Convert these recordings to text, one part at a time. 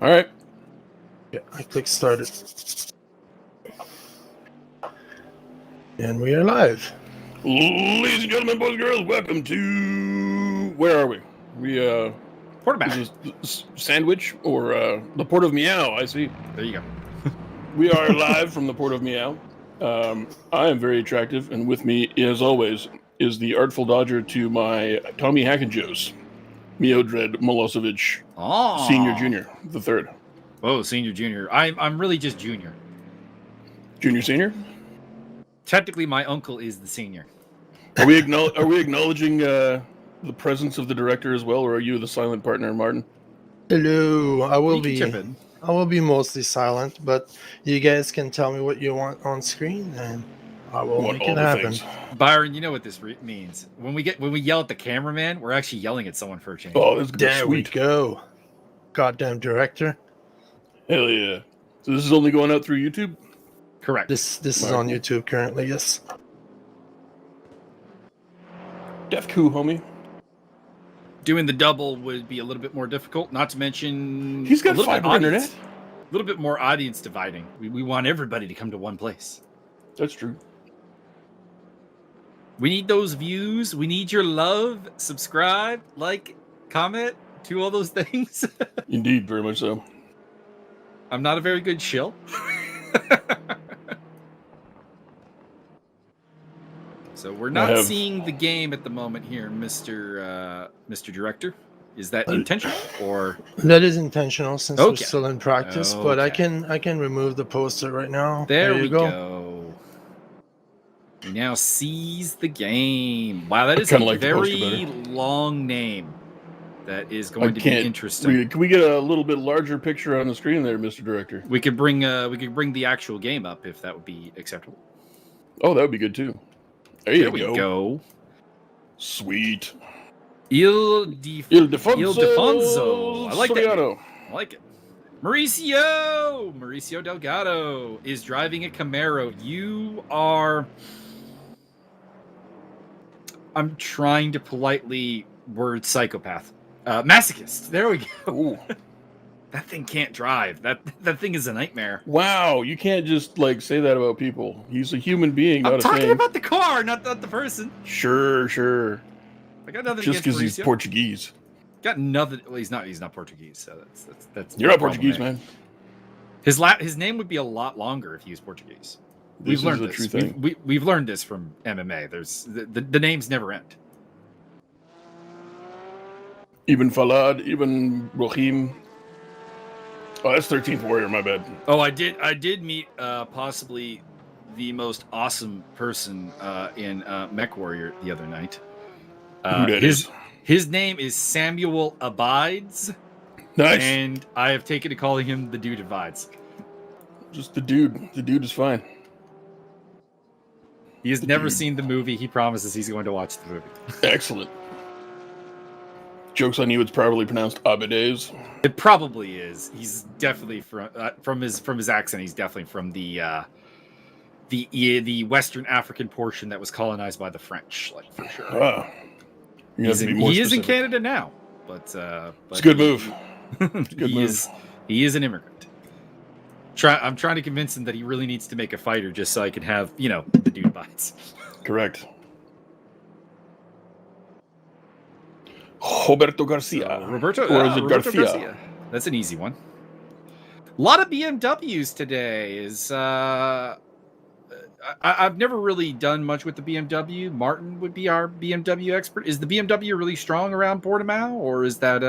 All right. Yeah, I click started. And we are live. Ladies and gentlemen, boys and girls, welcome to... Where are we? Portaback. Is this Sandwich or the Port of Meow? I see. There you go. We are live from the Port of Meow. I am very attractive, and with me, as always, is the Artful Dodger to my Tommy Hackenjoes, Miodred Milosevic, Oh, Senior Junior, the third. Oh, Senior Junior. I'm really just Junior. Junior Senior? Technically, my uncle is the senior. Are we acknowledging the presence of the director as well, or are you the silent partner, Martin? Hello. I will be mostly silent, but you guys can tell me what you want on screen, and I will make it happen. Byron, you know what this means. When we yell at the cameraman, we're actually yelling at someone for a change. Oh, that's There we sweet. go. Goddamn director. Hell yeah. So this is only going out through YouTube? Correct. This is on YouTube currently, yes. Def coup, homie. Doing the double would be a little bit more difficult, not to mention... He's got fiber internet. A little bit more audience dividing. We want everybody to come to one place. That's true. We need those views. We need your love. Subscribe, like, comment, do all those things. Indeed, very much so. I'm not a very good shill. So we're not seeing the game at the moment here, Mr. Director. Is that intentional or? That is intentional since we're still in practice, but I can remove the poster right now. There we go. He now sees the game. Wow, that is a very long name. That is going to be interesting. Can we get a little bit larger picture on the screen there, Mr. Director? We could bring the actual game up if that would be acceptable. Oh, that would be good too. There we go. Sweet. Il Defonso. I like Soriano. that. I like it. Mauricio Delgado is driving a Camaro. You are... I'm trying to politely word psychopath. Masochist. There we go. That thing can't drive. That thing is a nightmare. Wow, you can't just say that about people. He's a human being. I'm talking about the car, not the person. Sure. I got nothing just because he's Portuguese. Got nothing. Well, he's not Portuguese, so that's. You're not Portuguese, man. His name would be a lot longer if he was Portuguese. We've learned this. We've learned this from MMA. There's the names never end. Ibn Falad, Ibn Rohim. Oh, that's 13th Warrior, my bad. Oh, I did meet possibly the most awesome person in Mech Warrior the other night. His name is Samuel Abides. Nice. And I have taken to calling him the Dude Abides. Just the dude. The dude is fine. He has never seen the movie. He promises he's going to watch the movie. Excellent. Joke's on you, it's probably pronounced Abides. It probably is. He's definitely from his accent. He's definitely from the Western African portion that was colonized by the French, for sure. He is in Canada now, but it's a good move. It's a good move. He is an immigrant. I'm trying to convince him that he really needs to make a fighter just so I can have the dude bites. Correct. Roberto Garcia. Roberto Garcia? Garcia. That's an easy one. A lot of BMWs today. I've never really done much with the BMW. Martin would be our BMW expert. Is the BMW really strong around Portimao, or is that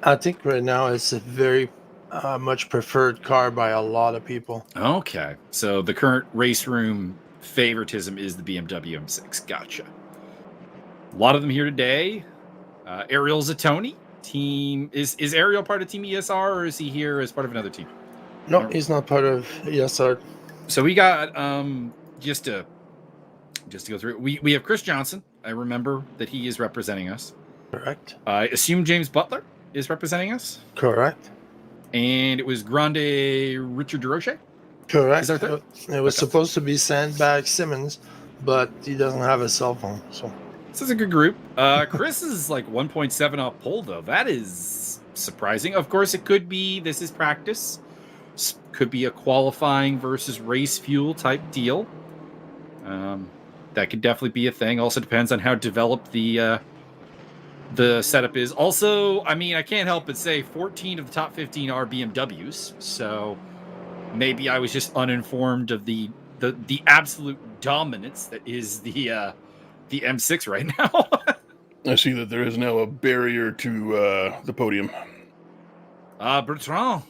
I think right now it's a very much preferred car by a lot of people. Okay, so the current race room favoritism is the BMW M6. Gotcha. A lot of them here today. Ariel Zatoni. Team is Ariel part of Team ESR, or is he here as part of another team? No, he's not part of ESR. So we got just to go through. We have Chris Johnson. I remember that he is representing us. Correct. I assume James Butler is representing us. Correct. And it was Grande Richard DeRoche. Correct. It was supposed to be Sandbag Simmons, but he doesn't have a cell phone, so. This is a good group. Chris is 1.7 off pole, though. That is surprising. Of course, it could be this is practice. Could be a qualifying versus race fuel type deal. That could definitely be a thing. Also depends on how developed the setup is. Also, I mean, I can't help but say 14 of the top 15 are BMWs. So maybe I was just uninformed of the absolute dominance that is the M6 right now. I see that there is now a barrier to the podium. Bertrand.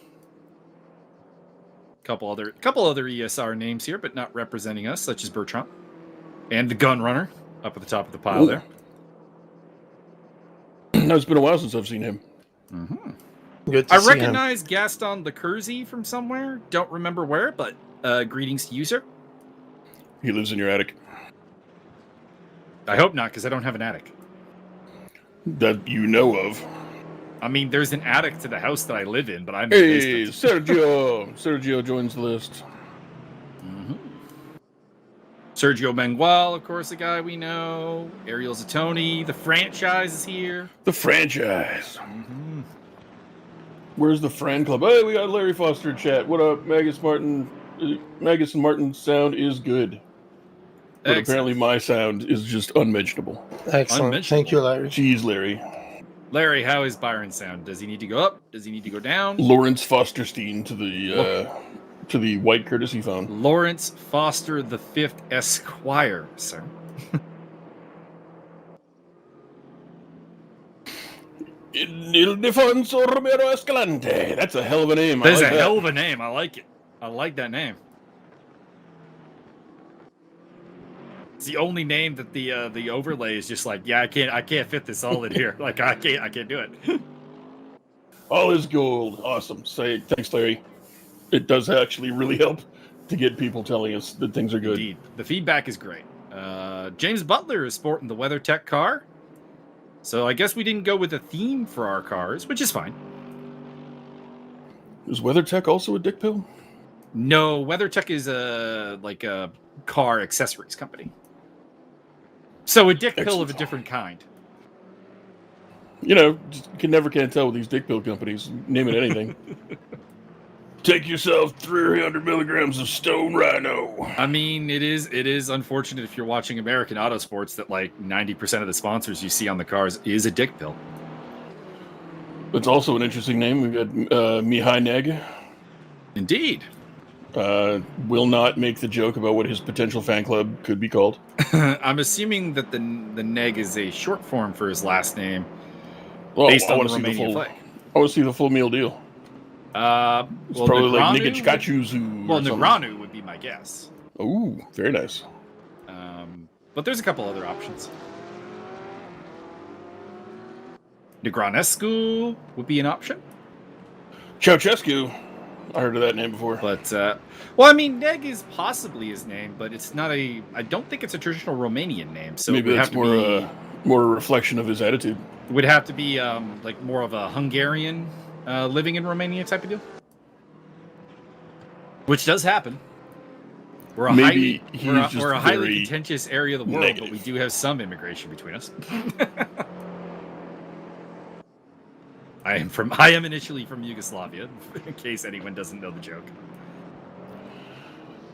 Couple other ESR names here, but not representing us, such as Bertrand and the Gun Runner up at the top of the pile. Ooh. There. No, it's been a while since I've seen him. Mm-hmm. Good to I see recognize him. Gaston Lecurzi from somewhere. Don't remember where, but greetings to you, sir. He lives in your attic. I hope not, because I don't have an attic. That you know of. I mean, there's an attic to the house that I live in, but I'm Hey, Sergio! Sergio joins the list. Mm-hmm. Sergio Mengual, of course, a guy we know. Ariel Zatoni, the franchise is here. The franchise. Mm-hmm. Where's the Fran Club? Hey, we got Larry Foster chat. What up, Magus Martin? Magus and Martin's sound is good. But apparently my sound is just unmentionable. Excellent. Thank you, Larry. Jeez, Larry. Larry, how is Byron's sound? Does he need to go up? Does he need to go down? Lawrence Fosterstein to the white courtesy phone. Lawrence Foster the Fifth Esquire, sir. Ildefonso Romero Escalante. That's a hell of a name. That's a hell of a name. I like it. I like that name. It's the only name that the overlay is just like, yeah, I can't fit this all in here. Like I can't do it. All is gold. Awesome. Say thanks, Larry. It does actually really help to get people telling us that things are good. Indeed. The feedback is great. James Butler is sporting the WeatherTech car. So I guess we didn't go with a theme for our cars, which is fine. Is WeatherTech also a dick pill? No, WeatherTech is a car accessories company. So a dick pill of a different kind. You know, can't tell with these dick pill companies. Name it anything. Take yourself 300 milligrams of Stone Rhino. I mean, it is unfortunate if you're watching American Autosports that like 90% of the sponsors you see on the cars is a dick pill. It's also an interesting name. We've got Mihai Neg. Indeed. Will not make the joke about what his potential fan club could be called. I'm assuming that the Neg is a short form for his last name, based on the Romanian flag. I want to see the full meal deal. It's probably Negranu, like Nikic Kachuzu. Well, Negranu would be my guess. Oh, very nice. But there's a couple other options. Negranescu would be an option. Ceausescu. I heard of that name before. But, well, I mean, Neg is possibly his name, but it's not I don't think it's a traditional Romanian name. So maybe that's more a reflection of his attitude. Would have to be like more of a Hungarian living in Romania type of deal. Which does happen. We're a highly contentious area of the world, but we do have some immigration between us. I am initially from Yugoslavia, in case anyone doesn't know the joke.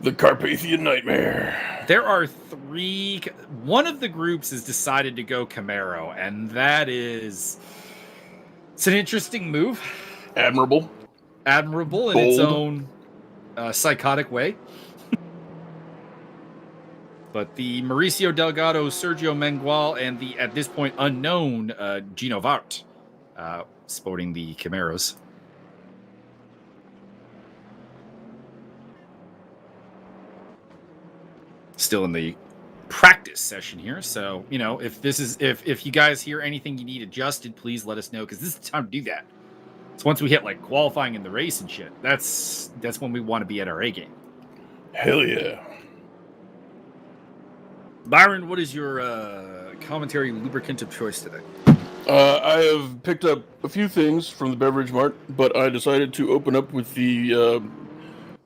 The Carpathian Nightmare. There are three. One of the groups has decided to go Camaro, and it's an interesting move. Admirable in its own psychotic way. But the Mauricio Delgado, Sergio Mengual, and the at this point unknown Gino Vart, sporting the Camaros. Still in the practice session here, so if you guys hear anything you need adjusted, please let us know, because this is the time to do that. So once we hit like qualifying in the race and shit, that's when we want to be at our A game. Hell yeah. Byron, what is your commentary lubricant of choice today? I have picked up a few things from the Beverage Mart, but I decided to open up with the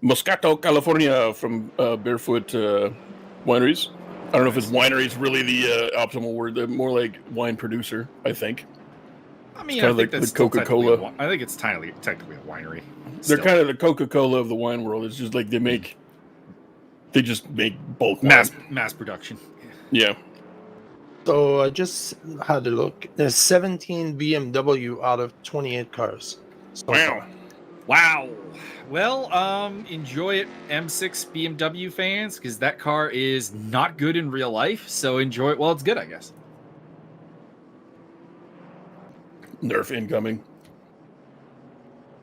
Moscato California from Barefoot Wineries. I don't know if it's winery is really the optimal word. They're more like wine producer, I think. I mean, kind I of think like that's the Coca-Cola. I think it's technically a winery. They're Still. kind of the Coca-Cola of the wine world. It's just like they just make bulk wine. Mass production. Yeah. So I just had a look. There's 17 BMW out of 28 cars. So Wow. Wow. Well, enjoy it, M6 BMW fans, because that car is not good in real life. So enjoy it while it's good, I guess. Nerf incoming.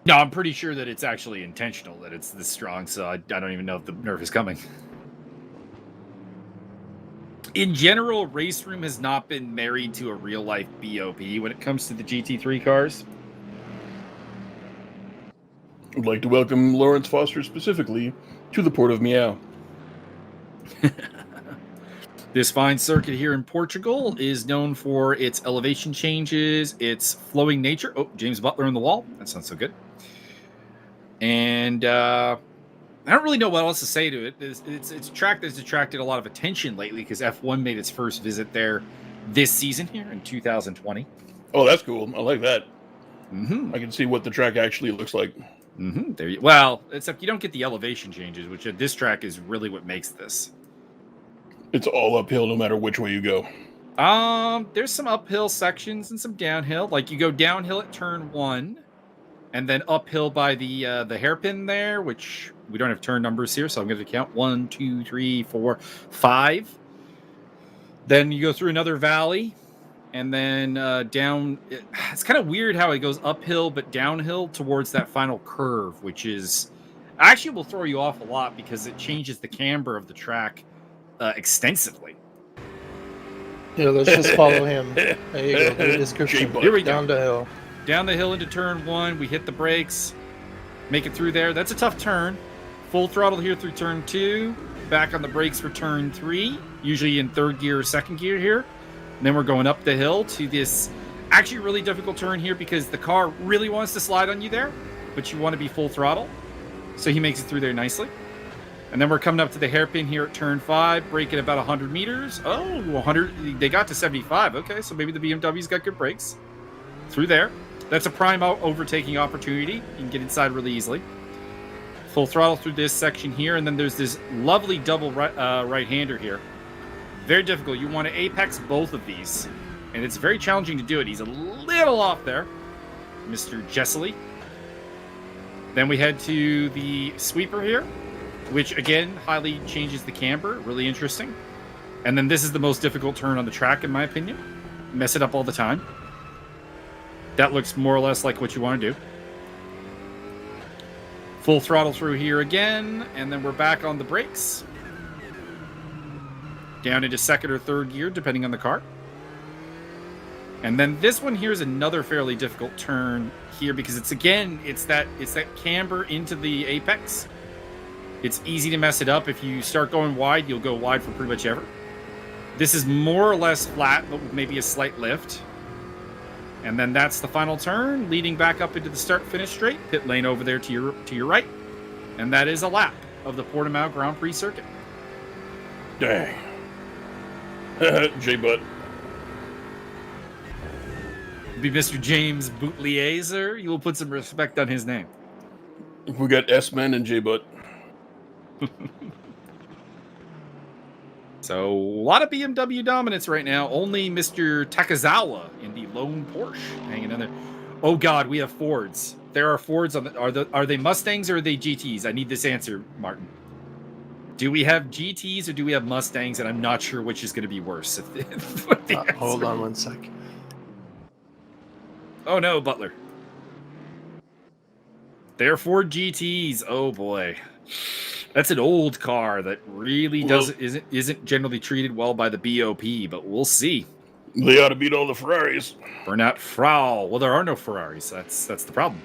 No, I'm pretty sure that it's actually intentional that it's this strong. So I don't even know if the Nerf is coming. In general, Raceroom has not been married to a real life BOP when it comes to the GT3 cars. I'd like to welcome Lawrence Foster specifically to the Port of Meow. This fine circuit here in Portugal is known for its elevation changes, its flowing nature. Oh, James Butler on the wall. That sounds so good. And I don't really know what else to say to it. It's a track that's attracted a lot of attention lately because F1 made its first visit there this season here in 2020. Oh, that's cool. I like that. Mm-hmm. I can see what the track actually looks like. Mm-hmm. Well, except you don't get the elevation changes, which at this track is really what makes this. It's all uphill no matter which way you go. There's some uphill sections and some downhill. Like you go downhill at turn 1, and then uphill by the hairpin there, which we don't have turn numbers here, so I'm going to count 1, 2, 3, 4, 5. Then you go through another valley, and then down. It's kind of weird how it goes uphill but downhill towards that final curve, which is actually will throw you off a lot because it changes the camber of the track extensively. yeah, let's just follow him. There you go. The description. J-Bud. Here we Down go. the hill. Down the hill into turn 1, we hit the brakes, make it through there. That's a tough turn. Full throttle here through turn 2, back on the brakes for turn 3, usually in third gear or second gear here. And then we're going up the hill to this actually really difficult turn here because the car really wants to slide on you there, but you want to be full throttle. So he makes it through there nicely. And then we're coming up to the hairpin here at turn 5, braking about 100 meters. Oh, 100. They got to 75. Okay, so maybe the BMW's got good brakes. Through there. That's a prime overtaking opportunity. You can get inside really easily. Full throttle through this section here, and then there's this lovely double right-hander here. Very difficult. You want to apex both of these, and it's very challenging to do it. He's a little off there, Mr. Jessely. Then we head to the sweeper here, which again highly changes the camber. Really interesting. And then this is the most difficult turn on the track, in my opinion. Mess it up all the time. That looks more or less like what you want to do. Full throttle through here again, and then we're back on the brakes. Down into second or third gear, depending on the car. And then this one here is another fairly difficult turn here because it's that camber into the apex. It's easy to mess it up. If you start going wide, you'll go wide for pretty much ever. This is more or less flat, but with maybe a slight lift. And then that's the final turn, leading back up into the start-finish straight. Pit lane over there to your right. And that is a lap of the Portimao Grand Prix circuit. Dang. J-Butt. Be Mr. James Boutlier. You will put some respect on his name. We got S-Men and J-Butt. So, a lot of BMW dominance right now. Only Mr. Takazawa in the lone Porsche hanging in there. Oh God, we have Fords. There are Fords on the. Are they Mustangs or are they GTs? I need this answer, Martin. Do we have GTs or do we have Mustangs? And I'm not sure which is going to be worse. Hold on one sec. Oh no, Butler. They're Ford GTs. Oh boy. That's an old car that really isn't generally treated well by the BOP, but we'll see. They ought to beat all the Ferraris. Bernat Frau. Well, there are no Ferraris. That's the problem.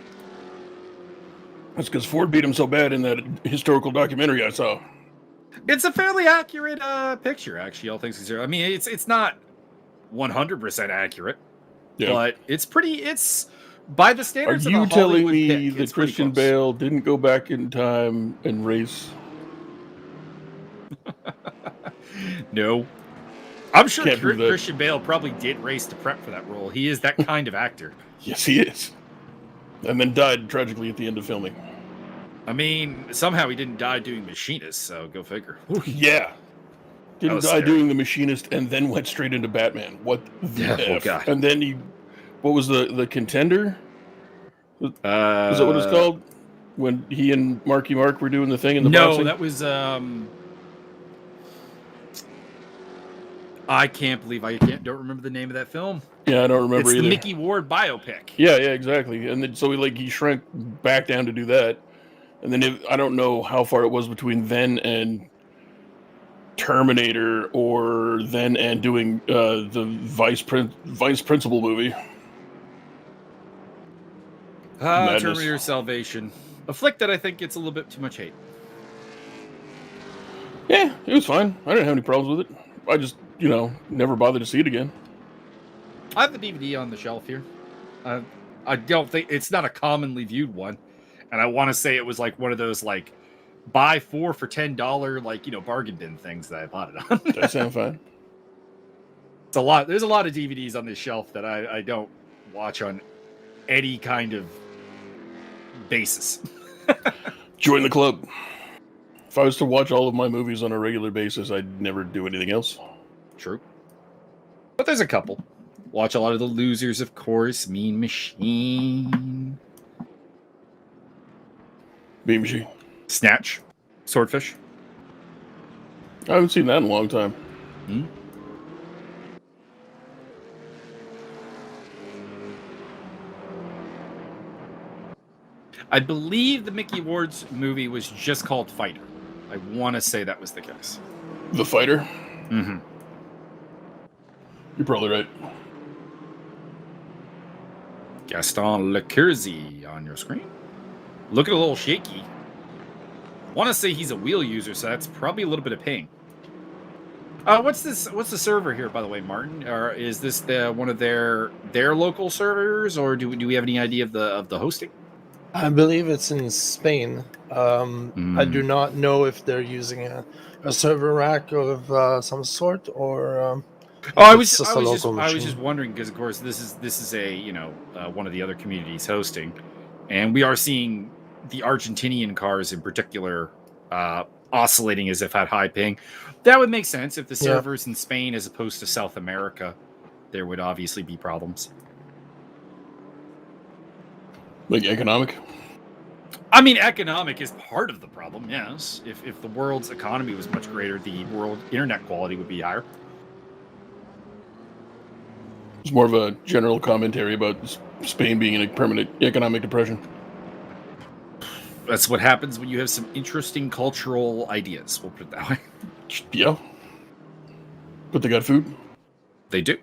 That's because Ford beat him so bad in that historical documentary I saw. It's a fairly accurate picture, actually, all things considered. I mean, it's not 100% accurate, but it's pretty. It's by the standards. Are you of a telling Hollywood me pick, that Christian Bale didn't go back in time and race? No. I'm sure Christian Christian Bale probably did race to prep for that role. He is that kind of actor. Yes, he is. And then died tragically at the end of filming. I mean, somehow he didn't die doing Machinist, so go figure. Yeah. Didn't die doing The Machinist and then went straight into Batman. What the F? Oh, God. And then what was the Contender? Is that what it's called? When he and Marky Mark were doing the thing in the boxing? No, that was, I can't believe don't remember the name of that film. Yeah, I don't remember either. It's the Mickey Ward biopic. Yeah, exactly. And then so he shrank back down to do that. And then I don't know how far it was between then and Terminator, or then and doing the Vice Principal movie. Terminator Salvation. A flick that I think gets a little bit too much hate. Yeah, it was fine. I didn't have any problems with it. I just, never bothered to see it again. I have the DVD on the shelf here. I don't think it's not a commonly viewed one. And I want to say it was like one of those like buy 4 for $10 bargain bin things that I bought it on. That sounds fine. It's a lot. There's a lot of DVDs on this shelf that I don't watch on any kind of basis. Join the club. If I was to watch all of my movies on a regular basis, I'd never do anything else. True. But there's a couple. Watch a lot of The Losers, of course. Mean Machine. Mean Machine. Snatch. Swordfish. I haven't seen that in a long time. Hmm? I believe the Mickey Ward's movie was just called Fighter. I want to say that was the case. The Fighter? Mm-hmm. You're probably right. Gaston Lecourcy on your screen. Looking a little shaky. Want to say he's a wheel user, so that's probably a little bit of pain. What's this? What's the server here, by the way, Martin? Or is this one of their local servers, or do we have any idea of the hosting? I believe it's in Spain. I do not know if they're using a server rack of some sort, or I was just wondering, because of course this is a one of the other communities hosting, and we are seeing the Argentinian cars in particular oscillating as if at high ping. That would make sense if the server's in Spain as opposed to South America. There would obviously be problems. Like economic? I mean, economic is part of the problem, yes. If the world's economy was much greater, the world internet quality would be higher. It's more of a general commentary about Spain being in a permanent economic depression. That's what happens when you have some interesting cultural ideas. We'll put it that way. Yeah. But they got food. They do.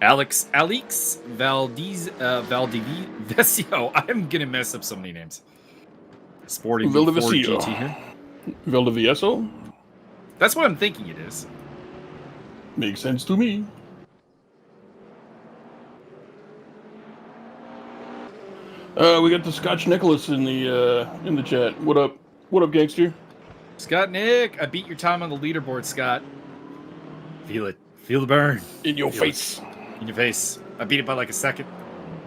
Alex Valdivieso. I'm gonna mess up so many names. Sporting Ford GT here. Valdivieso? That's what I'm thinking it is. Makes sense to me. We got the Scotch Nicholas in the chat. What up? What up, gangster? Scott Nick, I beat your time on the leaderboard, Scott. Feel it. Feel the burn. In your face. In your face. I beat it by like a second.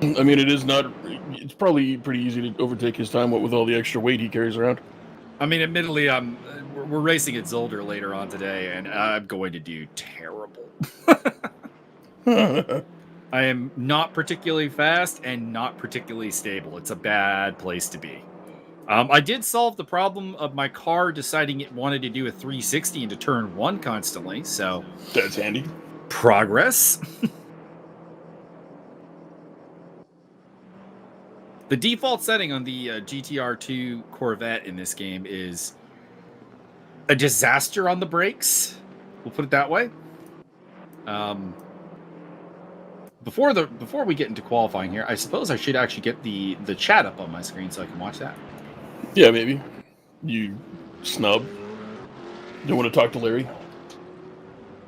I mean, it's probably pretty easy to overtake his time, what with all the extra weight he carries around. I mean, admittedly, we're racing at Zolder later on today, and I'm going to do terrible. I am not particularly fast and not particularly stable. It's a bad place to be. I did solve the problem of my car deciding it wanted to do a 360 into turn 1 constantly, so... That's handy. Progress. The default setting on the GTR2 Corvette in this game is a disaster on the brakes. We'll put it that way. Before we get into qualifying here, I suppose I should actually get the chat up on my screen so I can watch that. Yeah, maybe. You snub. Don't want to talk to Larry?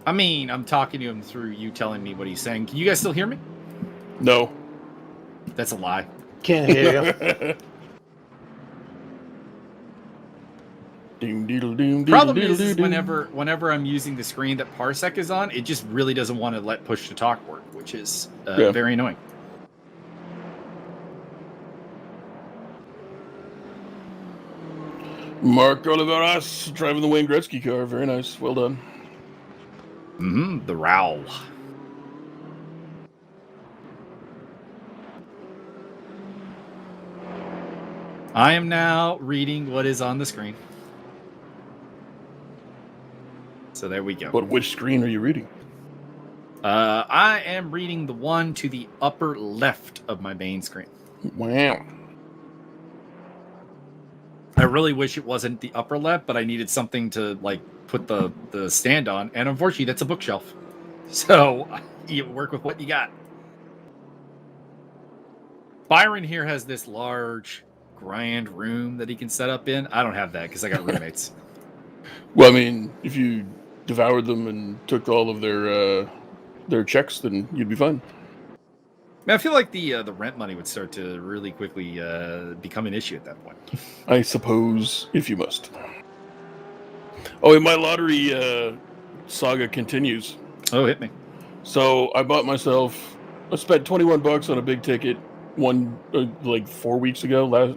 I mean, I'm talking to him through you telling me what he's saying. Can you guys still hear me? No. That's a lie. Can't hear you. Problem is whenever I'm using the screen that Parsec is on, it just really doesn't want to let push to talk work, which is very annoying. Mark Oliveras driving the Wayne Gretzky car. Very nice. Well done. The Rowl. I am now reading what is on the screen. So there we go. But which screen are you reading? I am reading the one to the upper left of my main screen. Wow. I really wish it wasn't the upper left, but I needed something to like put the stand on, and unfortunately, that's a bookshelf. So you work with what you got. Byron here has this large, grand room that he can set up in. I don't have that because I got roommates. Well, I mean, if you devoured them and took all of their checks, then you'd be fine. I feel like the rent money would start to really quickly become an issue at that point. I suppose, if you must. Oh, and my lottery saga continues. Oh, hit me. So I spent $21 on a big ticket like 4 weeks ago.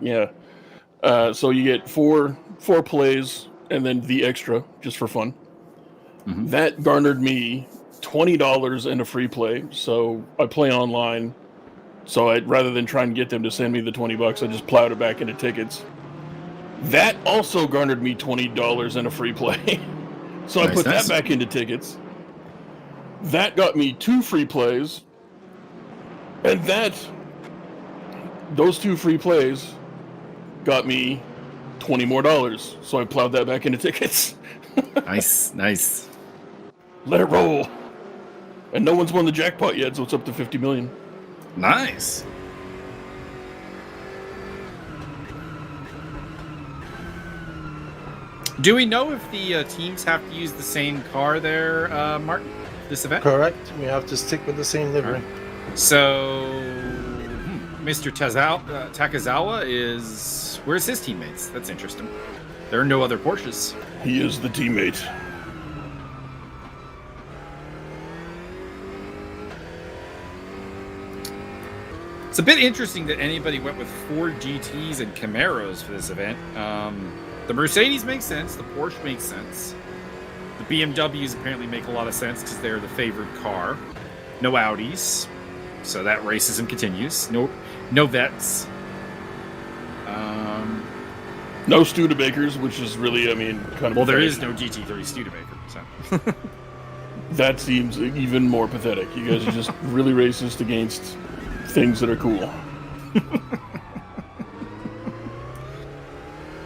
So you get four plays and then the extra just for fun. Mm-hmm. That garnered me $20 and a free play. So I play online. So rather than try and get them to send me the $20, I just plowed it back into tickets. That also garnered me $20 and a free play. So I put that back into tickets. That got me 2 free plays. And those 2 free plays got me $20 more. So I plowed that back into tickets. Nice. Let it roll. And no one's won the jackpot yet, so it's up to $50 million. Nice. Do we know if the teams have to use the same car there, Martin, this event? Correct. We have to stick with the same livery. Right. So, Mr. Takazawa is... Where's his teammates? That's interesting. There are no other Porsches. He is the teammate. It's a bit interesting that anybody went with Ford GTs and Camaros for this event. The Mercedes makes sense. The Porsche makes sense. The BMWs apparently make a lot of sense because they're the favored car. No Audis. So that racism continues. No vets. No Studebakers, which is really, kind of... Well, there is no GT3 Studebaker. So. That seems even more pathetic. You guys are just really racist against things that are cool.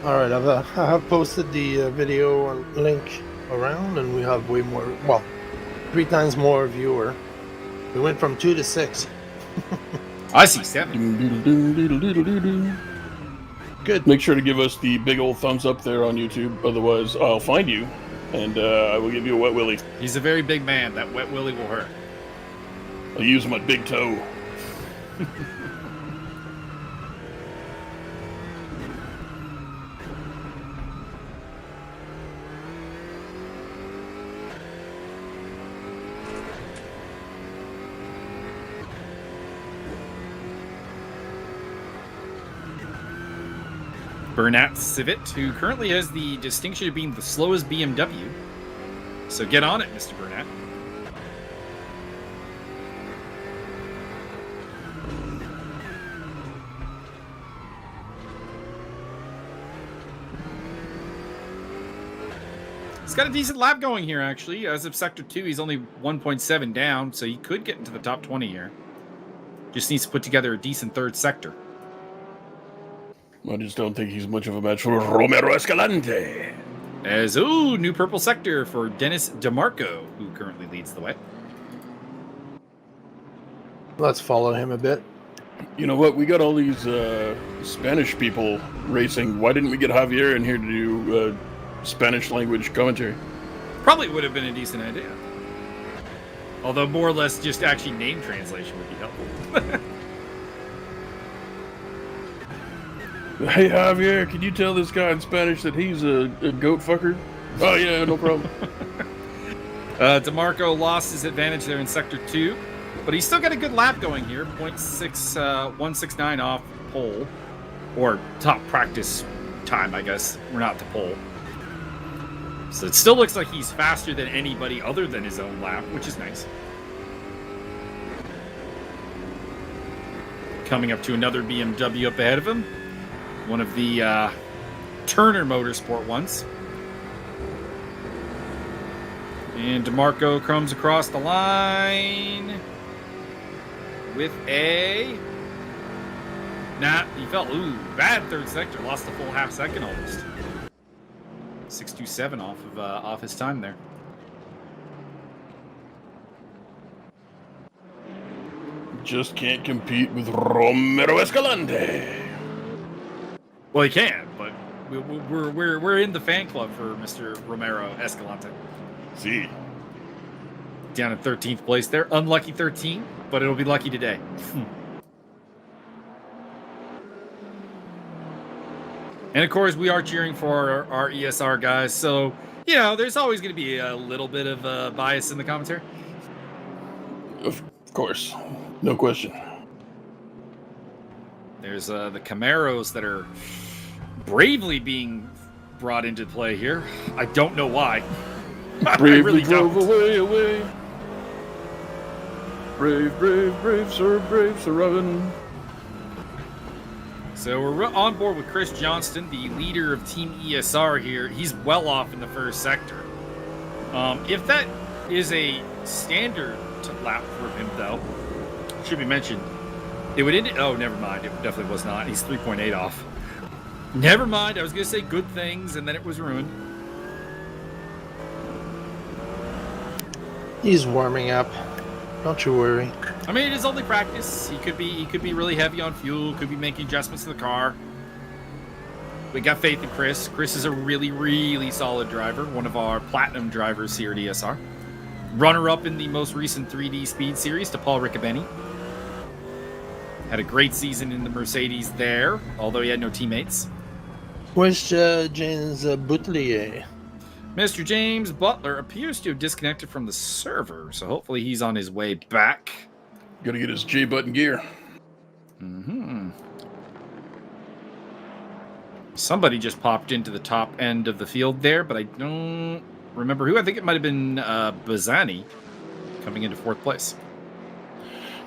All right, I have posted the video link around, and we have way more. Well, 3 times more viewer. We went from 2 to 6. I see 7. Good. Make sure to give us the big old thumbs up there on YouTube. Otherwise, I'll find you, and I will give you a wet willy. He's a very big man. That wet willy will hurt. I'll use my big toe. Bernat Civet, who currently has the distinction of being the slowest BMW. So get on it, Mr. Bernat. He's got a decent lap going here, actually. As of Sector 2, he's only 1.7 down, so he could get into the top 20 here. Just needs to put together a decent third sector. I just don't think he's much of a match for Romero Escalante. As, new purple sector for Dennis DeMarco, who currently leads the way. Let's follow him a bit. You know what? We got all these Spanish people racing. Why didn't we get Javier in here to do Spanish language commentary? Probably would have been a decent idea. Although more or less just actually name translation would be helpful. Hey Javier, can you tell this guy in Spanish that he's a goat fucker? Oh yeah, no problem. DeMarco lost his advantage there in Sector 2, but he's still got a good lap going here. 169 off pole, or top practice time, I guess. We're not at the pole. So it still looks like he's faster than anybody other than his own lap, which is nice. Coming up to another BMW up ahead of him. One of the Turner Motorsport ones. And DeMarco comes across the line with a... Nah, he fell. Ooh, bad third sector. Lost a full half second almost. 6.27 off his time there. Just can't compete with Romero Escalante. Well, he can, but we're in the fan club for Mr. Romero Escalante. See. Down in 13th place there. Unlucky 13, but it'll be lucky today. And of course, we are cheering for our ESR guys, so, you know, there's always going to be a little bit of bias in the commentary. Of course. No question. There's the Camaros that are bravely being brought into play here. I don't know why. Bravely I really drove don't. away. Brave, Sir Robin. So we're on board with Chris Johnston, the leader of Team ESR here. He's well off in the first sector. If that is a standard lap for him, though, should be mentioned, it would end. Oh, never mind. It definitely was not. He's 3.8 off. Never mind. I was going to say good things, and then it was ruined. He's warming up. Don't you worry. I mean, it is only practice. He could be really heavy on fuel. Could be making adjustments to the car. We got faith in Chris. Chris is a really, really solid driver. One of our platinum drivers here at ESR. Runner-up in the most recent 3D Speed Series to Paul Riccobeni. Had a great season in the Mercedes there, although he had no teammates. Where's James Boutelier? Mr. James Butler appears to have disconnected from the server, so hopefully he's on his way back. Gotta get his J-button gear. Mm-hmm. Somebody just popped into the top end of the field there, but I don't remember who. I think it might have been Bazzani coming into fourth place.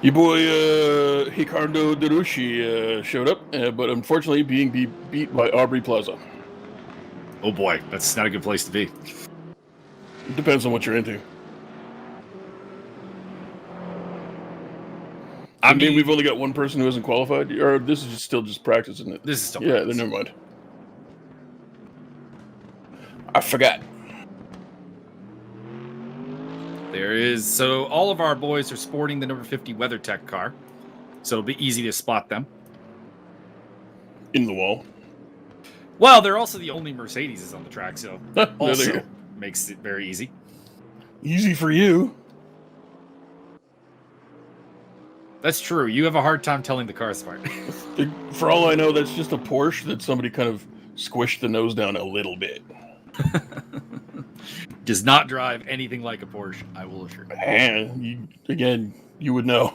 Your boy Ricardo Derucci showed up, but unfortunately being beat by Aubrey Plaza. Oh boy, that's not a good place to be. It depends on what you're into. I mean, we've only got one person who hasn't qualified, or this is still just practice, isn't it? This is still practice. practice. Then never mind. I forgot. There is, so all of our boys are sporting the number 50 WeatherTech car, so it'll be easy to spot them. In the wall. Well, they're also the only Mercedes on the track, so Also also makes it very easy. Easy for you. That's true. You have a hard time telling the car's apart. For all I know, that's just a Porsche that somebody kind of squished the nose down a little bit. Does not drive anything like a Porsche, I will assure you. And you would know.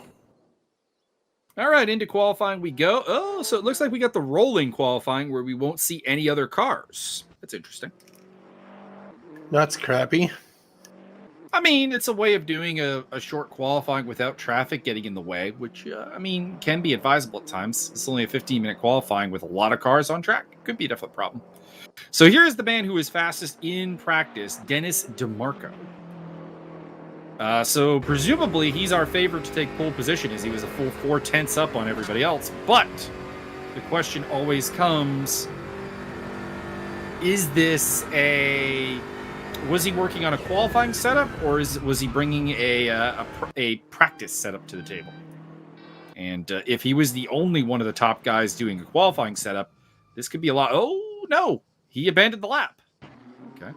All right, into qualifying we go. Oh, so it looks like we got the rolling qualifying where we won't see any other cars. That's interesting. That's crappy. I mean, it's a way of doing a short qualifying without traffic getting in the way, which, I mean, can be advisable at times. It's only a 15-minute qualifying with a lot of cars on track. Could be a definite problem. So here's the man who is fastest in practice, Dennis DeMarco. So presumably he's our favorite to take pole position as he was a full 4/10 up on everybody else. But the question always comes, is this was he working on a qualifying setup, or was he bringing a practice setup to the table? And if he was the only one of the top guys doing a qualifying setup, this could be a lot. Oh, no, he abandoned the lap. Okay.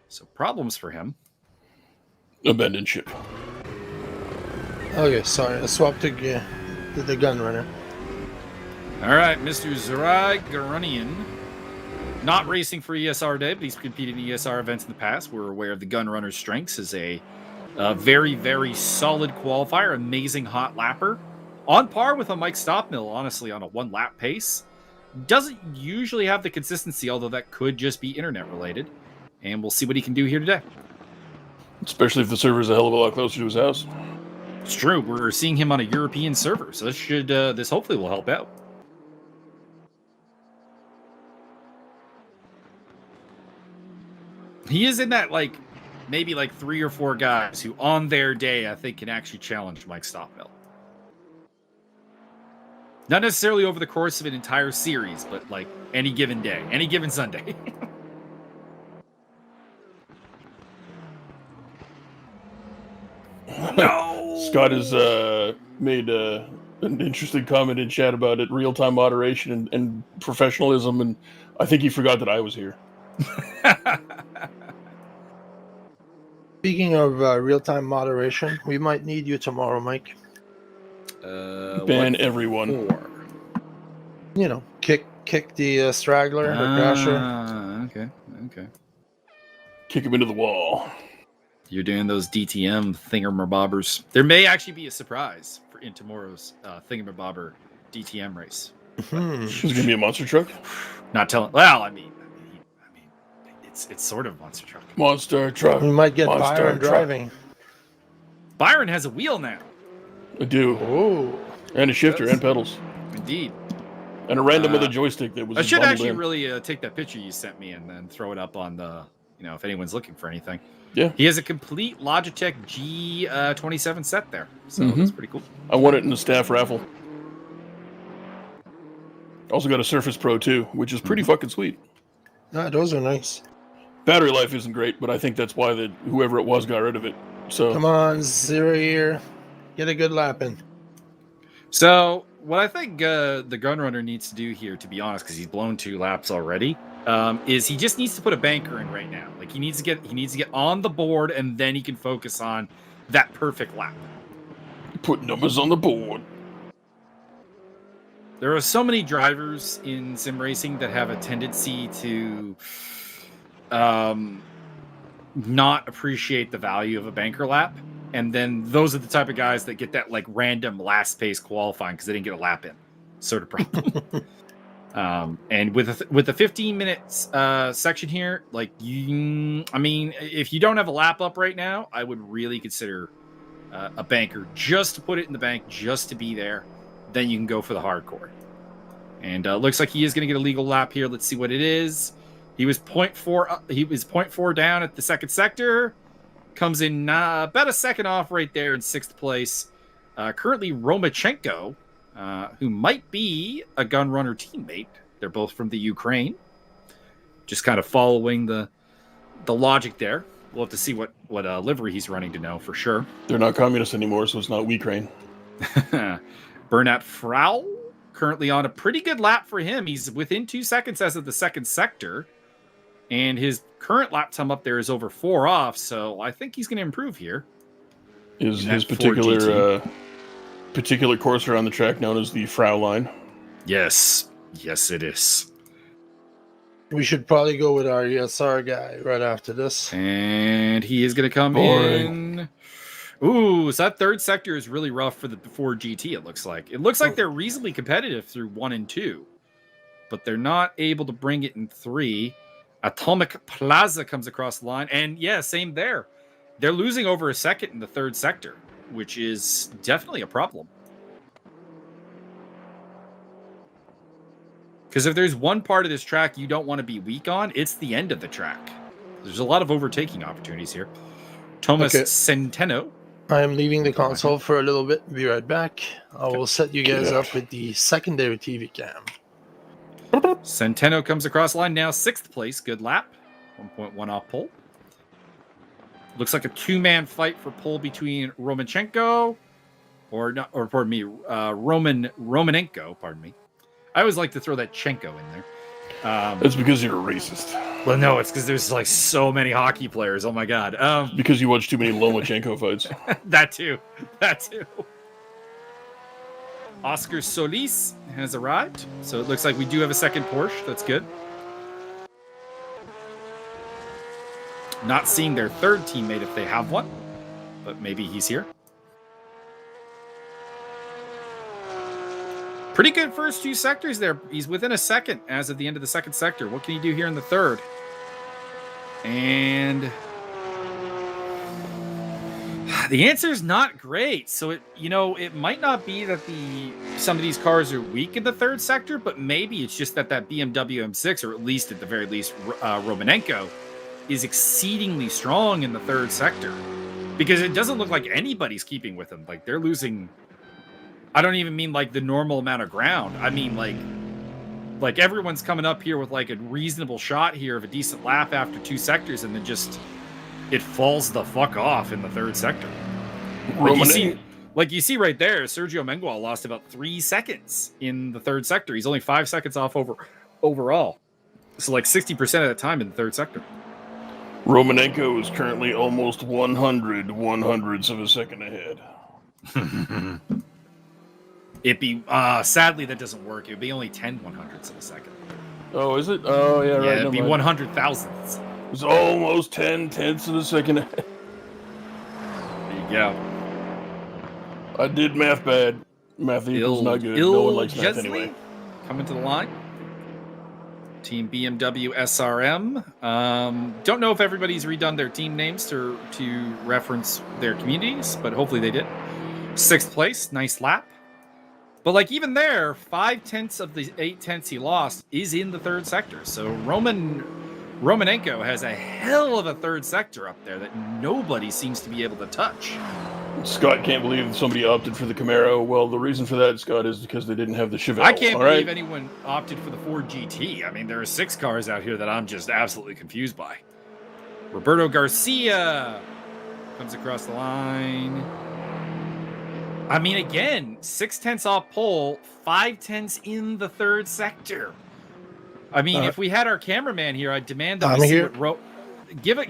So problems for him. Abandoned ship. Okay, sorry. I swapped to the gun runner. All right, Mr. Zarai Garunian. Not racing for ESR Day, but he's competed in ESR events in the past. We're aware of the gun runner's strengths as a very, very solid qualifier, amazing hot lapper. On par with a Mike Stopmill, honestly, on a one-lap pace. Doesn't usually have the consistency, although that could just be internet related. And we'll see what he can do here today. Especially if the server's a hell of a lot closer to his house. It's true. We're seeing him on a European server, so this hopefully will help out. He is in that maybe 3 or 4 guys who on their day I think can actually challenge Mike Stockville. Not necessarily over the course of an entire series, but any given day, any given Sunday. No. Scott has made an interesting comment in chat about it, real-time moderation and professionalism, and I think he forgot that I was here. Speaking of real-time moderation, we might need you tomorrow, Mike. Ban everyone. You know, kick the straggler, the crasher. Okay. Kick him into the wall. You're doing those DTM thingamabobbers. There may actually be a surprise in tomorrow's thingamabobber DTM race. Is it gonna be a monster truck? Not telling. Well, I mean, it's sort of monster truck. Monster truck. We might get Monster Byron truck. driving. Byron has a wheel now. I do. Oh, And a shifter and pedals. Indeed. And a random other joystick that was I should bundled actually in. really take that picture you sent me and then throw it up on the, if anyone's looking for anything. Yeah. He has a complete Logitech G27 set there. So that's pretty cool. I won it in the staff raffle. Also got a Surface Pro 2, which is pretty fucking sweet. yeah, those are nice. Battery life isn't great, but I think that's why whoever it was got rid of it. So Come on, 0 year, get a good lap in. So what I think the Gunrunner needs to do here, to be honest, because he's blown 2 laps already, is he just needs to put a banker in right now. He needs to get on the board, and then he can focus on that perfect lap. put numbers on the board. There are so many drivers in sim racing that have a tendency to not appreciate the value of a banker lap. And then those are the type of guys that get that random last pace qualifying because they didn't get a lap in sort of problem. And with the 15 minutes section here, if you don't have a lap up right now, I would really consider a banker just to put it in the bank, just to be there. Then you can go for the hardcore. And looks like he is going to get a legal lap here. Let's see what it is. He was 0.4. He was 0.4 down at the second sector. Comes in about a second off right there in 6th place. Currently Romachenko, who might be a Gunrunner teammate. They're both from the Ukraine. Just kind of following the logic there. We'll have to see what livery he's running to know for sure. They're not communists anymore, so it's not Ukraine. Bernat Frau, currently on a pretty good lap for him. He's within 2 seconds as of the second sector. And his current lap time up there is over 4 off, so I think he's going to improve here. Is his particular course around the track known as the Frau line? Yes, it is. We should probably go with our ESR guy right after this. And he is going to come in. Ooh, so that third sector is really rough for the Ford GT, it looks like. It looks like they're reasonably competitive through 1 and 2, but they're not able to bring it in 3. Atomic Plaza comes across the line, and yeah, same there. They're losing over a second in the third sector, which is definitely a problem. Because if there's one part of this track you don't want to be weak on, it's the end of the track. There's a lot of overtaking opportunities here. Thomas Centeno. I am leaving the console for a little bit. Be right back. I will set you guys up with the secondary TV cam. Centeno comes across the line now, 6th place. Good lap. 1.1 off pole. Looks like a 2-man fight for pole between Romanenko, Romanenko, pardon me. I always like to throw that Chenko in there. That's because you're a racist. Well, no, it's because there's so many hockey players. Oh my god. Because you watch too many Lomachenko fights. That too. Oscar Solis has arrived, so it looks like we do have a second Porsche. That's good. Not seeing their third teammate if they have one, but maybe he's here. Pretty good first 2 sectors there. He's within a second as of the end of the second sector. What can he do here in the third? And the answer is not great. So it might not be that some of these cars are weak in the third sector, but maybe it's just that BMW M6, or at least at the very least Romanenko, is exceedingly strong in the third sector, because it doesn't look like anybody's keeping with him. Like, they're losing. I don't even mean like the normal amount of ground. I mean like everyone's coming up here with like a reasonable shot here of a decent lap after 2 sectors, and then just it falls the fuck off in the third sector. Like you see right there, Sergio Mengual lost about 3 seconds in the third sector. He's only 5 seconds off overall. So like 60% of the time in the third sector. Romanenko is currently almost 100 100ths of a second ahead. It'd be sadly that doesn't work. It would be only 10 100ths of a second. Oh, is it? Oh, yeah, right. Yeah, it'd be 100 thousandths. It's almost 10 tenths of a second ahead. There you go. I did math bad. Math equals not good. No one likes math anyway. Coming to the line. Team BMW SRM. Don't know if everybody's redone their team names to reference their communities, but hopefully they did. 6th place, nice lap. But like even there, 5 tenths of the 8 tenths he lost is in the third sector. So Romanenko has a hell of a third sector up there that nobody seems to be able to touch. Scott can't believe somebody opted for the Camaro. Well, the reason for that, Scott, is because they didn't have the Chevelle. I can't believe anyone opted for the Ford GT. I mean, there are 6 cars out here that I'm just absolutely confused by. Roberto Garcia comes across the line. I mean, again, 6 tenths off pole, 5 tenths in the third sector. I mean, if we had our cameraman here, I'd demand that we see what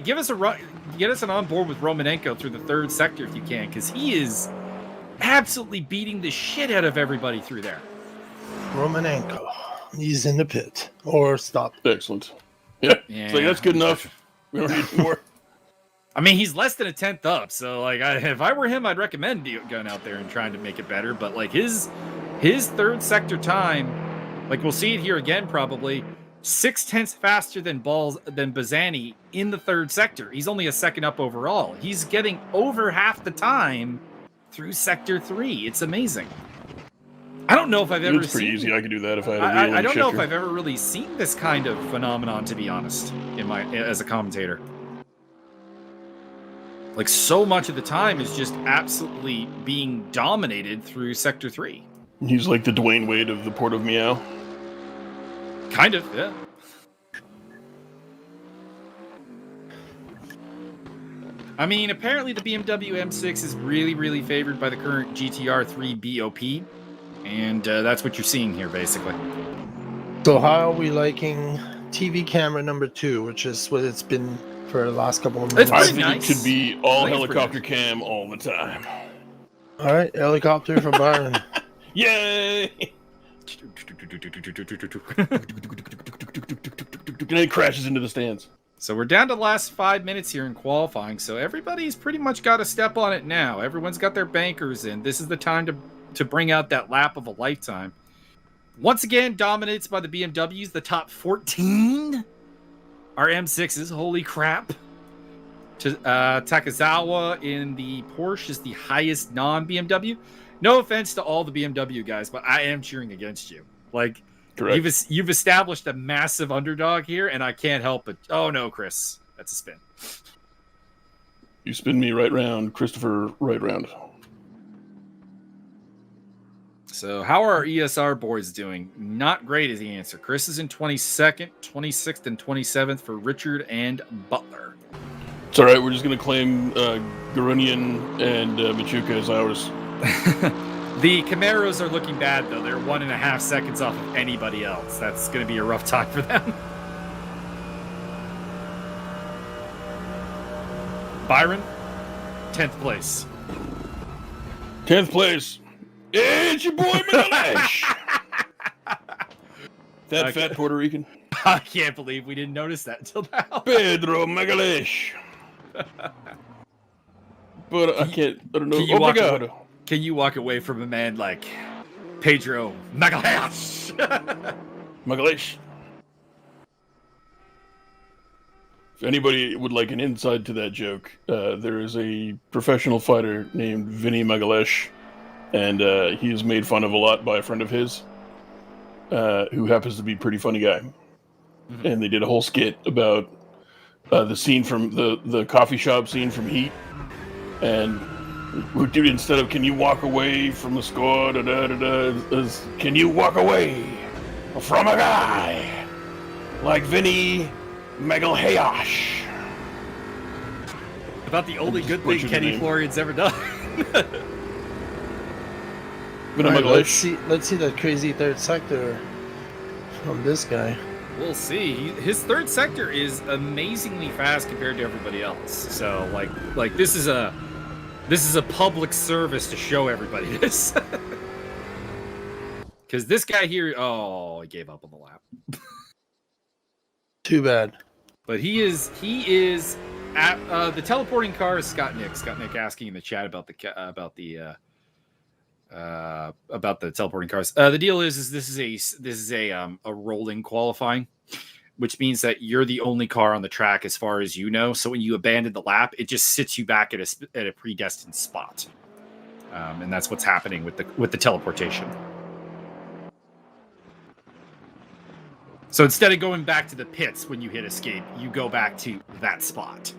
get us an on board with Romanenko through the third sector if you can, because he is absolutely beating the shit out of everybody through there. Romanenko, he's in the pit or stop. Excellent. Yeah. So that's good enough. We don't need more. I mean, he's less than a tenth up, so like, if I were him, I'd recommend going out there and trying to make it better. But like his third sector time, like we'll see it here again probably, 6 tenths faster than Bazzani in the third sector. He's only a second up overall. He's getting over half the time through sector 3. It's amazing. I don't know if I've ever. It's pretty easy. I could do that if I had a wheel and I don't shifter. know if I've ever really seen this kind of phenomenon, to be honest, as a commentator. Like, so much of the time is just absolutely being dominated through Sector 3. He's like the Dwayne Wade of the Port of Meow. Kind of, yeah. I mean, apparently the BMW M6 is really, really favored by the current GTR 3 BOP. And that's what you're seeing here, basically. So how are we liking TV camera number 2, which is what it's been for the last couple of minutes? I think it should be all helicopter cam all the time. All right, helicopter for Byron. Yay! And it crashes into the stands. So we're down to the last 5 minutes here in qualifying. So everybody's pretty much got a step on it now. Everyone's got their bankers in. This is the time to bring out that lap of a lifetime. Once again, dominates by the BMWs. The top 14 are M6s. Holy crap. Takazawa in the Porsche is the highest non-BMW. No offense to all the BMW guys, but I am cheering against you. Like, correct. You've established a massive underdog here, and I can't help but... Oh, no, Chris. That's a spin. You spin me right round, Christopher right round. So how are our ESR boys doing? Not great is the answer. Chris is in 22nd, 26th, and 27th for Richard and Butler. It's all right. We're just going to claim Garunian and Machuca as ours. The Camaros are looking bad, though. They're 1.5 seconds off of anybody else. That's going to be a rough time for them. Byron, 10th place. 10th place. It's your boy Magalish. That fat Puerto Rican. I can't believe we didn't notice that until now. Pedro Magalish. But I don't know. Can you walk away from a man like Pedro Magalhães. Magalhães. If anybody would like an insight to that joke, there is a professional fighter named Vinny Magalhães, and he is made fun of a lot by a friend of his, who happens to be a pretty funny guy. Mm-hmm. And they did a whole skit about the scene from the coffee shop scene from Heat, and instead of "Can you walk away from the score?" Is "Can you walk away from a guy like Vinny Magalhães?" About the only good thing Kenny Florian's ever done. Right, let's see that crazy third sector from this guy. We'll see. His third sector is amazingly fast compared to everybody else. So like this is a public service to show everybody this. Because this guy here, he gave up on the lap. Too bad. But he is at the teleporting car is Scott Nick. Scott Nick asking in the chat about the teleporting cars. The deal is this is a rolling qualifying, which means that you're the only car on the track as far as you know. So when you abandon the lap, it just sits you back at a predestined spot, and that's what's happening with the teleportation. So instead of going back to the pits when you hit escape, you go back to that spot.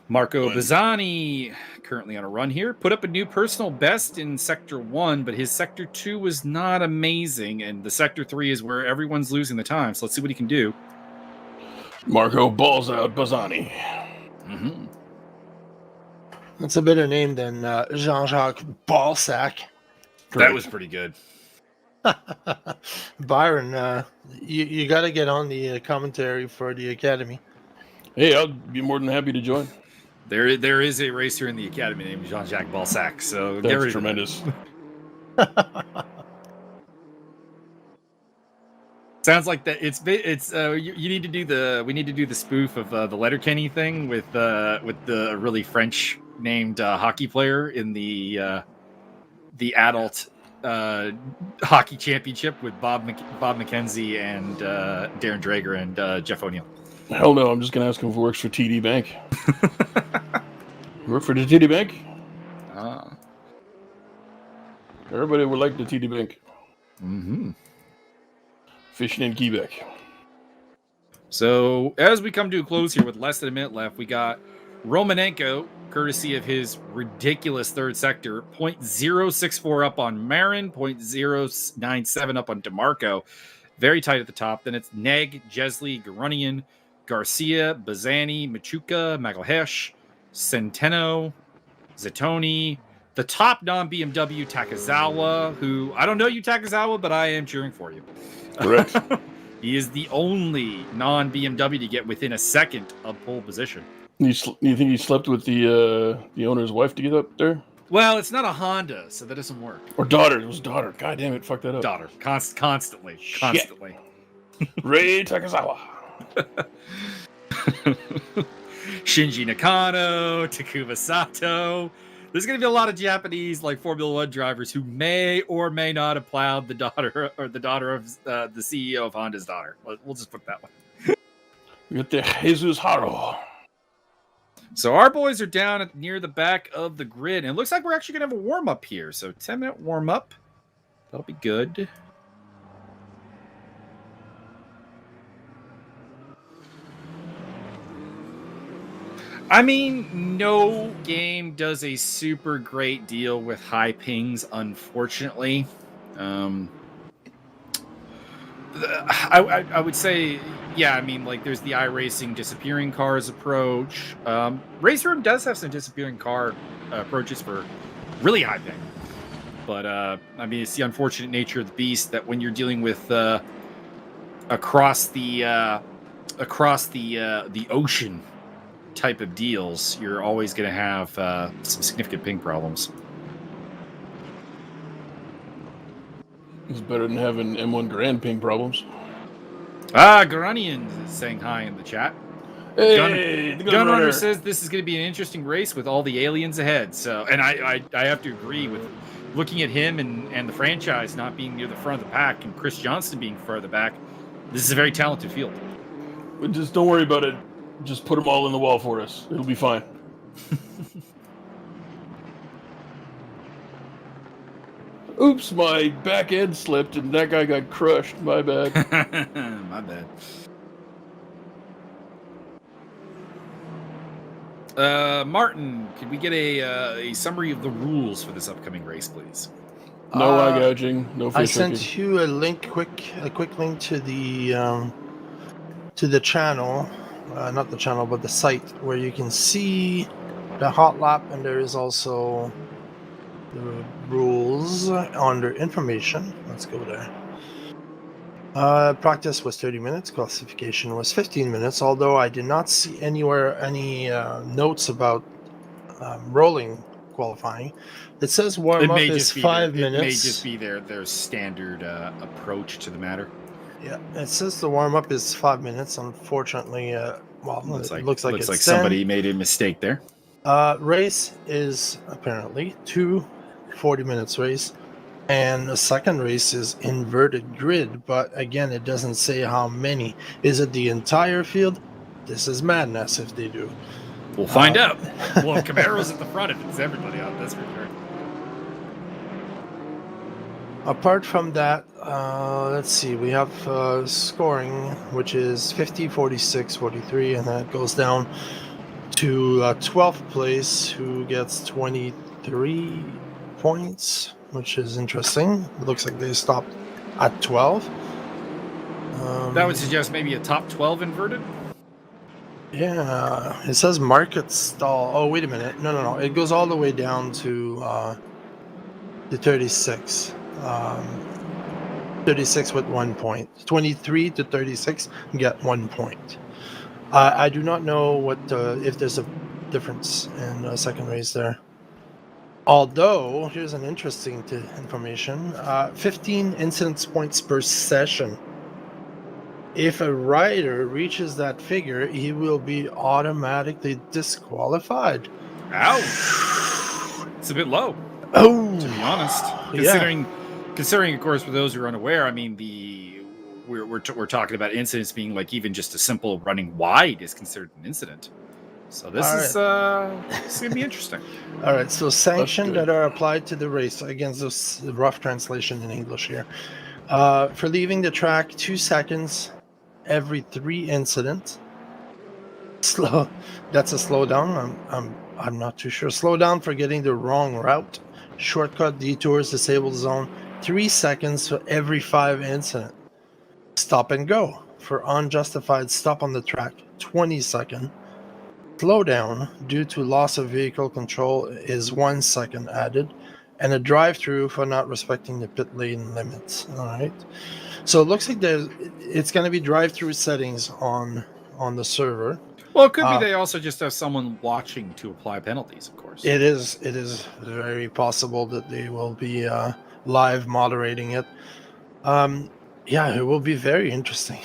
Marco Bazzani, currently on a run here, put up a new personal best in Sector 1, but his Sector 2 was not amazing, and the Sector 3 is where everyone's losing the time, so let's see what he can do. Marco balls out Bazzani. Mm-hmm. That's a better name than Jean-Jacques Ballsack. That was pretty good. Byron, you got to get on the commentary for the Academy. Hey, I'll be more than happy to join. There is a racer in the Academy named Jean-Jacques Balsac, so that's tremendous. Sounds like that. It's you need to do we need to do the spoof of the Letterkenny thing with the really French named hockey player in the adult hockey championship with Bob McKenzie and Darren Drager and Jeff O'Neill. Hell no, I'm just going to ask him if he works for TD Bank. You work for the TD Bank? Everybody would like the TD Bank. Mm-hmm. Fishing in Quebec. So, as we come to a close here with less than a minute left, we got Romanenko, courtesy of his ridiculous third sector, 0.064 up on Marin, 0.097 up on DeMarco. Very tight at the top. Then it's Neg, Jesley, Garunian, Garcia, Bazzani, Machuca, Magalhães, Centeno, Zettoni, the top non-BMW Takazawa, who, I don't know you, Takazawa, but I am cheering for you. Correct. He is the only non-BMW to get within a second of pole position. You think he slept with the owner's wife to get up there? Well, it's not a Honda, so that doesn't work. Or daughter. It was daughter. God damn it, fuck that up. Daughter. Constantly. Ray Takazawa. Shinji Nakano, Takuma Sato. There's going to be a lot of Japanese Formula One drivers who may or may not have plowed the daughter of the CEO of Honda's daughter. We'll just put it that way. We got the Jesus Haro. So our boys are down near the back of the grid, and it looks like we're actually going to have a warm-up here. So 10-minute warm-up. That'll be good. I mean, no game does a super great deal with high pings, unfortunately. I would say, yeah, I mean, there's the iRacing disappearing cars approach. Raceroom does have some disappearing car approaches for really high ping. But, I mean, it's the unfortunate nature of the beast that when you're dealing with across the ocean type of deals, you're always going to have some significant ping problems. It's better than having M1 Grand ping problems. Garanian is saying hi in the chat. Hey, Gunrunner says this is going to be an interesting race with all the aliens ahead. So, and I have to agree with looking at him and the franchise not being near the front of the pack and Chris Johnston being further back, this is a very talented field. Just don't worry about it. Just put them all in the wall for us. It'll be fine. Oops, my back end slipped and that guy got crushed. My bad. My bad. Martin, could we get a summary of the rules for this upcoming race, please? No eye gouging, no fish I sent hooking. you a quick link to the channel, not the channel, but the site where you can see the hot lap, and there is also the rules under information. Let's go there. Practice was 30 minutes. Classification was 15 minutes, although I did not see anywhere any notes about rolling qualifying. It says warm-up is 5 minutes. It may just be their standard approach to the matter. Yeah, it says the warm-up is 5 minutes. Unfortunately, looks like it's 10. Somebody made a mistake there. Race is apparently 2 40 minutes race, and the second race is inverted grid, but again, it doesn't say how many. Is it the entire field? This is madness if they do. We'll find out. Well, Camaro's at the front if it's everybody out, that's for sure. Apart from that, let's see, we have scoring, which is 50, 46, 43, and that goes down to 12th place, who gets 23 points, which is interesting. It looks like they stopped at 12. That would suggest maybe a top 12 inverted? Yeah, it says market stall. Oh, wait a minute. No. It goes all the way down to 36. 36 with 1 point. 23 to 36, you get 1 point. I do not know what if there's a difference in the second race there. Although, here's an interesting information. 15 incidence points per session. If a rider reaches that figure, he will be automatically disqualified. Ouch! It's a bit low. Oh, to be honest, considering, of course, for those who are unaware, I mean, we're talking about incidents being like even just a simple running wide is considered an incident. So this is gonna be interesting. All right, so sanctions that are applied to the race, against this rough translation in English here, for leaving the track 2 seconds every 3 incidents. Slow. That's a slowdown. I'm not too sure. Slow down for getting the wrong route. Shortcut, detours, disabled zone. 3 seconds for every 5 incident. Stop and go for unjustified stop on the track. 20 seconds. Slow down due to loss of vehicle control is 1 second added, and a drive-through for not respecting the pit lane limits. All right. So it looks like it's going to be drive-through settings on the server. Well, it could be they also just have someone watching to apply penalties, of course. It is very possible that they will be live moderating it. Yeah, it will be very interesting.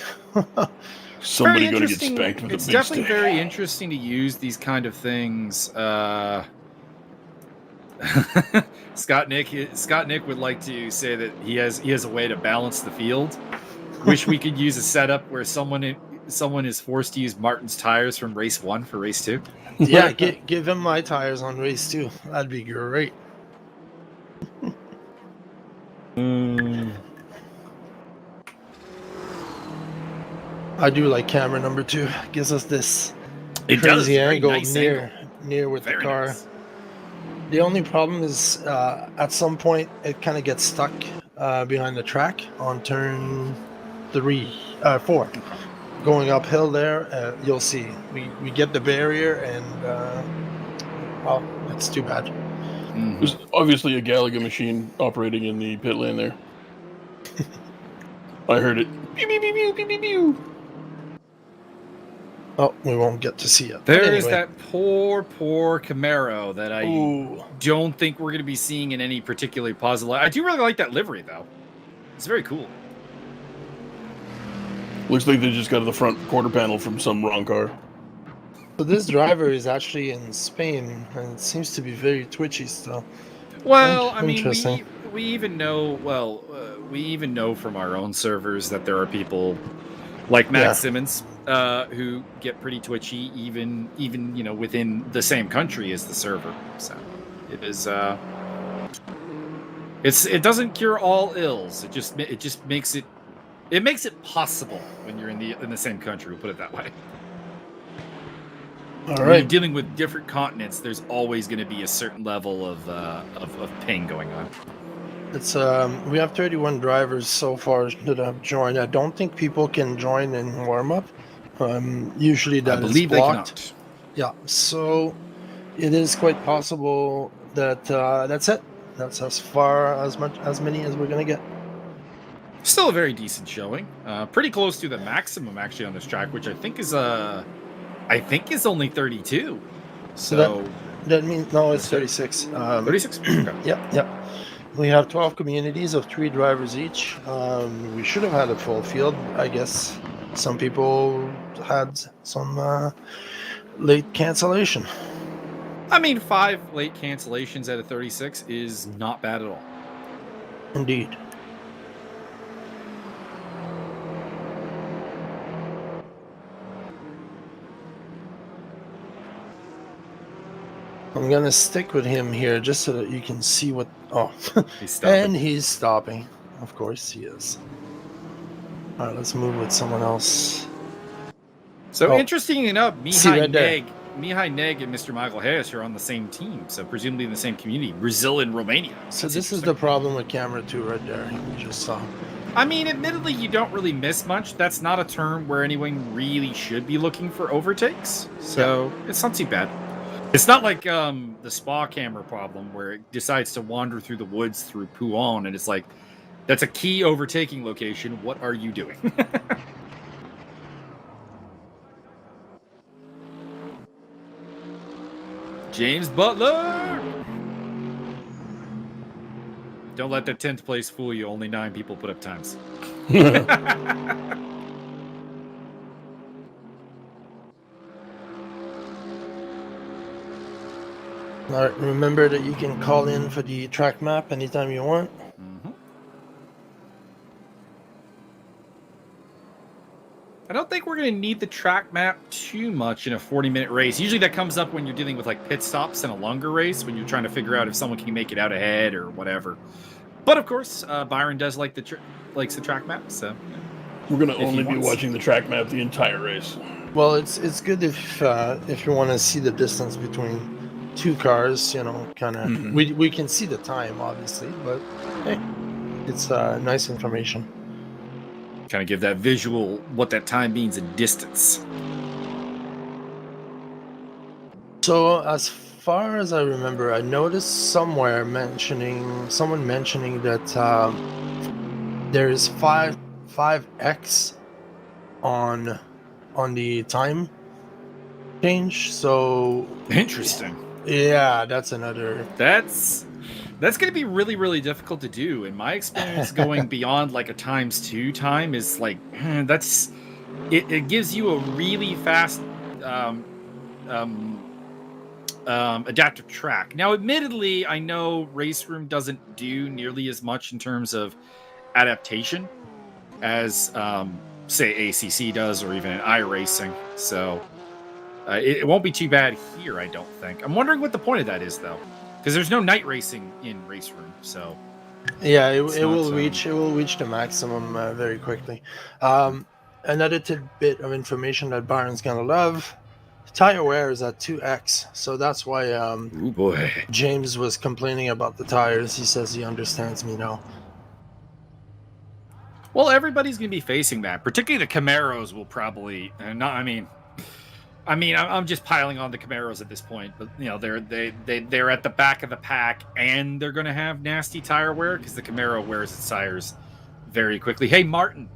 Somebody going to get spanked with a big stick. It's definitely very interesting to use these kind of things. Scott Nick would like to say that he has a way to balance the field. Wish we could use a setup where someone is forced to use Martin's tires from race 1 for race 2. Yeah, give him my tires on race 2. That'd be great. I do like camera number 2. Gives us this crazy angle near with the car. Nice. The only problem is at some point it kind of gets stuck behind the track on turn 4. Going uphill there, you'll see we get the barrier, and well, it's too bad. Mm-hmm. There's obviously a Gallagher machine operating in the pit lane there. I heard it. Pew, pew, pew, pew, pew, pew, pew. Oh, we won't get to see it. There is that poor Camaro that I don't think we're going to be seeing in any particularly positive light. I do really like that livery, though. It's very cool. Looks like they just got the front quarter panel from some wrong car. So this driver is actually in Spain, and it seems to be very twitchy still. Well, I mean, Interesting. we even know we even know from our own servers that there are people like Max Yeah. Simmons who get pretty twitchy, even within the same country as the server. So it is it doesn't cure all ills. It just makes it possible when you're in the same country. We'll put it that way. All When right. you're dealing with different continents, there's always going to be a certain level of ping going on. It's we have 31 drivers so far that have joined. I don't think people can join in warm up. Usually I that is believe they blocked. cannot. Yeah, so it is quite possible that that's it. That's as many as we're gonna get. Still a very decent showing. Pretty close to the maximum actually on this track, which I think is only 32. So that means no, it's 36. 36. Yep. We have 12 communities of 3 drivers each. We should have had a full field. I guess some people had some late cancellation. I mean, 5 late cancellations out of 36 is not bad at all. Indeed. I'm gonna stick with him here just so that you can see what. Oh, He's stopping. and he's stopping. Of course he is. All right, let's move with someone else. So interesting enough, Mihai there. Neg and Mr. Michael Harris are on the same team, so presumably in the same community, Brazil and Romania. So That's this is the problem with camera 2 right there. You just saw. I mean, admittedly, you don't really miss much. That's not a turn where anyone really should be looking for overtakes, so it's not too bad. It's not like the Spa camera problem where it decides to wander through the woods through Pouon, and it's like, that's a key overtaking location. What are you doing? James Butler! Don't let that 10th place fool you. Only 9 people put up times. All right, remember that you can call in for the track map anytime you want. I don't think we're going to need the track map too much in a 40-minute race. Usually that comes up when you're dealing with like pit stops in a longer race, when you're trying to figure out if someone can make it out ahead or whatever. But of course, Byron does like likes the track map, so we're going to only be watching the track map the entire race. Well, it's good if you want to see the distance between 2 cars, you know, kind of. Mm-hmm. We can see the time, obviously, but hey, it's nice information. Kind of give that visual what that time means in distance. So as far as I remember, I noticed somewhere someone mentioning that there is 5x on the time change. So interesting. Yeah, that's another. That's going to be really, really difficult to do. In my experience, going beyond like a ×2 time is like, it gives you a really fast adaptive track. Now, admittedly, I know Raceroom doesn't do nearly as much in terms of adaptation as, say, ACC does or even iRacing. So it won't be too bad here, I don't think. I'm wondering what the point of that is, though. Because there's no night racing in Raceroom, so yeah, it will reach the maximum very quickly. Another tidbit of information that Byron's gonna love: tire wear is at 2x, so that's why James was complaining about the tires. He says he understands me now. Well, everybody's gonna be facing that. Particularly the Camaros will probably I'm just piling on the Camaros at this point, but you know they're at the back of the pack, and they're going to have nasty tire wear because the Camaro wears its tires very quickly. Hey, Martin,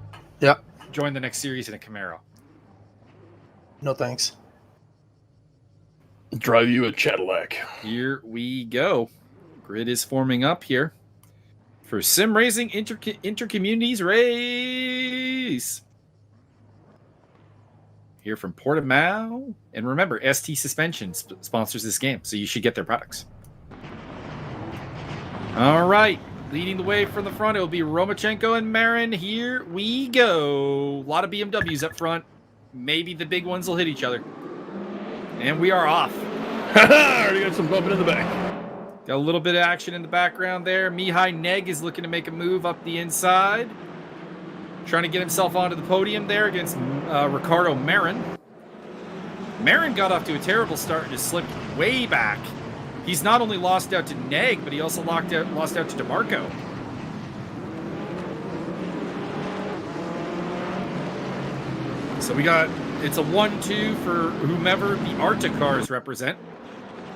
join the next series in a Camaro. No thanks. Drive you a Cadillac. Here we go. Grid is forming up here for Sim Racing Intercommunities race. Here from Portimao. And remember, ST Suspension sponsors this game, so you should get their products. All right. Leading the way from the front, it'll be Romachenko and Marin. Here we go. A lot of BMWs up front. Maybe the big ones will hit each other. And we are off. Already got some bumping in the back. Got a little bit of action in the background there. Mihai Neg is looking to make a move up the inside. Trying to get himself onto the podium there against Ricardo Marin. Marin got off to a terrible start and just slipped way back. He's not only lost out to Neg, but he also lost out to DeMarco. So it's a 1-2 for whomever the Arctic cars represent.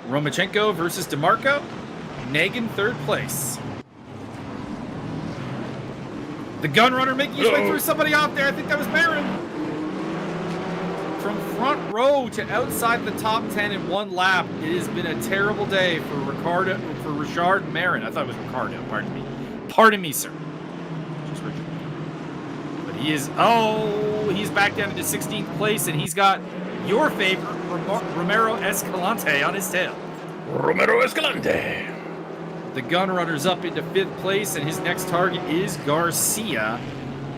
Romachenko versus DeMarco. Neg in third place. The gun runner making his way through somebody out there. I think that was Marin. From front row to outside the top 10 in one lap. It has been a terrible day for Richard Marin. I thought it was Ricardo. Pardon me. Pardon me, sir. Just Richard. But he's back down into 16th place, and he's got your favorite, Romero Escalante, on his tail. Romero Escalante. The gun runner's up into 5th place, and his next target is Garcia.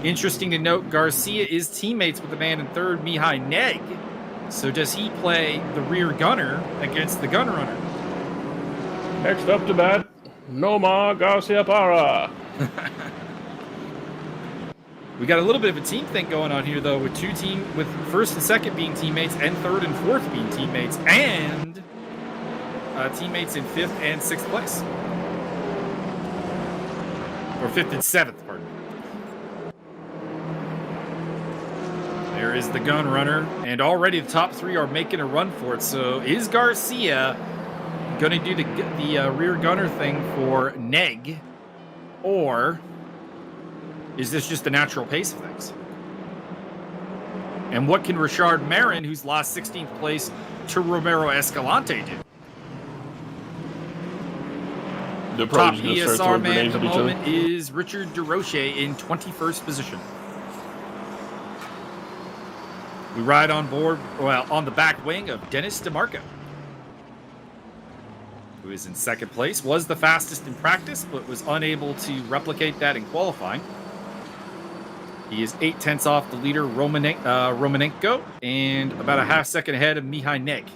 Interesting to note, Garcia is teammates with the man in 3rd, Mihai Neg. So does he play the rear gunner against the gun runner? Next up to bat, Noma Garcia Parra. We got a little bit of a team thing going on here, though, with with 1st and 2nd being teammates, and 3rd and 4th being teammates, and teammates in 5th and 6th place. Or 5th and 7th, pardon me. There is the gun runner, and already the top 3 are making a run for it. So is Garcia going to do the rear gunner thing for Neg, or is this just the natural pace of things? And what can Richard Marin, who's lost 16th place to Romero Escalante, do? They're Top probably just gonna ESR start throwing man grenades at the at each other. moment is Richard DeRoche in 21st position. We ride on board, on the back wing of Dennis DeMarco, who is in 2nd place, was the fastest in practice, but was unable to replicate that in qualifying. He is 0.8 off the leader, Romanenko, and about a half second ahead of Mihai Neg.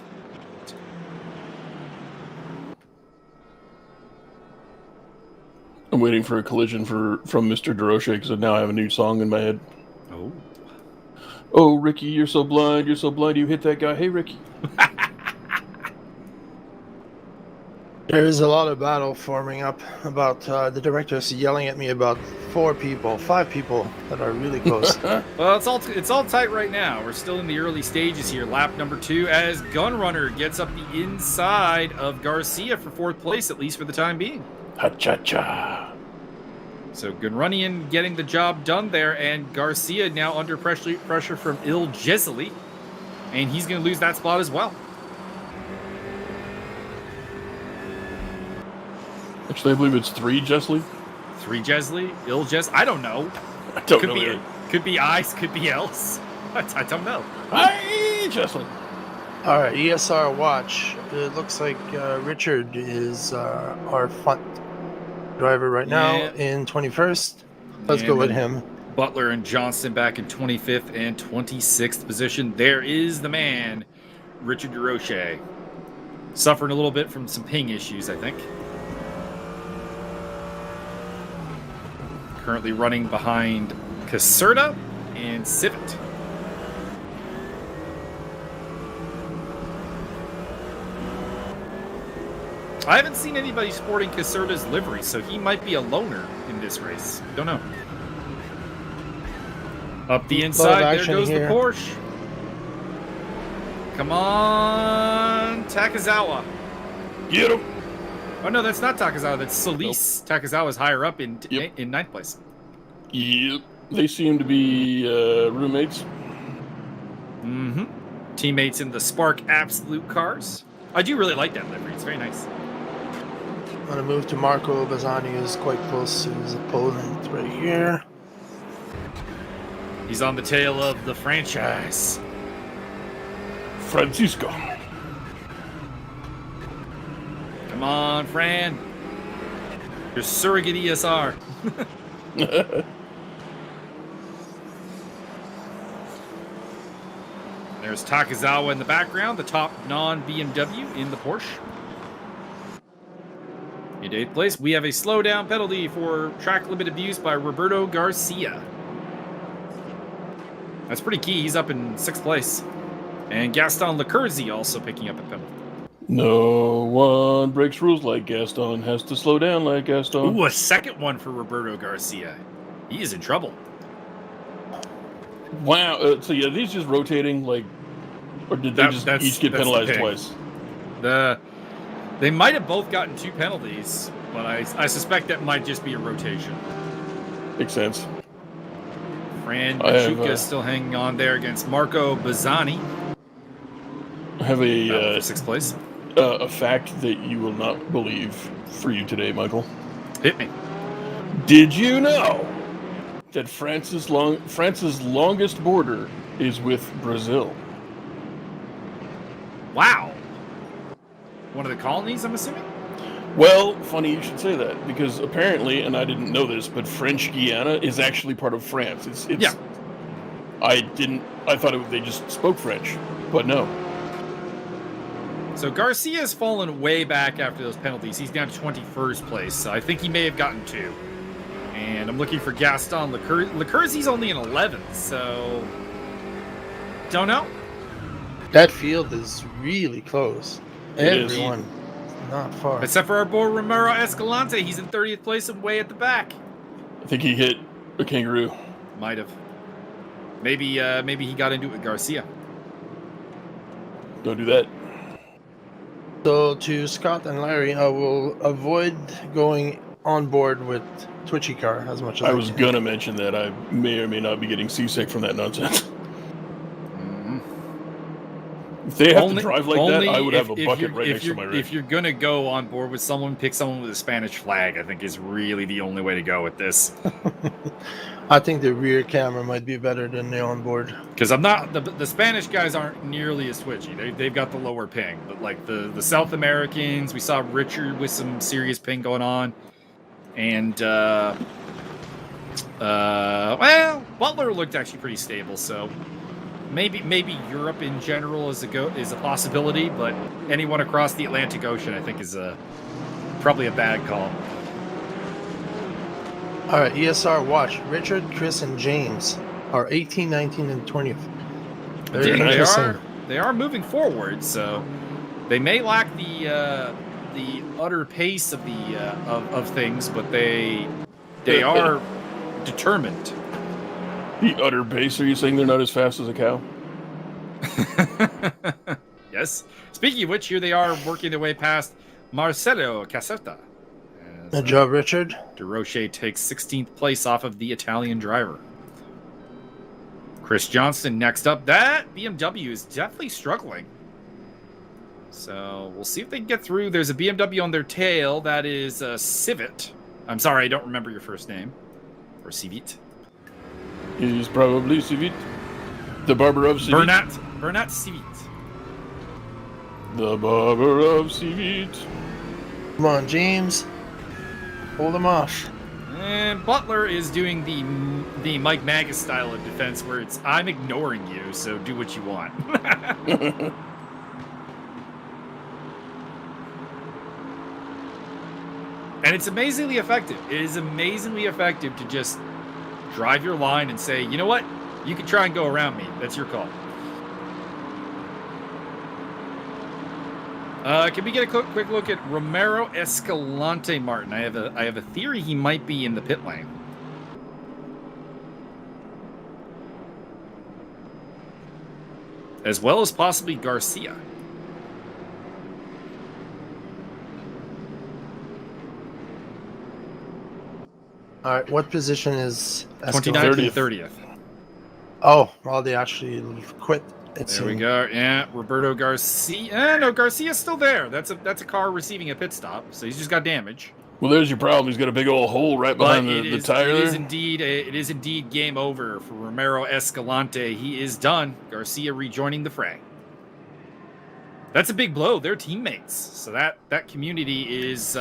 I'm waiting for a collision from Mr. DeRoche because now I have a new song in my head. Oh. Oh, Ricky, you're so blind. You're so blind. You hit that guy. Hey, Ricky. There is a lot of battle forming up about the directors yelling at me about 5 people that are really close. Well, it's all tight right now. We're still in the early stages here. Lap number 2 as Gunrunner gets up the inside of Garcia for 4th place, at least for the time being. Ha-cha-cha. So Gunrunnian getting the job done there, and Garcia now under pressure from Il Jesli, and he's going to lose that spot as well. Actually, I believe it's 3 Jesli. 3 Jesli, Il Jesli. I don't know. I don't know either. Could be Ice, could be else. I don't know. Hi, Jesli. All right, ESR watch. It looks like Richard is our front driver right now in 21st. Let's go with him. Butler and Johnson back in 25th and 26th position. There is the man, Richard DeRoche. Suffering a little bit from some ping issues, I think. Currently running behind Caserta and Civet. I haven't seen anybody sporting Caserta's livery, so he might be a loner in this race. Don't know. Up the inside, there goes the Porsche. Come on, Takazawa. Get him. Oh, no, that's not Takazawa. That's Solis. Nope. Takazawa's higher up in 9th place. Yep. They seem to be roommates. Mm-hmm. Teammates in the Spark Absolute cars. I do really like that livery. It's very nice. I'm going to move to Marco Bazzani, who's quite close to his opponent right here. He's on the tail of the franchise. Francisco. Come on, Fran. Your surrogate ESR. There's Takizawa in the background, the top non-BMW in the Porsche. In 8th place, we have a slowdown penalty for track limit abuse by Roberto Garcia. That's pretty key. He's up in 6th place. And Gaston Lecurzi also picking up a penalty. No one breaks rules like Gaston, has to slow down like Gaston. Ooh, a second one for Roberto Garcia. He is in trouble. Wow. So yeah, these just rotating like, or did they just each get penalized twice? They might have both gotten 2 penalties, but I suspect that might just be a rotation. Makes sense. Fran Machuca is still hanging on there against Marco Bazzani. I have a 6th place. A fact that you will not believe for you today, Michael. Hit me. Did you know that France's longest border is with Brazil? Wow. One of the colonies, I'm assuming? Well, funny you should say that, because apparently, and I didn't know this, but French Guiana is actually part of France. It's yeah. I thought they just spoke French, but no. So Garcia's fallen way back after those penalties. He's down to 21st place, so I think he may have gotten 2. And I'm looking for Gaston Lecurzi's only in 11th, so don't know. That field is really close. Everyone not far. Except for our boy Romero Escalante. He's in 30th place and way at the back. I think he hit a kangaroo. Might have. Maybe he got into it with Garcia. Don't do that. So to Scott and Larry, I will avoid going on board with Twitchy Car as much as I was going to mention that I may or may not be getting seasick from that nonsense. Mm-hmm. If they have to drive like that, I would have a bucket right next to my rig. If you're going to go on board with someone, pick someone with a Spanish flag, I think is really the only way to go with this. I think the rear camera might be better than the onboard. Because I'm not the Spanish guys aren't nearly as twitchy. They've got the lower ping, but like the South Americans, we saw Richard with some serious ping going on, and well, Butler looked actually pretty stable. So maybe Europe in general is a possibility, but anyone across the Atlantic Ocean I think is probably a bad call. All right, ESR watch. Richard, Chris, and James are 18, 19, and 20th. They are moving forward, so they may lack the utter pace of the of things, but they are determined. The utter pace? Are you saying they're not as fast as a cow? Yes. Speaking of which, here they are working their way past Marcelo Caserta. Good job, Richard. DeRoche takes 16th place off of the Italian driver. Chris Johnston next up. That BMW is definitely struggling. So we'll see if they can get through. There's a BMW on their tail. That is Civit. I'm sorry, I don't remember your first name. Or Civit. He's probably Civit. The barber of Civit. Bernat Civit. The barber of Civit. Come on, James. Hold him off. And Butler is doing the Mike Magus style of defense where it's, I'm ignoring you, so do what you want. And it's amazingly effective. It is amazingly effective to just drive your line and say, you know what? You can try and go around me. That's your call. Can we get a quick look at Romero Escalante, Martin? I have a theory he might be in the pit lane. As well as possibly Garcia. All right, what position is 29th and 30th. Oh, well, they actually quit. There we go. Yeah, Roberto Garcia. No, Garcia's still there. That's a car receiving a pit stop, so he's just got damage. Well, there's your problem. He's got a big old hole right behind the tire. It is indeed game over for Romero Escalante. He is done. Garcia rejoining the fray. That's a big blow. They're teammates, so that community is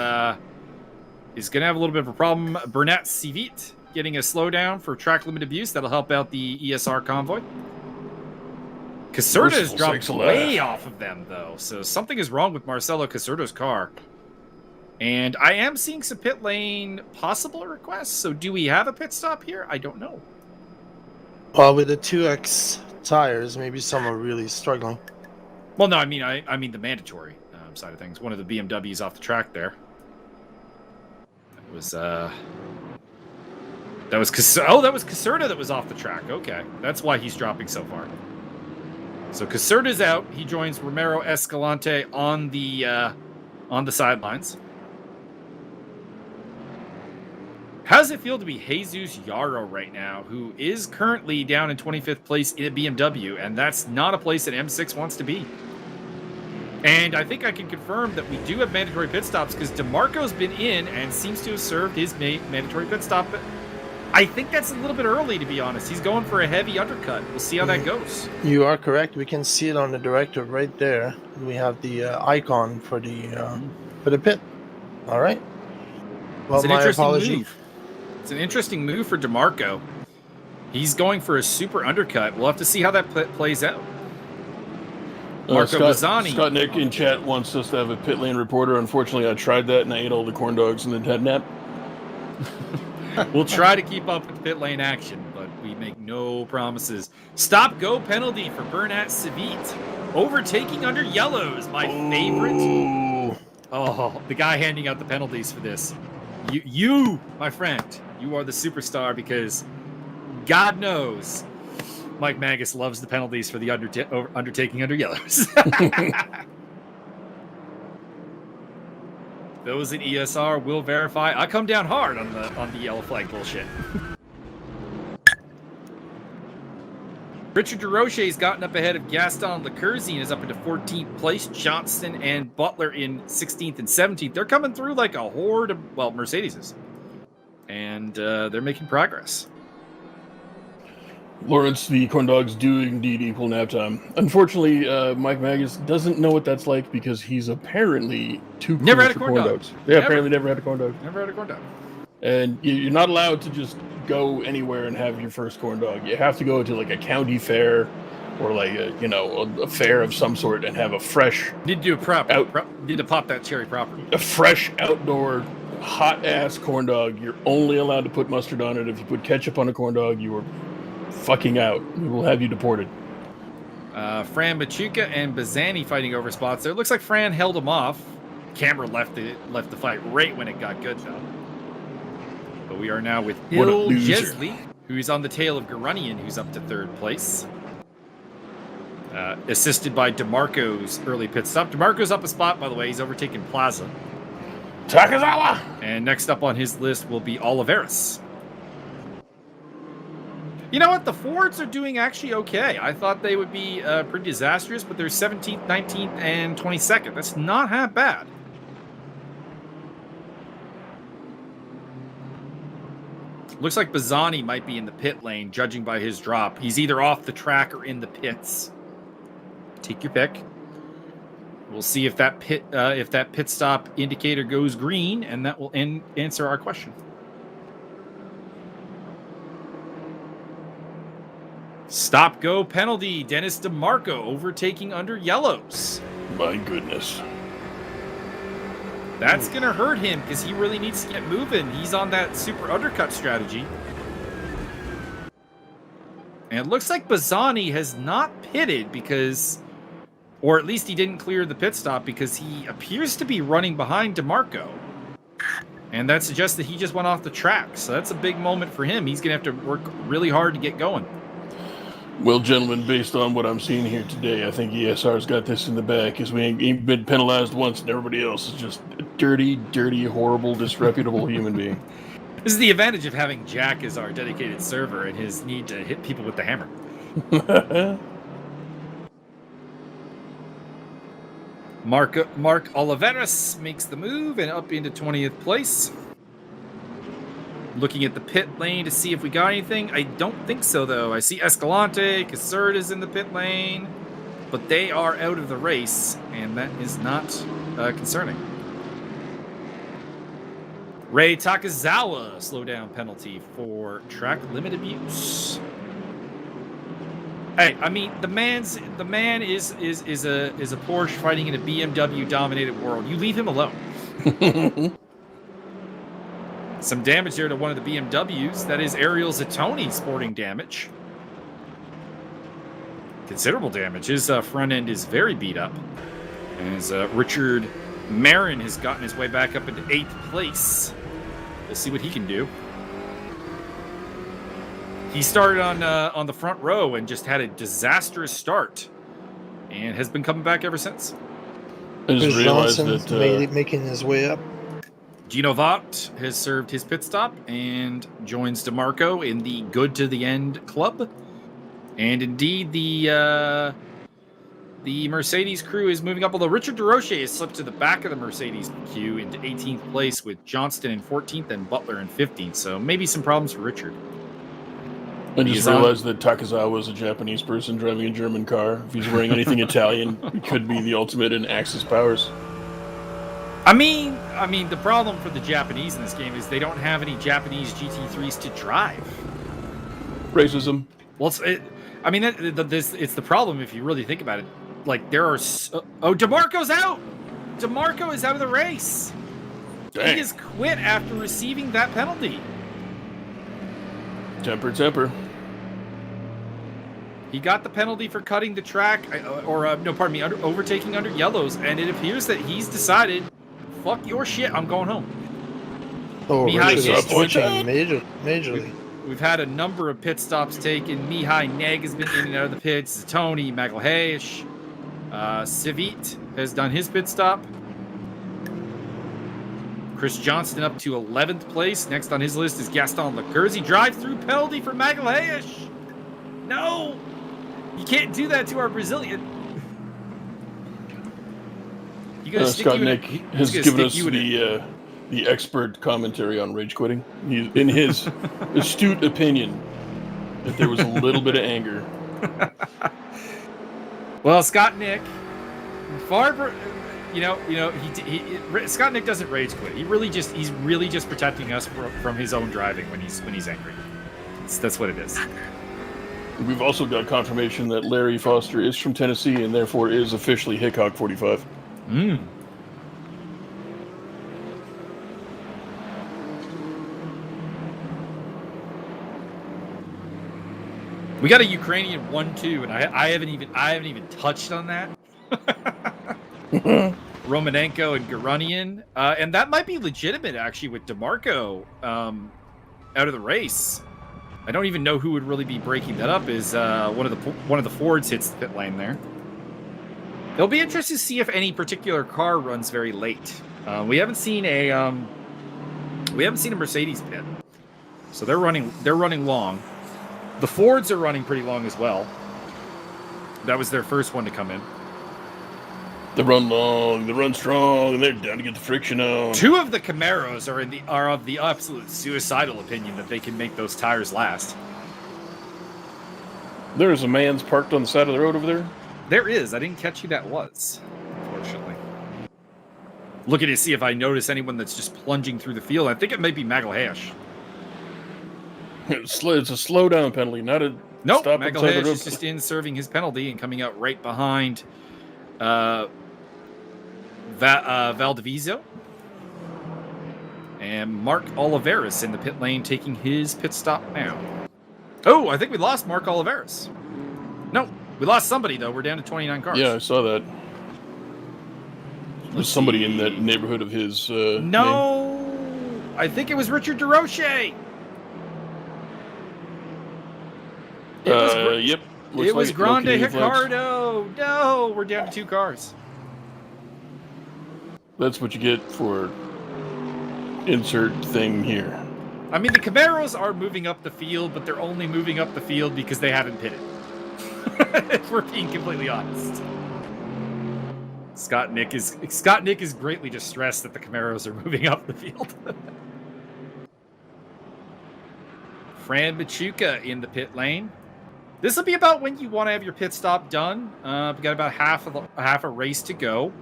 is going to have a little bit of a problem. Bernat Civit getting a slowdown for track limit abuse. That'll help out the ESR convoy. Caserta has dropped way off of them, though. So something is wrong with Marcelo Caserta's car. And I am seeing some pit lane possible requests. So do we have a pit stop here? I don't know. Well, with the 2X tires, maybe some are really struggling. Well, no, I mean the mandatory side of things. One of the BMWs off the track there. That was Caserta that was off the track. Okay, that's why he's dropping so far. So Caserta's out. He joins Romero Escalante on the sidelines. How does it feel to be Jesus Yarrow right now, who is currently down in 25th place in a BMW, and that's not a place that M6 wants to be? And I think I can confirm that we do have mandatory pit stops because DeMarco's been in and seems to have served his mandatory pit stop. But I think that's a little bit early, to be honest. He's going for a heavy undercut. We'll see how that goes. You are correct. We can see it on the director right there. We have the icon for the pit. All right. Well, my apology. It's an interesting move for DeMarco. He's going for a super undercut. We'll have to see how that plays out. Marco Bazzani. Scott Nick in chat wants us to have a pit lane reporter. Unfortunately, I tried that and I ate all the corn dogs and then had a nap. We'll try to keep up with pit lane action, but we make no promises. Stop-go penalty for Bernat Civit. Overtaking under yellows, my favorite. Oh, the guy handing out the penalties for this. You, my friend, you are the superstar because God knows Mike Magus loves the penalties for the undertaking under yellows. Those in ESR will verify. I come down hard on the yellow flag bullshit. Richard DeRoche's gotten up ahead of Gaston Lecurzi and is up into 14th place. Johnston and Butler in 16th and 17th. They're coming through like a horde of, well, Mercedes is. And they're making progress. Lawrence, the corn dogs do indeed equal nap time. Unfortunately, Mike Magus doesn't know what that's like because he's apparently too cool for corn dogs. Yeah, apparently never had a corn dog. Never had a corn dog. And you're not allowed to just go anywhere and have your first corn dog. You have to go to like a county fair or like a fair of some sort and have a fresh. Need to do need to pop that cherry proper. A fresh outdoor hot ass corn dog. You're only allowed to put mustard on it. If you put ketchup on a corn dog, you are fucking out. We will have you deported. Fran Machuca and Bazzani fighting over spots there. Looks like Fran held him off. Camera left the fight right when it got good though. But we are now with Il Jesli, who's on the tail of Garunian, who's up to 3rd place. Assisted by DeMarco's early pit stop. DeMarco's up a spot, by the way. He's overtaken Plaza. Takazawa! And next up on his list will be Oliveras. You know what? The Fords are doing actually okay. I thought they would be pretty disastrous, but they're 17th, 19th, and 22nd. That's not half bad. Looks like Bazzani might be in the pit lane, judging by his drop. He's either off the track or in the pits. Take your pick. We'll see if that pit stop indicator goes green, and that will answer our question. Stop-go penalty. Dennis DeMarco overtaking under yellows. My goodness. That's going to hurt him because he really needs to get moving. He's on that super undercut strategy. And it looks like Bazzani has not pitted because, or at least he didn't clear the pit stop because he appears to be running behind DeMarco. And that suggests that he just went off the track. So that's a big moment for him. He's going to have to work really hard to get going. Well, gentlemen, based on what I'm seeing here today, I think ESR's got this in the bag because we ain't been penalized once and everybody else is just a dirty, horrible, disreputable human being. This is the advantage of having Jack as our dedicated server and his need to hit people with the hammer. Mark Oliveras makes the move and up into 20th place. Looking at the pit lane to see if we got anything. I don't think so, though. I see Escalante, Caserta's in the pit lane, but they are out of the race, and that is not concerning. Ray Takazawa, slowdown penalty for track limit abuse. Hey, I mean, the man is a Porsche fighting in a BMW dominated world. You leave him alone. Some damage there to one of the BMWs. That is Ariel Zatoni sporting damage. Considerable damage. His front end is very beat up. As Richard Marin has gotten his way back up into 8th place. We'll see what he can do. He started on the front row and just had a disastrous start, and has been coming back ever since. I just realized that making his way up. Gino Vogt has served his pit stop and joins DeMarco in the Good to the End club. And indeed, the Mercedes crew is moving up, although Richard DeRoche has slipped to the back of the Mercedes queue into 18th place with Johnston in 14th and Butler in 15th. So maybe some problems for Richard. I just realized that Takazawa is a Japanese person driving a German car. If he's wearing anything Italian, it could be the ultimate in Axis powers. I mean, the problem for the Japanese in this game is they don't have any Japanese GT3s to drive. Racism. Well, it's the problem if you really think about it. Like, there are... DeMarco's out! DeMarco is out of the race. Dang. He has quit after receiving that penalty. Temper. He got the penalty for cutting the track, overtaking under yellows, and it appears that he's decided, fuck your shit, I'm going home. Oh, Richard is switching majorly. We've had a number of pit stops taken. Mihai Neg has been in and out of the pits. Tony Magalhaes. Civit has done his pit stop. Chris Johnston up to 11th place. Next on his list is Gaston Lacurzi. Drive-through penalty for Magalhaes. No! You can't do that to our Brazilian. Scott Nick has given us the expert commentary on rage quitting. In his astute opinion, that there was a little bit of anger. Well, Scott Nick, Scott Nick doesn't rage quit. He's really just protecting us from his own driving when he's angry. That's what it is. We've also got confirmation that Larry Foster is from Tennessee and therefore is officially Hickok 45. We got a Ukrainian 1-2, and I haven't even touched on that. Romanenko and Garunian, and that might be legitimate actually with DeMarco out of the race. I don't even know who would really be breaking that up. Is one of the Fords hits the pit lane there. It'll be interesting to see if any particular car runs very late. We haven't seen a Mercedes pit, so they're running long. The Fords are running pretty long as well. That was their first one to come in. They run long, they run strong, and they're down to get the friction on. 2 of the Camaros are of the absolute suicidal opinion that they can make those tires last. There's a man's parked on the side of the road over there. There is. I didn't catch who that was, unfortunately. Looking to see if I notice anyone that's just plunging through the field. I think it might be Magalhaes. It's a slow down penalty, not a nope. Stop Magalhaes is just in serving his penalty and coming out right behind Valdivieso and Mark Oliveras in the pit lane taking his pit stop now. Oh, I think we lost Mark Oliveras. No, we lost somebody though. We're down to 29 cars. Yeah, I saw that. There's somebody in that neighborhood of his name. I think it was Richard DeRoche. Yep. It was Grande Ricardo. No, we're down to 2 cars. That's what you get for insert thing here. I mean, the Camaros are moving up the field, but they're only moving up the field because they haven't pitted. If we're being completely honest. Scott Nick is greatly distressed that the Camaros are moving up the field. Fran Machuca in the pit lane. This will be about when you want to have your pit stop done. We've got about half a race to go,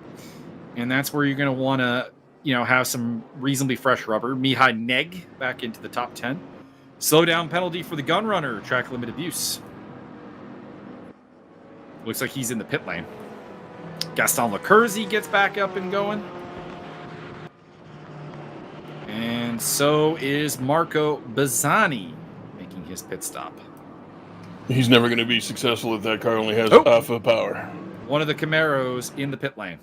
and that's where you're going to want to have some reasonably fresh rubber. Mihai Neg back into the top 10. Slow down penalty for the gun runner. Track limit abuse. Looks like he's in the pit lane. Gaston Lecurzi gets back up and going. And so is Marco Bazzani making his pit stop. He's never going to be successful if that car only has half the power. One of the Camaros in the pit lane.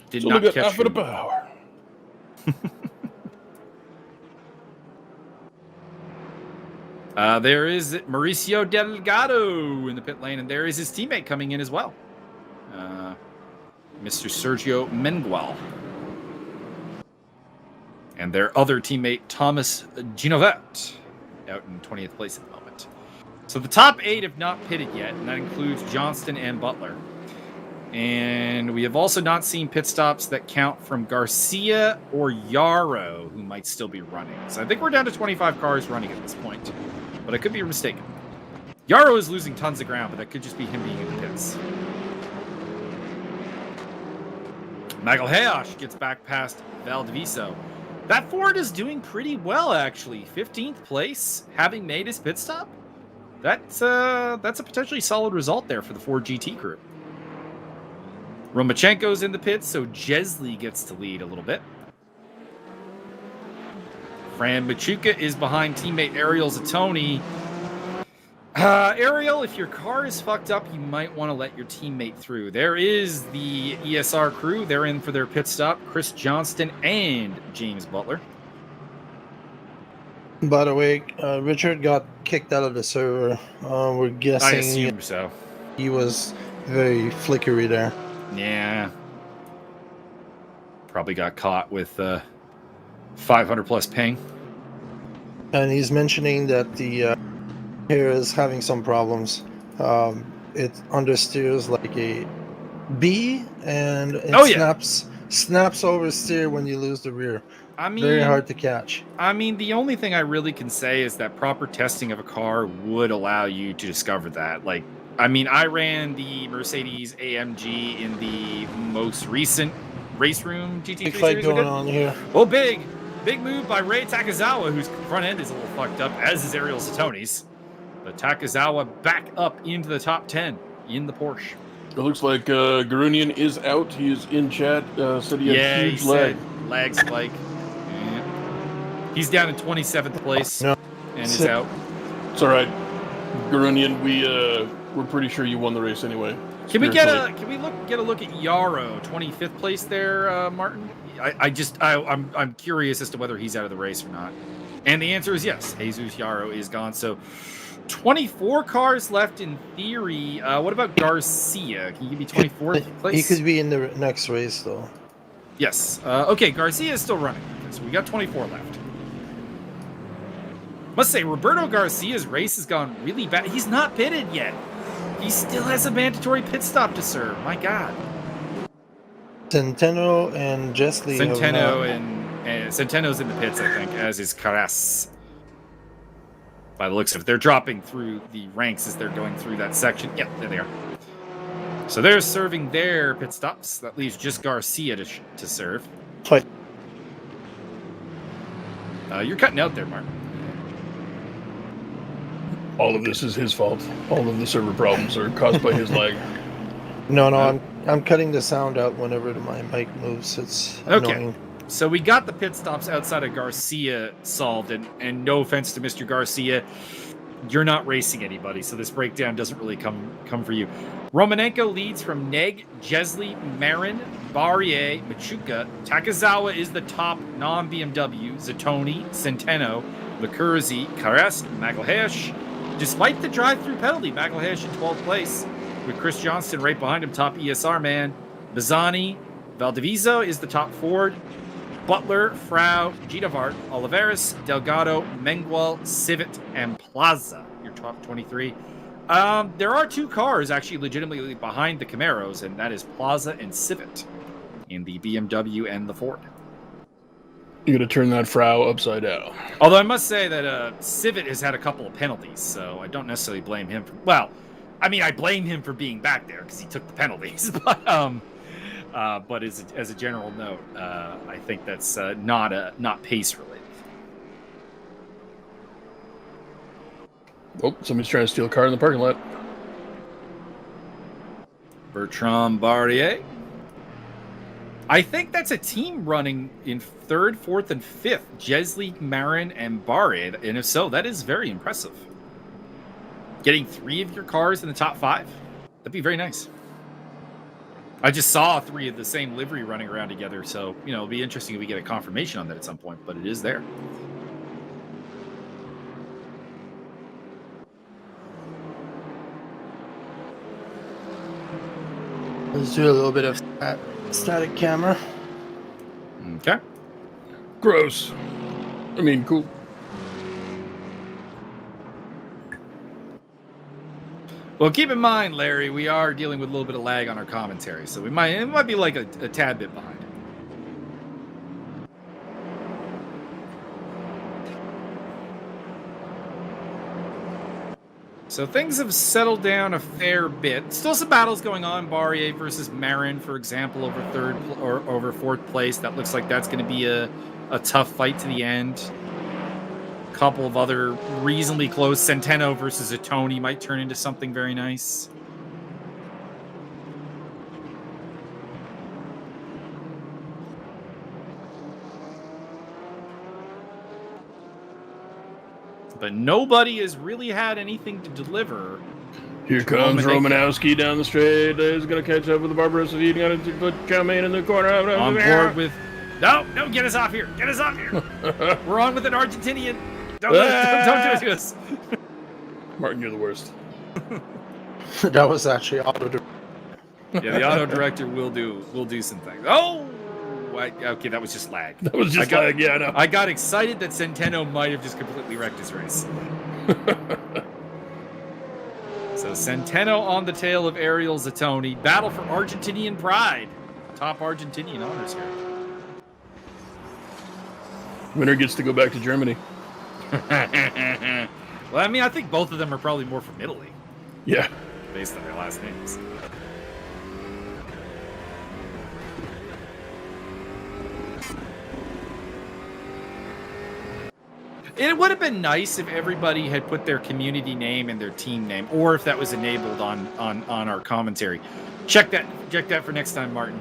Did so not look at catch half of the power. There is Mauricio Delgado in the pit lane, and there is his teammate coming in as well. Mr. Sergio Mengual. And their other teammate, Thomas Genovet, out in 20th place at the moment. So the top 8 have not pitted yet, and that includes Johnston and Butler. And we have also not seen pit stops that count from Garcia or Yarrow, who might still be running. So I think we're down to 25 cars running at this point, but I could be mistaken. Yarrow is losing tons of ground, but that could just be him being in the pits. Magalhaes gets back past Valdiviso. That Ford is doing pretty well, actually. 15th place, having made his pit stop. That's a potentially solid result there for the Ford GT crew. Romachenko's in the pits, so Jesley gets to lead a little bit. Fran Machuca is behind teammate Ariel Zatoni. Ariel, if your car is fucked up, you might want to let your teammate through. There is the ESR crew. They're in for their pit stop. Chris Johnston and James Butler. By the way, Richard got kicked out of the server. We're guessing I assume so. He was very flickery there. Yeah. Probably got caught with 500 plus ping. And he's mentioning that the here is having some problems. It understeers like a B, and it snaps oversteer when you lose the rear. I mean, very hard to catch. I mean, the only thing I really can say is that proper testing of a car would allow you to discover that. Like, I mean, I ran the Mercedes AMG in the most recent Raceroom GT3 big series fight going on here. Well, big move by Ray Takazawa, whose front end is a little fucked up, as is Ariel Satoni's. But Takazawa back up into the top 10 in the Porsche. It looks like Garunian is out. He is in chat. Said he had huge lag. Lag spike. Yeah. He's down in 27th place and is out. It's all right, Garunian. We're pretty sure you won the race anyway. Can we get a look at Yarrow, 25th place there, Martin? I'm curious as to whether he's out of the race or not. And the answer is yes. Jesus Yarrow is gone. So 24 cars left in theory. What about Garcia? Can you give me 24th place? He could be in the next race, though. Yes. Okay, Garcia is still running. Okay, so we got 24 left. Must say, Roberto Garcia's race has gone really bad. He's not pitted yet. He still has a mandatory pit stop to serve. My God. Centeno and Jesley. Centeno's in the pits, I think, as is Carras. By the looks of it, they're dropping through the ranks as they're going through that section. Yep, there they are. So they're serving their pit stops. That leaves just Garcia to serve. Fight. You're cutting out there, Martin. All of this is his fault. All of the server problems are caused by his lag. No, I'm cutting the sound out whenever my mic moves. It's annoying. So we got the pit stops outside of Garcia solved, and no offense to Mr. Garcia, you're not racing anybody, so this breakdown doesn't really come for you. Romanenko leads from Neg, Jesley, Marin, Barrier, Machuca. Takazawa is the top non-BMW. Zatoni, Centeno, Lecurzi, Carras, Magalhaes. Despite the drive-through penalty, Magalhaes in 12th place, with Chris Johnston right behind him, top ESR man. Bazzani, Valdiviso is the top Ford. Butler, Frau, Gitavart, Oliveras, Delgado, Mengual, Civet, and Plaza, your top 23. There are two cars actually legitimately behind the Camaros, and that is Plaza and Civet in the BMW and the Ford. You're going to turn that Frau upside down. Although I must say that Civet has had a couple of penalties, so I don't necessarily blame him for... Well, I mean, I blame him for being back there because he took the penalties, but But as a general note, I think that's not pace related. Oh, somebody's trying to steal a car in the parking lot. Bertrand Barrier. I think that's a team running in 3rd, 4th, and 5th. Jesley, Marin, and Barrier. And if so, that is very impressive. Getting 3 of your cars in the top 5, that'd be very nice. I just saw 3 of the same livery running around together, so, it'll be interesting if we get a confirmation on that at some point, but it is there. Let's do a little bit of static camera. Okay. Gross. I mean, cool. Well, keep in mind, Larry, we are dealing with a little bit of lag on our commentary, so it might be like a tad bit behind. So things have settled down a fair bit. Still some battles going on. Barrier versus Marin, for example, over 3rd or over 4th place. That looks like that's going to be a tough fight to the end. A couple of other reasonably close. Centeno versus Atoni might turn into something very nice. But nobody has really had anything to deliver. Here comes Romanowski down the straight. He's going to catch up with the Barbarossa. He's going to put chow mein in the corner. On board with... No, get us off here. Get us off here. We're on with an Argentinian. Don't do it to us. Martin, you're the worst. That was actually auto. Yeah, the auto director will do some things. Oh! Okay, that was just lag. That was just lag, yeah, I know. I got excited that Centeno might have just completely wrecked his race. So Centeno on the tail of Ariel Zatoni. Battle for Argentinian pride. Top Argentinian honors here. Winner gets to go back to Germany. Well, I mean, I think both of them are probably more from Italy. Yeah. Based on their last names. It would have been nice if everybody had put their community name and their team name, or if that was enabled on our commentary. Check that for next time, Martin.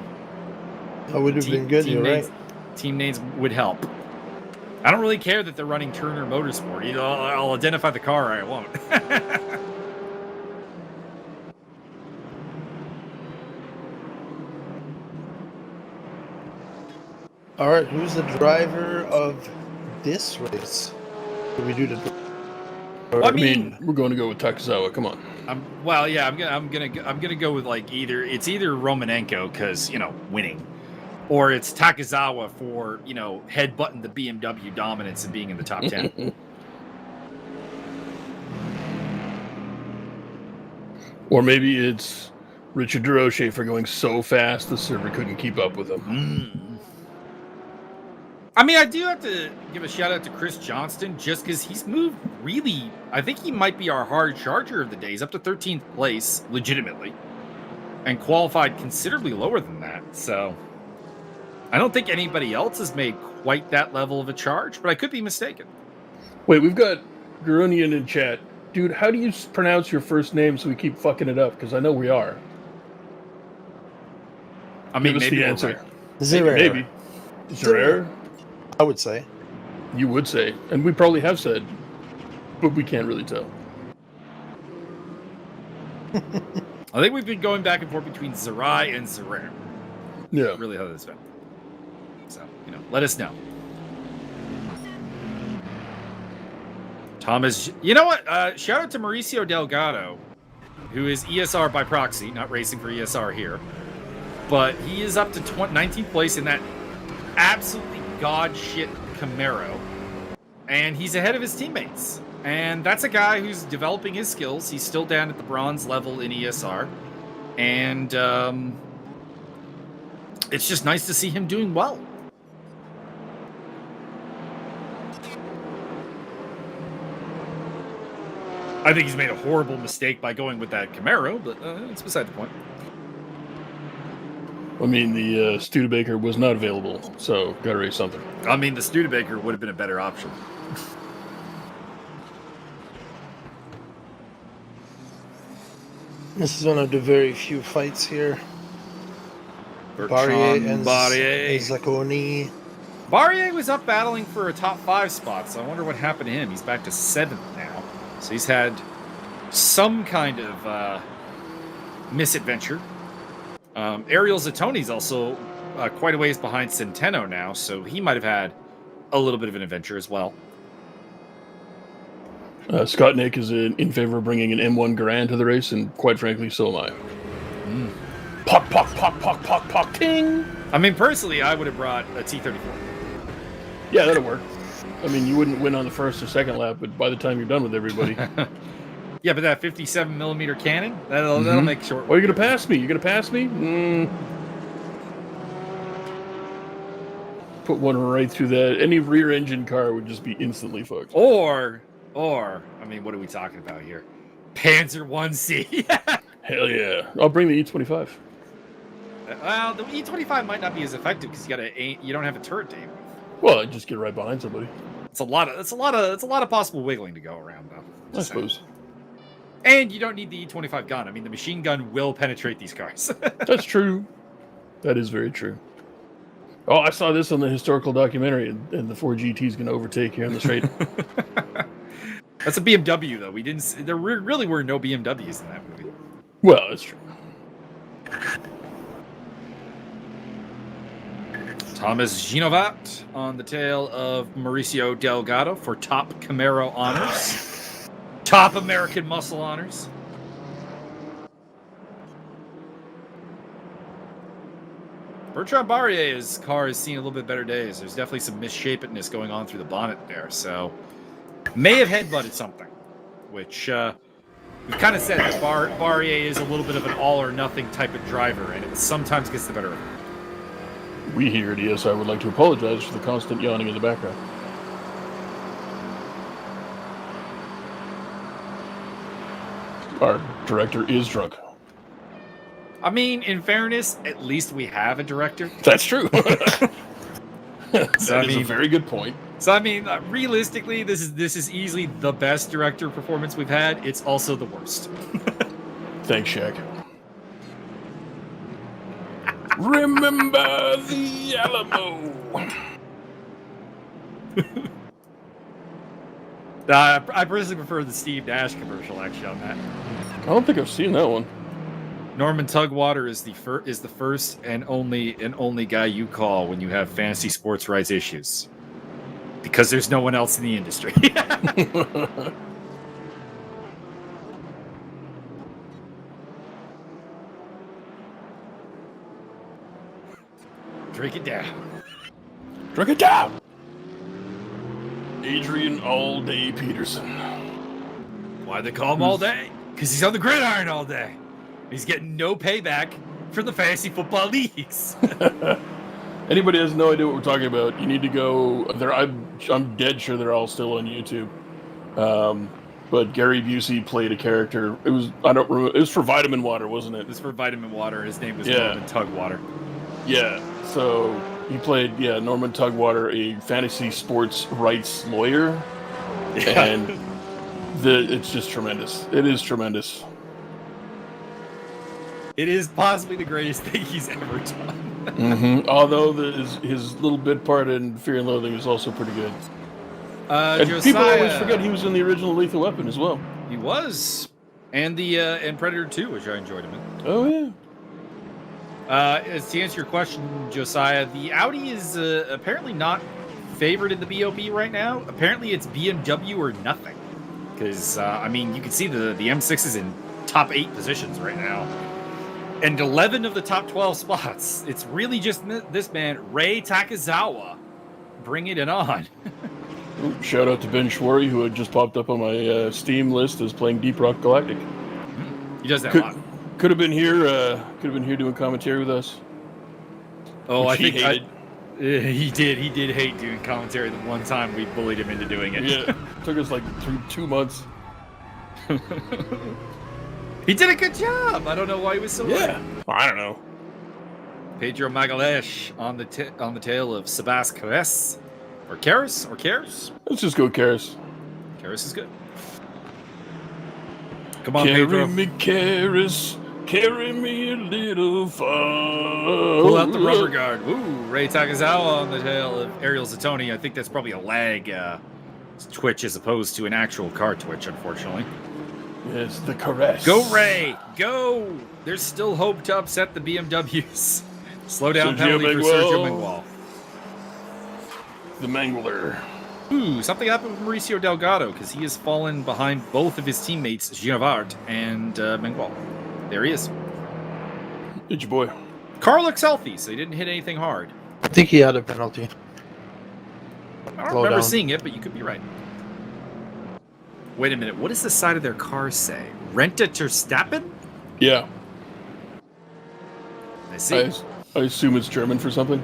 That would have been good, you're right. Team names would help. I don't really care that they're running Turner Motorsport. I'll identify the car, or I won't. All right, who's the driver of this race? Did we do the? I mean, we're going to go with Takazawa. Come on. I'm gonna go with either Romanenko because winning, or it's Takazawa for headbutting the BMW dominance and being in the top 10. Or maybe it's Richard DeRoche for going so fast the server couldn't keep up with him. I mean, I do have to give a shout out to Chris Johnston just because he's moved really. I think he might be our hard charger of the day. He's up to 13th place, legitimately, and qualified considerably lower than that. So I don't think anybody else has made quite that level of a charge, but I could be mistaken. Wait, we've got Garunian in chat. Dude, how do you pronounce your first name so we keep fucking it up? Because I know we are. I mean, give us maybe the answer. Maybe. Zerrer? I would say. You would say. And we probably have said, but we can't really tell. I think we've been going back and forth between Zerai and Zerrer. Yeah. Really how this been. So, let us know. Thomas, you know what? Shout out to Mauricio Delgado, who is ESR by proxy, not racing for ESR here. But he is up to 19th place in that absolutely god shit Camaro. And he's ahead of his teammates. And that's a guy who's developing his skills. He's still down at the bronze level in ESR. And it's just nice to see him doing well. I think he's made a horrible mistake by going with that Camaro, but it's beside the point. I mean, the Studebaker was not available, so got to race something. I mean, the Studebaker would have been a better option. This is one of the very few fights here. Barrier and Zacconi. Barrier was up battling for a top 5 spot, so I wonder what happened to him. He's back to 7th now. So he's had some kind of misadventure. Ariel Zattoni's also quite a ways behind Centeno now, so he might have had a little bit of an adventure as well. Scott Nick is in favor of bringing an M1 Garand to the race, and quite frankly, so am I. Pock, pock, pock, pock, pock, pock, ting! I mean, personally, I would have brought a T-34. Yeah, that'll work. I mean, you wouldn't win on the first or second lap, but by the time you're done with everybody... Yeah, but that 57mm cannon, that'll make short... Oh, you're going to pass me? You're going to pass me? Put one right through that. Any rear-engine car would just be instantly fucked. Or, I mean, what are we talking about here? Panzer 1C. Hell yeah. I'll bring the E25. Well, the E25 might not be as effective because you don't have a turret to aim with. Well, I'd just get right behind somebody. It's a lot of possible wiggling to go around, though. I suppose. And you don't need the E25 gun. I mean, the machine gun will penetrate these cars. That's true. That is very true. Oh, I saw this on the historical documentary, and the Ford GT is going to overtake here on the straight. That's a BMW, though. There really were no BMWs in that movie. Well, that's true. Thomas Ginovat on the tail of Mauricio Delgado for top Camaro honors. Top American muscle honors. Bertrand Barrier's car has seen a little bit better days. There's definitely some misshapedness going on through the bonnet there, so may have headbutted something, which we've kind of said that Barrier is a little bit of an all-or-nothing type of driver, and it sometimes gets the better of him. We here at ESI would like to apologize for the constant yawning in the background. Our director is drunk. I mean, in fairness, at least we have a director. That's true. That is a very good point. So, I mean, realistically, this is easily the best director performance we've had. It's also the worst. Thanks, Shaq. Remember the Alamo. I personally prefer the Steve Nash commercial, actually, on that. I don't think I've seen that one. Norman Tugwater is the first and only guy you call when you have fantasy sports rights issues, because there's no one else in the industry. Drink it down. Drink it down! Adrian All Day Peterson. Why they call him All Day? Because he's on the gridiron all day. He's getting no payback from the fantasy football leagues. Anybody has no idea what we're talking about, you need to go there. I'm dead sure they're all still on YouTube. But Gary Busey played a character. It was for Vitamin Water, wasn't it? It was for Vitamin Water. His name was Norman Tugwater. Yeah. So he played Norman Tugwater, a fantasy sports rights lawyer. Yeah. And it's just tremendous. It is tremendous. It is possibly the greatest thing he's ever done. Mm-hmm. Although his little bit part in Fear and Loathing is also pretty good. And Josiah, people always forget he was in the original Lethal Weapon as well. He was, and Predator 2, which I enjoyed him in. Oh yeah. As to answer your question, Josiah, the Audi is apparently not favored in the BOP right now. Apparently, it's BMW or nothing. Because I mean, you can see the M6 is in top 8 positions right now. And 11 of the top 12 spots. It's really just this man, Ray Takazawa, bringing it on. Shout out to Ben Schwarry, who had just popped up on my Steam list as playing Deep Rock Galactic. He does that a lot. Could have been here. Doing commentary with us. Oh, I think he did. He did hate doing commentary the one time we bullied him into doing it. Yeah, took us like 2 months. He did a good job. I don't know why he was so late. I don't know. Pedro Magalhaes on the tail of Sebas Carres. Or Karis? Let's just go Karis. Karis is good. Come on, Carry Pedro. me, Karis. Carry me a little far. Pull out the rubber guard. Ooh, Ray Takazawa on the tail of Ariel Zatoni. I think that's probably a lag twitch as opposed to an actual car twitch, unfortunately. Yes, the caress. Go, Ray! Go! There's still hope to upset the BMWs. Slow down Sergio penalty for Sergio Mengual. The Mangler. Ooh, something happened with Mauricio Delgado because he has fallen behind both of his teammates, Ginovart and Mengual. There he is. It's your boy. Car looks healthy, so he didn't hit anything hard. I think he had a penalty. I don't remember seeing it, but you could be right. Wait a minute. What does the side of their car say? Renta Terstappen? Yeah. I see. I assume it's German for something.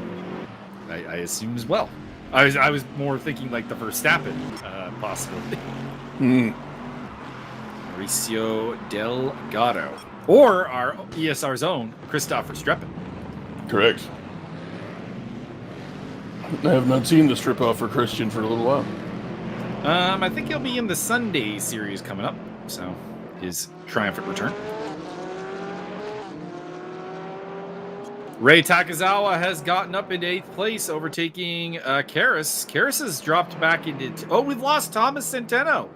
I assume as well. I was more thinking like the Verstappen, possibly. Mauricio Delgado. Or our ESR's own, Christopher Streppen. Correct. I have not seen the strip off for Christian for a little while. I think he'll be in the Sunday series coming up, so his triumphant return. Ray Takazawa has gotten up into 8th place, overtaking Karis. Karis has dropped back into... Oh, we've lost Thomas Centeno.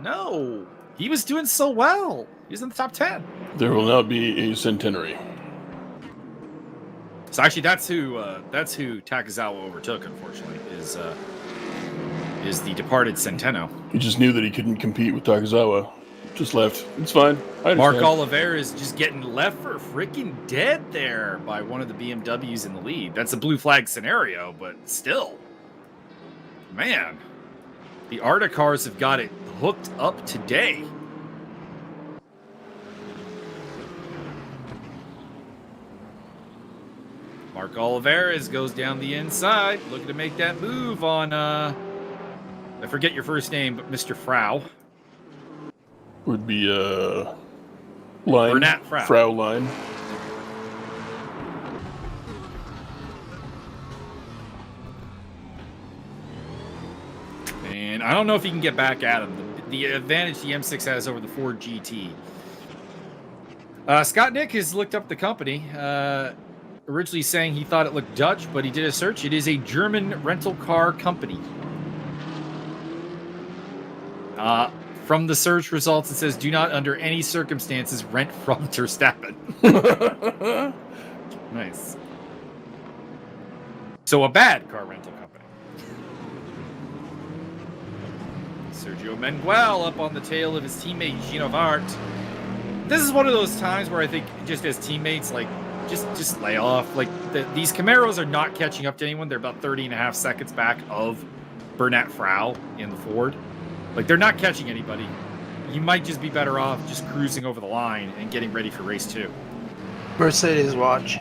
No, he was doing so well. He was in the top 10. There will now be a centenary. So actually, that's who Takazawa overtook. Unfortunately, is the departed Centeno. He just knew that he couldn't compete with Takazawa. Just left. It's fine. I understand. Mark Oliveira is just getting left for freaking dead there by one of the BMWs in the lead. That's a blue flag scenario, but still, man, the Arta cars have got it hooked up today. Mark Oliveira goes down the inside, looking to make that move on, I forget your first name, but Mr. Frau. Would be, Line. Bernat Frau. Frau Line. And I don't know if he can get back at him. The advantage the M6 has over the Ford GT. Scott Nick has looked up the company. Originally saying he thought it looked Dutch, but he did a search. It is a German rental car company. From the search results, it says, do not under any circumstances rent from Terstappen. Nice. So a bad car rental company. Sergio Mengual up on the tail of his teammate, Ginovart. This is one of those times where I think just as teammates, like, just lay off. Like, these Camaros are not catching up to anyone. They're about 30.5 seconds back of Bernat Frau in the Ford. Like, they're not catching anybody. You might just be better off just cruising over the line and getting ready for race 2. Mercedes watch.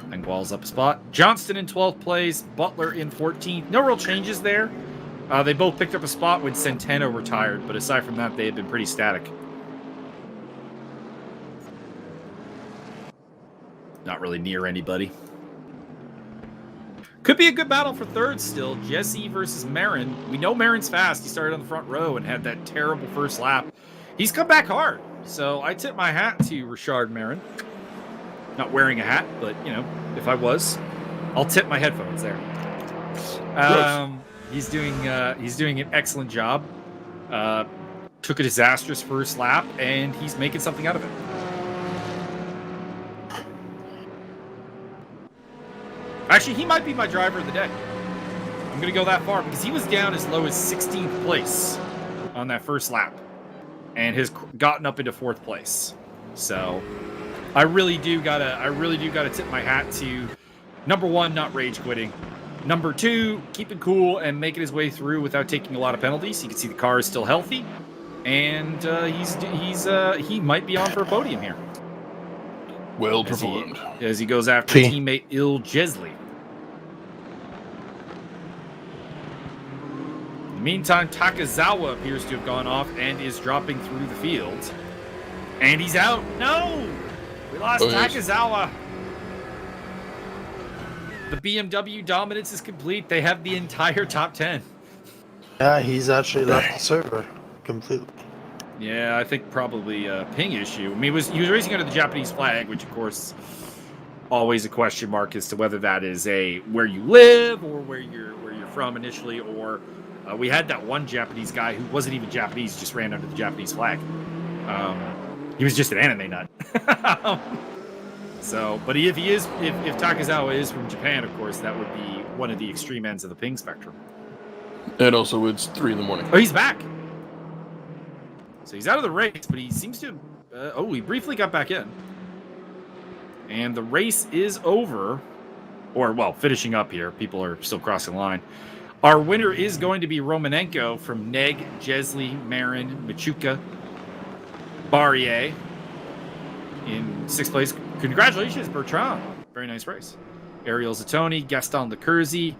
Mengual's up a spot. Johnston in 12th place. Butler in 14th. No real changes there. They both picked up a spot when Centeno retired, but aside from that, they had been pretty static. Not really near anybody. Could be a good battle for third still. Jesse versus Marin. We know Marin's fast. He started on the front row and had that terrible first lap. He's come back hard. So I tip my hat to Richard Marin. Not wearing a hat, but, you know, if I was, I'll tip my headphones there. He's doing an excellent job. Took a disastrous first lap, and he's making something out of it. Actually, he might be my driver of the day. I'm going to go that far because he was down as low as 16th place on that first lap and has gotten up into 4th place. So I really do gotta tip my hat to, number 1, not rage quitting. Number 2, keeping cool and making his way through without taking a lot of penalties. You can see the car is still healthy, and he might be on for a podium here. Well performed. As he goes after teammate Il Jesli. In the meantime, Takazawa appears to have gone off and is dropping through the field. And he's out. No! We lost Takazawa. the BMW dominance is complete. They have the entire top 10. Yeah, he's actually left the server completely. Yeah, I think probably a ping issue. I mean, he was racing under the Japanese flag, which of course always a question mark as to whether that is a where you live or where you're from initially, or we had that one Japanese guy who wasn't even Japanese, just ran under the Japanese flag. He was just an anime nut. So, but if Takezawa is from Japan, of course, that would be one of the extreme ends of the ping spectrum. And also, it's 3 a.m. Oh, he's back. So he's out of the race, but he seems to. He briefly got back in. And the race is over. Or, well, finishing up here. People are still crossing the line. Our winner is going to be Romanenko from Neg, Jesley, Marin, Machuca, Barrier in 6th place. Congratulations, Bertrand. Very nice race. Ariel Zatoni, Gaston Lecurzi.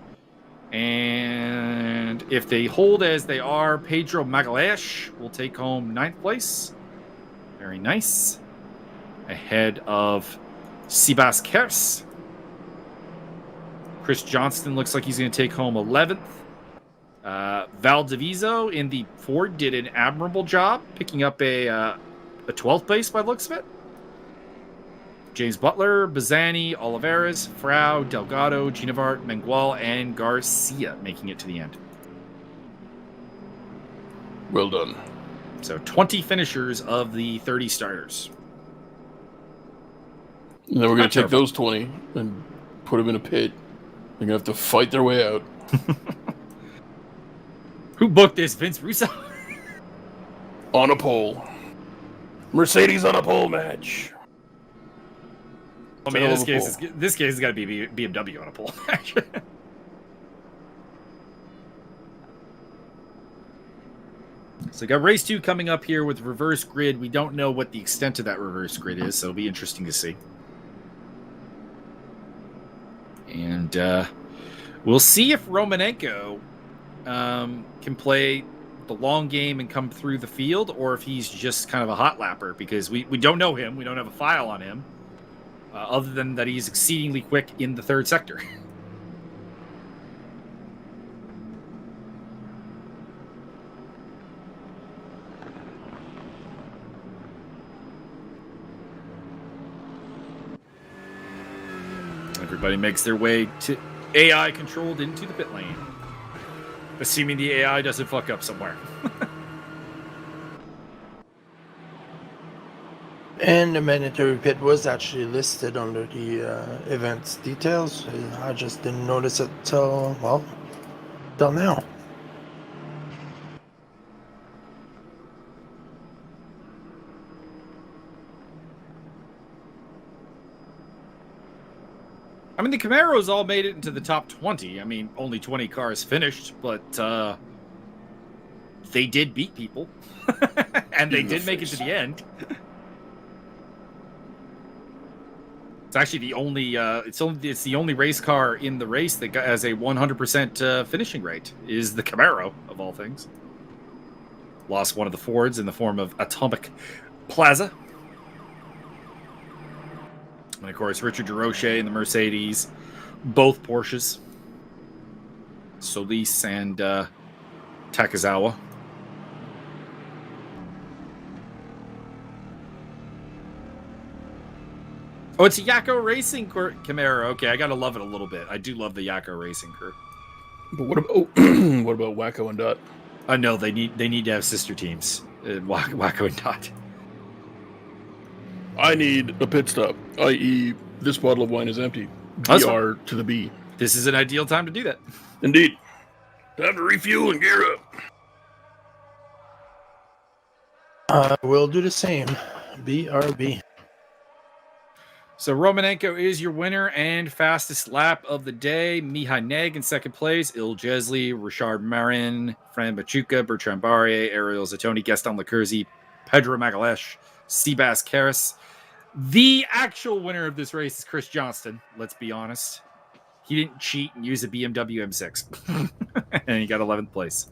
And if they hold as they are, Pedro Magalhaes will take home 9th place. Very nice. Ahead of Sibas Kers. Chris Johnston looks like he's going to take home 11th. Valdiviso in the Ford did an admirable job picking up a 12th place by the looks of it. James Butler, Bazzani, Oliveras, Frau, Delgado, Ginevart, Mengual, and Garcia making it to the end. Well done. So 20 finishers of the 30 starters. And then we're going to take those 20 and put them in a pit. They're going to have to fight their way out. Who booked this? Vince Russo? On a pole. Mercedes on a pole match. I mean, in this case, it's got to be BMW on a pole match. So we got race 2 coming up here with reverse grid. We don't know what the extent of that reverse grid is, so it'll be interesting to see. And we'll see if Romanenko can play the long game and come through the field, or if he's just kind of a hot lapper, because we don't know him. We don't have a file on him, other than that he's exceedingly quick in the 3rd sector. Everybody makes their way to AI controlled into the pit lane. Assuming the AI doesn't fuck up somewhere. And the mandatory pit was actually listed under the event's details. I just didn't notice it till now. I mean, the Camaros all made it into the top 20. I mean, only 20 cars finished, but they did beat people. And they did make it to the end. It's actually the only it's the only race car in the race that has a 100% finishing rate, is the Camaro, of all things. Lost one of the Fords in the form of Atomic Plaza. And of course, Richard DeRoche in the Mercedes, both Porsches, Solis and Takezawa. Oh, it's a Yakko Racing Camaro. Okay, I gotta love it a little bit. I do love the Yakko Racing crew. But what about Wacko and Dot? No, they need to have sister teams. Wacko and Dot. I need a pit stop, i.e., this bottle of wine is empty. BR to the B. This is an ideal time to do that. Indeed. Time to refuel and gear up. We'll do the same. BRB. So Romanenko is your winner and fastest lap of the day. Mihai Neg in 2nd place. Il Jesli, Richard Marin, Fran Machuca, Bertrand Barrier, Ariel Zatoni, Gaston Lecurzi, Pedro Magalhaes, Sibas Kers. The actual winner of this race is Chris Johnston. Let's be honest. He didn't cheat and use a BMW M6. And he got 11th place.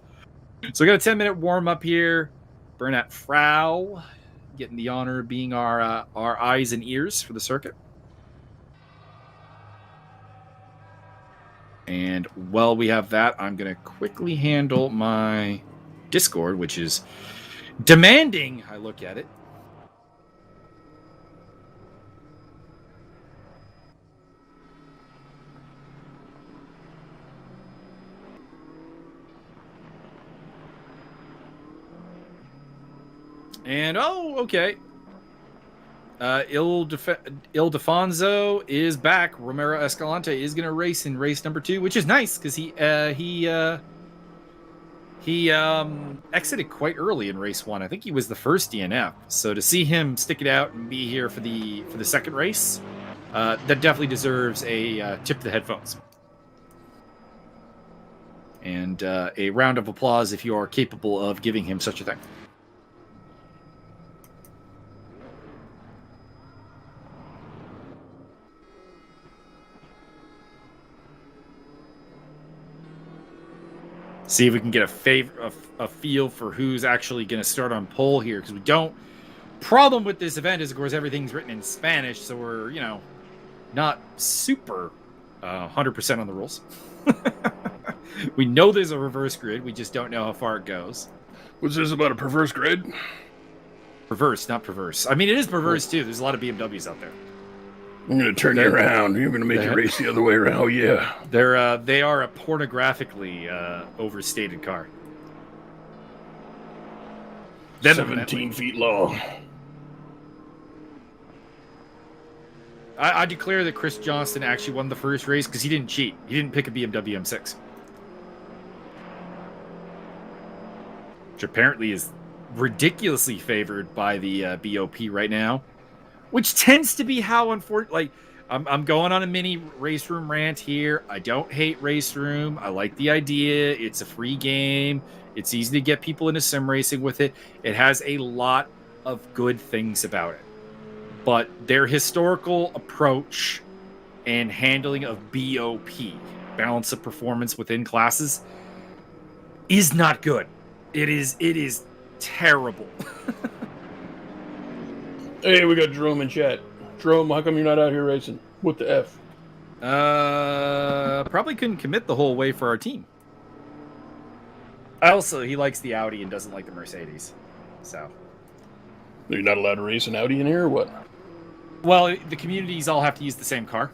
So we got a 10-minute warm-up here. Bernat Frau getting the honor of being our eyes and ears for the circuit. And while we have that, I'm going to quickly handle my Discord, which is demanding I look at it. And, okay. Ildefonso is back. Romero Escalante is going to race in race number 2, which is nice because he exited quite early in race 1. I think he was the first DNF. So to see him stick it out and be here for the second race, that definitely deserves a tip to the headphones. And a round of applause if you are capable of giving him such a thing. See if we can get a feel for who's actually going to start on pole here, because we don't. Problem with this event is, of course, everything's written in Spanish, so we're not super 100% on the rules. We know there's a reverse grid, we just don't know how far it goes. What's this about a perverse grid? Perverse, not perverse. I mean, it is perverse too. There's a lot of BMWs out there. I'm going to turn you around. You're going to make you race the other way around. Oh, yeah. They are a pornographically overstated car. 17 feet long. I declare that Chris Johnston actually won the first race because he didn't cheat. He didn't pick a BMW M6. Which apparently is ridiculously favored by the BOP right now. Which tends to be how, unfortunately, I'm going on a mini Raceroom rant here. I don't hate Raceroom. I like the idea. It's a free game. It's easy to get people into sim racing with it. It has a lot of good things about it. But their historical approach and handling of BOP, balance of performance within classes, is not good. It is terrible. Hey, we got Jerome in chat. Jerome, how come you're not out here racing? What the F? Probably couldn't commit the whole way for our team. Also, he likes the Audi and doesn't like the Mercedes. So. You're not allowed to race an Audi in here or what? Well, the communities all have to use the same car.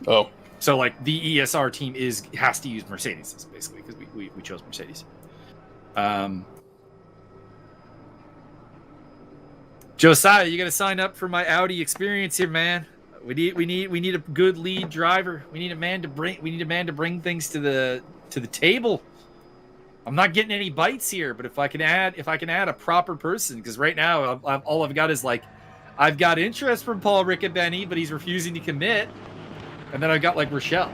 Oh. So, like, the ESR team has to use Mercedes, basically, because we chose Mercedes. Josiah, you got to sign up for my Audi experience here, man. We need a good lead driver. We need a man to bring things to the table. I'm not getting any bites here, but if I can add a proper person, because right now all I've got is like, I've got interest from Paul Rickabenny, but he's refusing to commit, and then I've got like Rochelle.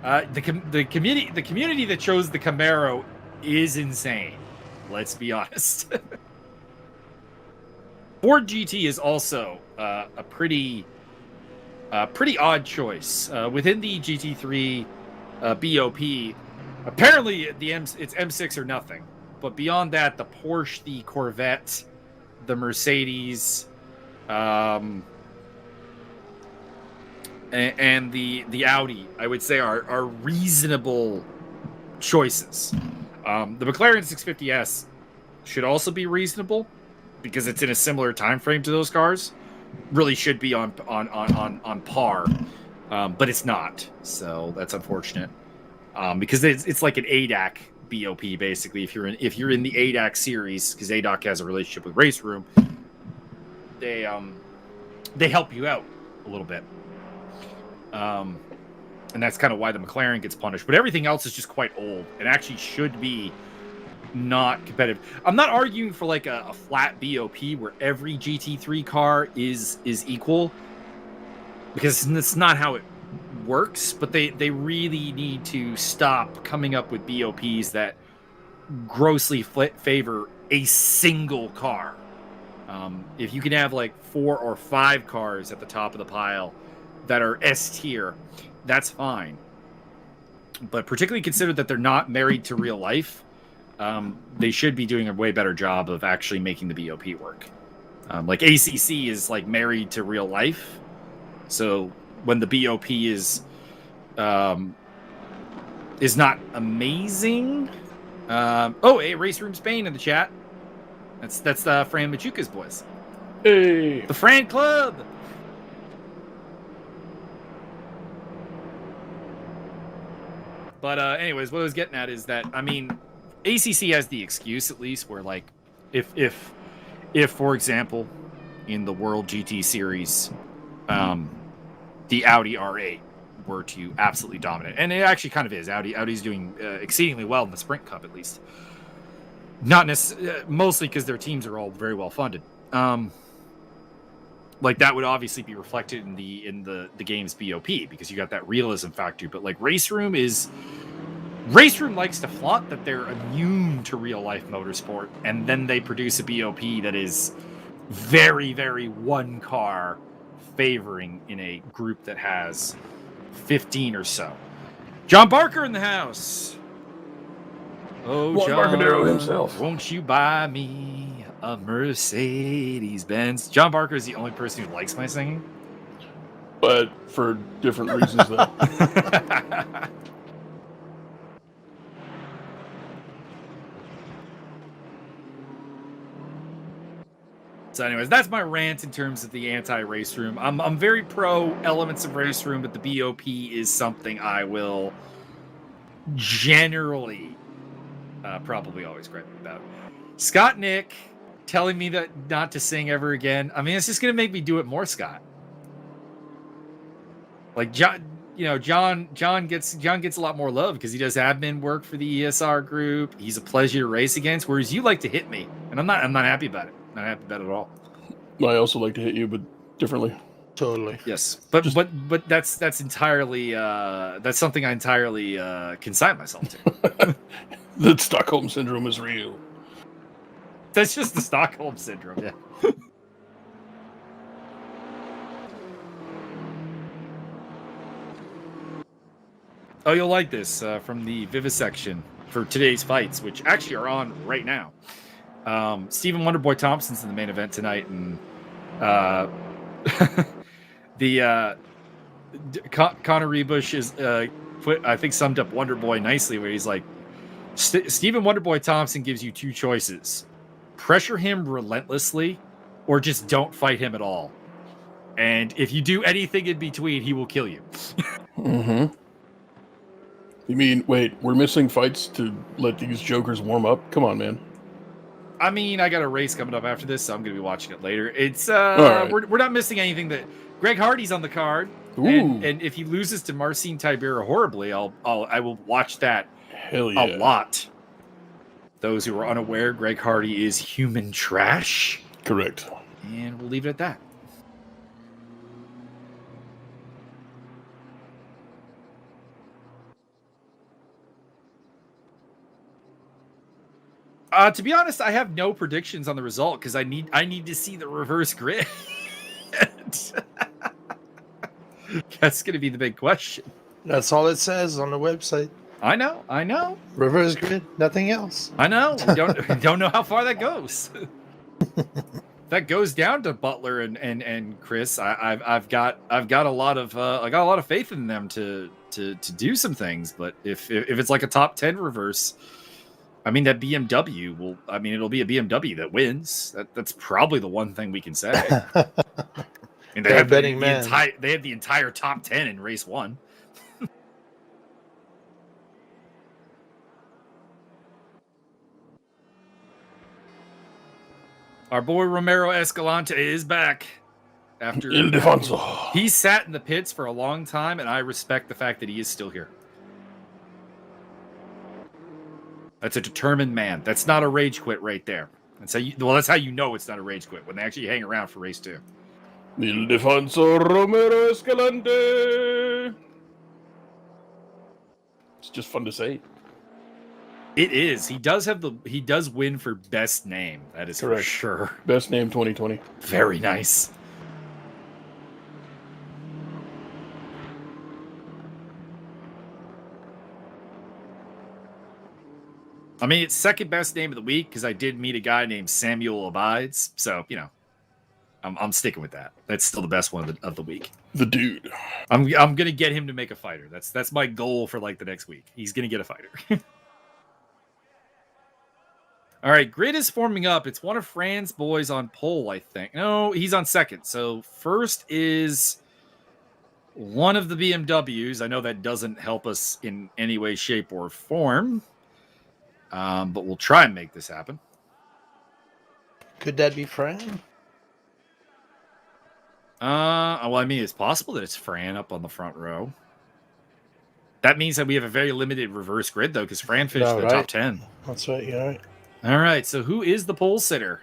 The community that chose the Camaro is insane. Let's be honest. Ford GT is also a pretty odd choice within the GT3 BOP. Apparently, it's M6 or nothing. But beyond that, the Porsche, the Corvette, the Mercedes, and the Audi, I would say, are reasonable choices. The McLaren 650S should also be reasonable because it's in a similar time frame to those cars. Really should be on par, but it's not. So that's unfortunate because it's like an ADAC BOP basically. If you're in the ADAC series, because ADAC has a relationship with Raceroom, they help you out a little bit. And that's kind of why the McLaren gets punished. But everything else is just quite old and actually should be not competitive. I'm not arguing for like a flat BOP where every GT3 car is equal, because it's not how it works. But they really need to stop coming up with BOPs that grossly favor a single car. If you can have like 4 or 5 cars at the top of the pile that are S tier, that's fine. But particularly consider that they're not married to real life, they should be doing a way better job of actually making the BOP work. Like ACC is like married to real life, so when the BOP is not amazing. Hey, Raceroom Spain in the chat. That's Fran Machuca's boys. Hey, the Fran Club. But anyways, what I was getting at is that, I mean, ACC has the excuse, at least, where, like, if for example, in the World GT Series, the Audi R8 were to absolutely dominate, and it actually kind of is. Audi's doing exceedingly well in the Sprint Cup, at least. Not mostly because their teams are all very well funded. Like, that would obviously be reflected in the game's BOP, because you got that realism factor. But like Raceroom likes to flaunt that they're immune to real life motorsport, and then they produce a BOP that is very, very one car favoring in a group that has 15 or so. John Barker in the house. Oh, Juan John, Barcadero himself. Won't you buy me a Mercedes-Benz? John Barker is the only person who likes my singing. But for different reasons, though. So anyways, that's my rant in terms of the anti-race room. I'm very pro elements of race room, but the BOP is something I will generally probably always gripe about. Scott Nick telling me that not to sing ever again. I mean, it's just gonna make me do it more, Scott. Like John gets a lot more love because he does admin work for the ESR group. He's a pleasure to race against, whereas you like to hit me, and I'm not happy about it. Not happy about it at all. I also like to hit you, but differently. Totally. Yes, but that's entirely that's something I entirely consign myself to. The Stockholm syndrome is real. That's just the Stockholm syndrome. Yeah. Oh, you'll like this from the vivisection for today's fights, which actually are on right now. Stephen Wonderboy Thompson's in the main event tonight, and Connor Rebush is summed up Wonderboy nicely, where he's like, Stephen Wonderboy Thompson gives you two choices: pressure him relentlessly, or just don't fight him at all. And if you do anything in between, he will kill you. Mm-hmm. You mean, wait, we're missing fights to let these jokers warm up? Come on, man. I mean, I got a race coming up after this, so I'm going to be watching it later. It's right. We're not missing anything. That Greg Hardy's on the card, and if he loses to Marcin Tibera horribly, I will watch that. Hell yeah. A lot. Those who are unaware, Greg Hardy is human trash. Correct. And we'll leave it at that. To be honest, I have no predictions on the result because I need to see the reverse grid. That's going to be the big question. That's all it says on the website. I know. Reverse grid, nothing else. I know. We don't know how far that goes. That goes down to Butler and Chris. I've got a lot of faith in them to do some things. But if it's like a top 10 reverse, I mean, that BMW it'll be a BMW that wins. That's probably the one thing we can say. And they have the entire top 10 in race 1. Our boy Romero Escalante is back. After Ildefonso. He sat in the pits for a long time, and I respect the fact that he is still here. That's a determined man. That's not a rage quit right there. That's how you know it's not a rage quit, when they actually hang around for race 2. Ildefonso Romero Escalante. It's just fun to say. It is. He does win for best name. That is correct. For sure. Best name 2020. Very nice. I mean, it's second best name of the week because I did meet a guy named Samuel Abides. So, I'm sticking with that. That's still the best one of the week. The dude. I'm gonna get him to make a fighter. That's my goal for like the next week. He's gonna get a fighter. All right, grid is forming up. It's one of Fran's boys on pole, I think. No, he's on second. So first is one of the BMWs. I know that doesn't help us in any way, shape, or form, but we'll try and make this happen. Could that be Fran? Well, I mean, it's possible that it's Fran up on the front row. That means that we have a very limited reverse grid, though, because Fran finished in the top 10. That's right, you're right. All right, so who is the pole sitter?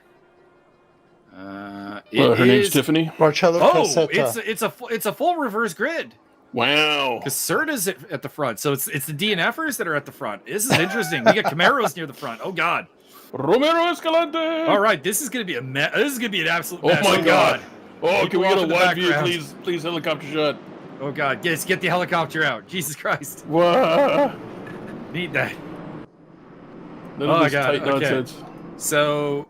Her name's Tiffany. Marcello Cassetta. It's a full reverse grid. Wow. Caserta's at the front, so it's the DNFers that are at the front. This is interesting. We got Camaros near the front. Oh God. Romero Escalante. All right, this is gonna be a mess. This is gonna be an absolute mess. Oh my God. Oh, can we get a wide view, please? Please, helicopter shot. Oh God, get the helicopter out. Jesus Christ. Wow. Need that. None of this tight nonsense. So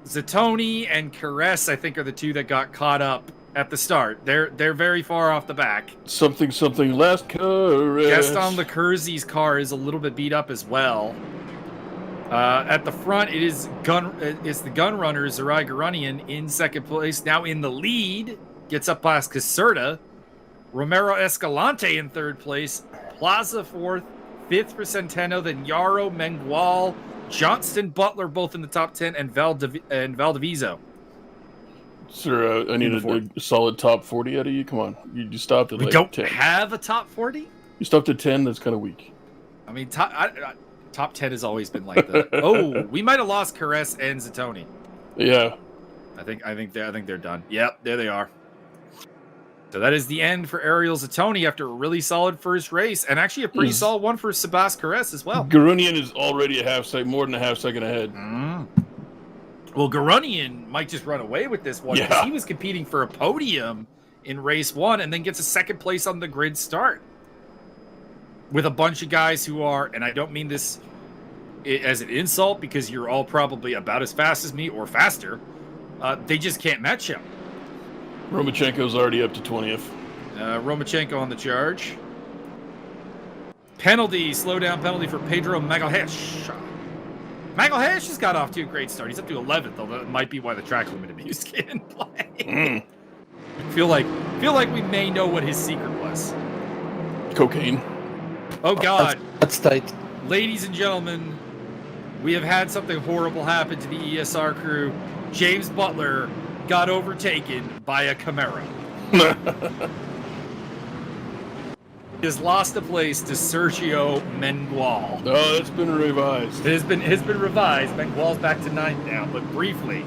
Zatoni and Caress, I think, are the two that got caught up at the start. They're very far off the back. Something last Caress. Gaston Lecurzi's car is a little bit beat up as well. At the front, it's the gun runner Zerai Garunian in second place. Now in the lead, gets up past Caserta. Romero Escalante in third place. Plaza fourth. Fifth for Centeno. Then Yarrow, Mengual, Johnston, Butler both in the top 10, and Valdiviso. Sir, I need a solid top 40 out of you. Come on, you stopped at we like don't 10. Have a top 40. You stopped at 10. That's kind of weak. I mean, top 10 has always been like that. Oh, we might have lost Caress and Zatoni. Yeah, I think they're done. Yep, there they are. So that is the end for Ariel Zatoni after a really solid first race, and actually a pretty solid one for Sebas Caress as well. Garunian is already more than a half second ahead. Well, Garunian might just run away with this one because he was competing for a podium in race 1 and then gets a second place on the grid start with a bunch of guys who are, and I don't mean this as an insult because you're all probably about as fast as me or faster, they just can't match him. Romachenko's already up to 20th. Romachenko on the charge. Slow down penalty for Pedro Magalhaes. Magalhaes has got off to a great start. He's up to 11th, although that might be why the track limit music in play. Feel like we may know what his secret was. Cocaine. Oh God. That's tight. Ladies and gentlemen, we have had something horrible happen to the ESR crew. James Butler got overtaken by a Camaro. He has lost a place to Sergio Mengual. Oh, it's been revised. It has been revised. Mengual's back to 9th now, but briefly,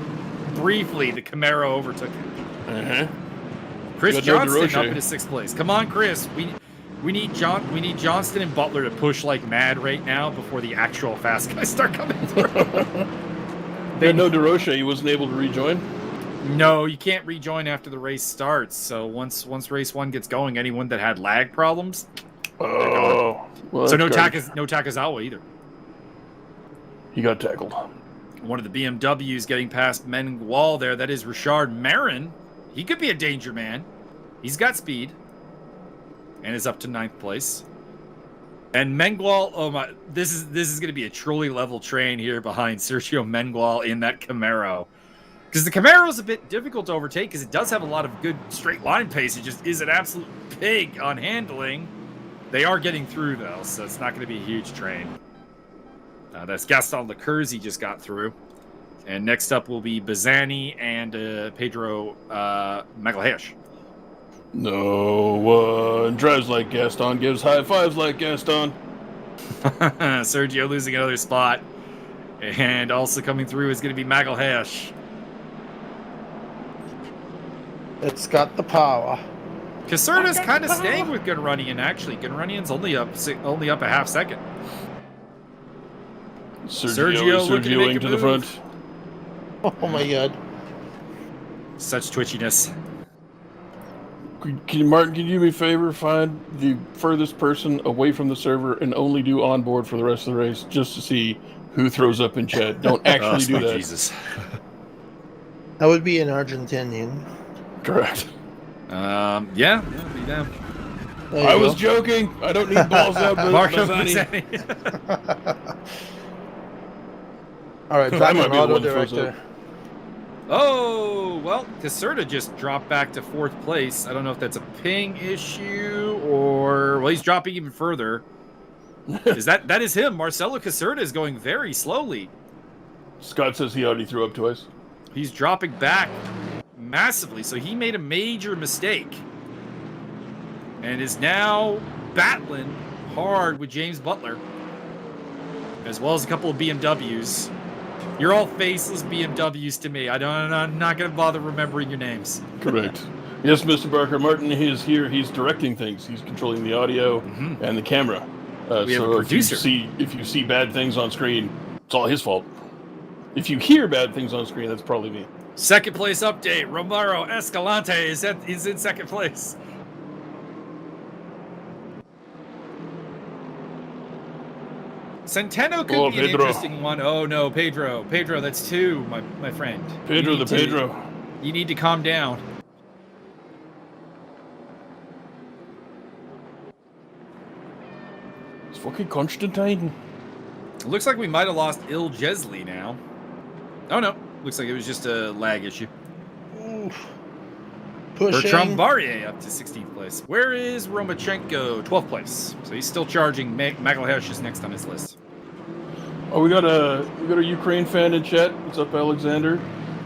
the Camaro overtook him. Chris Johnston up into 6th place. Come on, Chris. We need Johnston and Butler to push like mad right now before the actual fast guys start coming through. They had no DeRoche. He wasn't able to rejoin. No, you can't rejoin after the race starts. So once race 1 gets going, anyone that had lag problems. Oh, well, so no Takazawa either. He got tackled. One of the BMWs getting past Mengual there. That is Richard Marin. He could be a danger man. He's got speed, and is up to 9th place. And Mengual, oh my! This is going to be a truly level train here behind Sergio Mengual in that Camaro. Because the Camaro is a bit difficult to overtake because it does have a lot of good straight line pace. It just is an absolute pig on handling. They are getting through, though, so it's not going to be a huge train. That's Gaston Lecurzi just got through. And next up will be Bazzani and Pedro Magalhaes. No one drives like Gaston, gives high fives like Gaston. Sergio losing another spot. And also coming through is going to be Magalhaes. It's got the power. Caserta's kind of staying with Gunrunnian, actually. Gunrunnian's only up a half second. Sergioing to the front. Oh my God. Such twitchiness. Martin, can you do me a favor? Find the furthest person away from the server and only do onboard for the rest of the race just to see who throws up in chat. Don't actually do that. Jesus. That would be an Argentinian. Correct. Yeah, be them. I was joking. I don't need balls out, but Marco Bazzani. Bazzani. All right, That back might on be the auto one that throws director. Oh, well, Caserta just dropped back to 4th place. I don't know if that's a ping issue or... Well, he's dropping even further. That is him. Marcelo Caserta is going very slowly. Scott says he already threw up twice. He's dropping back massively, so he made a major mistake. And is now battling hard with James Butler. As well as a couple of BMWs. You're all faceless BMWs to me. I'm not going to bother remembering your names. Correct. Yes, Mr. Barker. Martin is here. He's directing things. He's controlling the audio and the camera. We have a producer. If you see bad things on screen, it's all his fault. If you hear bad things on screen, that's probably me. 2nd place update. Romero Escalante is in 2nd place. Centeno could be an interesting one. Oh no, Pedro. Pedro, that's 2, my friend. Pedro. You need to calm down. It's fucking Constantine. It looks like we might have lost Il Jesli now. Oh no, looks like it was just a lag issue. Oof. Pushing. Bertrand Barrier up to 16th place. Where is Romachenko? 12th place. So he's still charging. Magalhaes is next on his list. Oh, we got a Ukraine fan in chat. What's up, Alexander?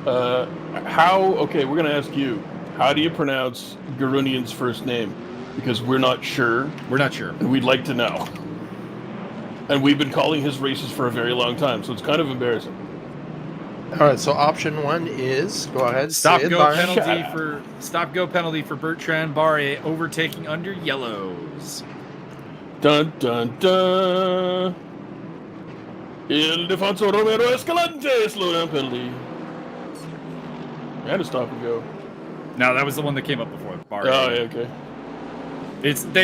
Okay, we're gonna ask you. How do you pronounce Garunian's first name? Because we're not sure. We're not sure. And we'd like to know. And we've been calling his races for a very long time, so it's kind of embarrassing. All right, so option 1 is go ahead. Stop say it, go Byron. penalty for Bertrand Barrier overtaking under yellows. Dun dun dun. Il Defonso Romero Escalante, slow down penalty. And a stop and go. No, that was the one that came up before. Barrier. Oh, yeah, okay.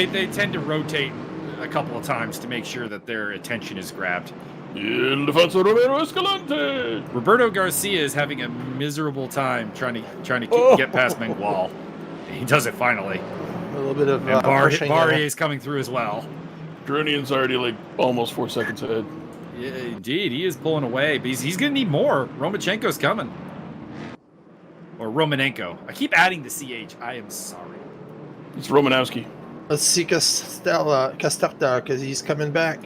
They tend to rotate a couple of times to make sure that their attention is grabbed. Il Defonso Romero Escalante. Roberto Garcia is having a miserable time trying to get past Mengual. He does it finally. A little bit of Barrier is coming through as well. Garunian's already like almost 4 seconds ahead. Yeah, indeed, he is pulling away, but he's going to need more. Romachenko's coming. Or Romanenko. I keep adding the CH. I am sorry. It's Romanowski. Let's see Casterta because he's coming back.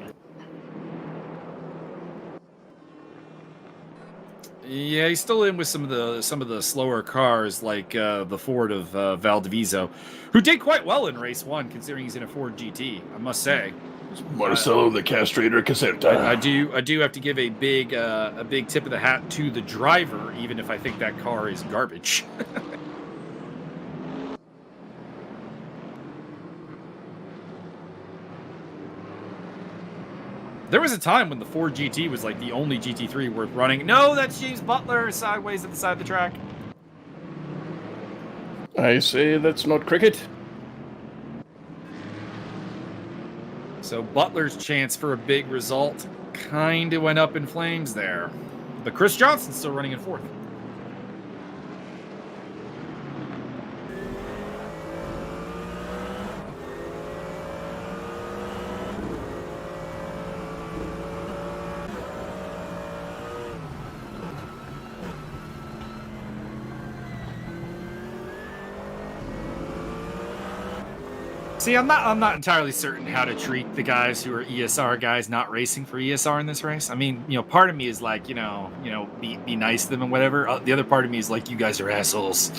Yeah, he's still in with some of the slower cars, like the Ford of Valdivieso, who did quite well in race 1, considering he's in a Ford GT. I must say. Marcelo the Castrator Caserta. I do have to give a big tip of the hat to the driver, even if I think that car is garbage. There was a time when the Ford GT was like the only GT3 worth running. No, that's James Butler sideways at the side of the track. I say that's not cricket. So Butler's chance for a big result kind of went up in flames there. But Chris Johnson's still running in 4th. See, I'm not entirely certain how to treat the guys who are ESR guys not racing for ESR in this race. I mean, part of me is like, be nice to them and whatever. The other part of me is like, you guys are assholes.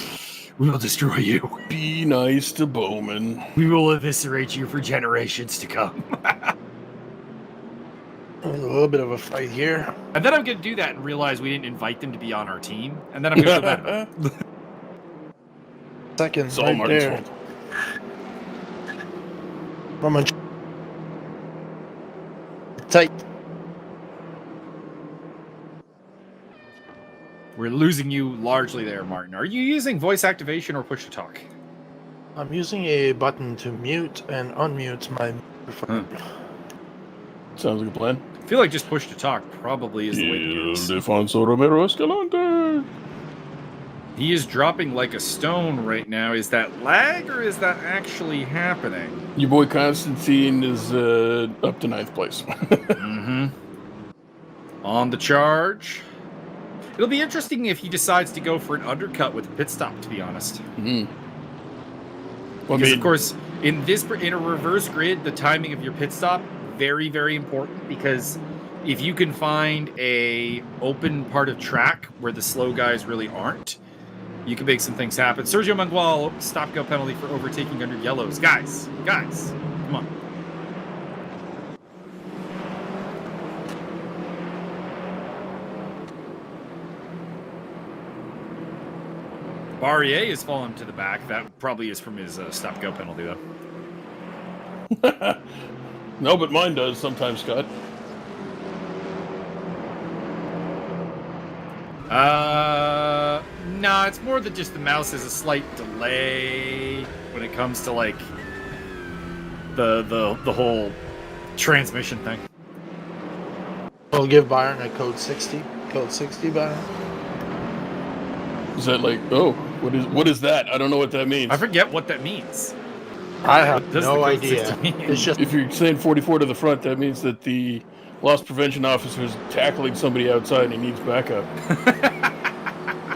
We will destroy you. Be nice to Bowman. We will eviscerate you for generations to come. There's a little bit of a fight here. And then I'm going to do that and realize we didn't invite them to be on our team. And then I'm going to feel bad about it. Second, It's all right Martin's there. fault. Roman. Tight. We're losing you largely there, Martin. Are you using voice activation or push to talk? I'm using a button to mute and unmute my microphone. Sounds like a plan. I feel like just push to talk probably is the way to do Il this. Defonso Romero Escalante. He is dropping like a stone right now. Is that lag or is that actually happening? Your boy Constantine is up to 9th place. Mm-hmm. On the charge. It'll be interesting if he decides to go for an undercut with a pit stop, to be honest. Mm-hmm. Well, Because, of course, in a reverse grid, the timing of your pit stop, very, very important. Because if you can find a open part of track where the slow guys really aren't, you can make some things happen. Sergio Mangual, stop-go penalty for overtaking under yellows. Guys, come on. Barrier has fallen to the back. That probably is from his stop-go penalty, though. No, but mine does sometimes, Scott. No, it's more that just the mouse has a slight delay when it comes to like the whole transmission thing. We'll give Byron a code 60. Code 60, Byron. Is that like, what is that? I don't know what that means. I forget what that means. I have no idea. It's just if you're saying 44 to the front, that means that the loss prevention officer is tackling somebody outside and he needs backup.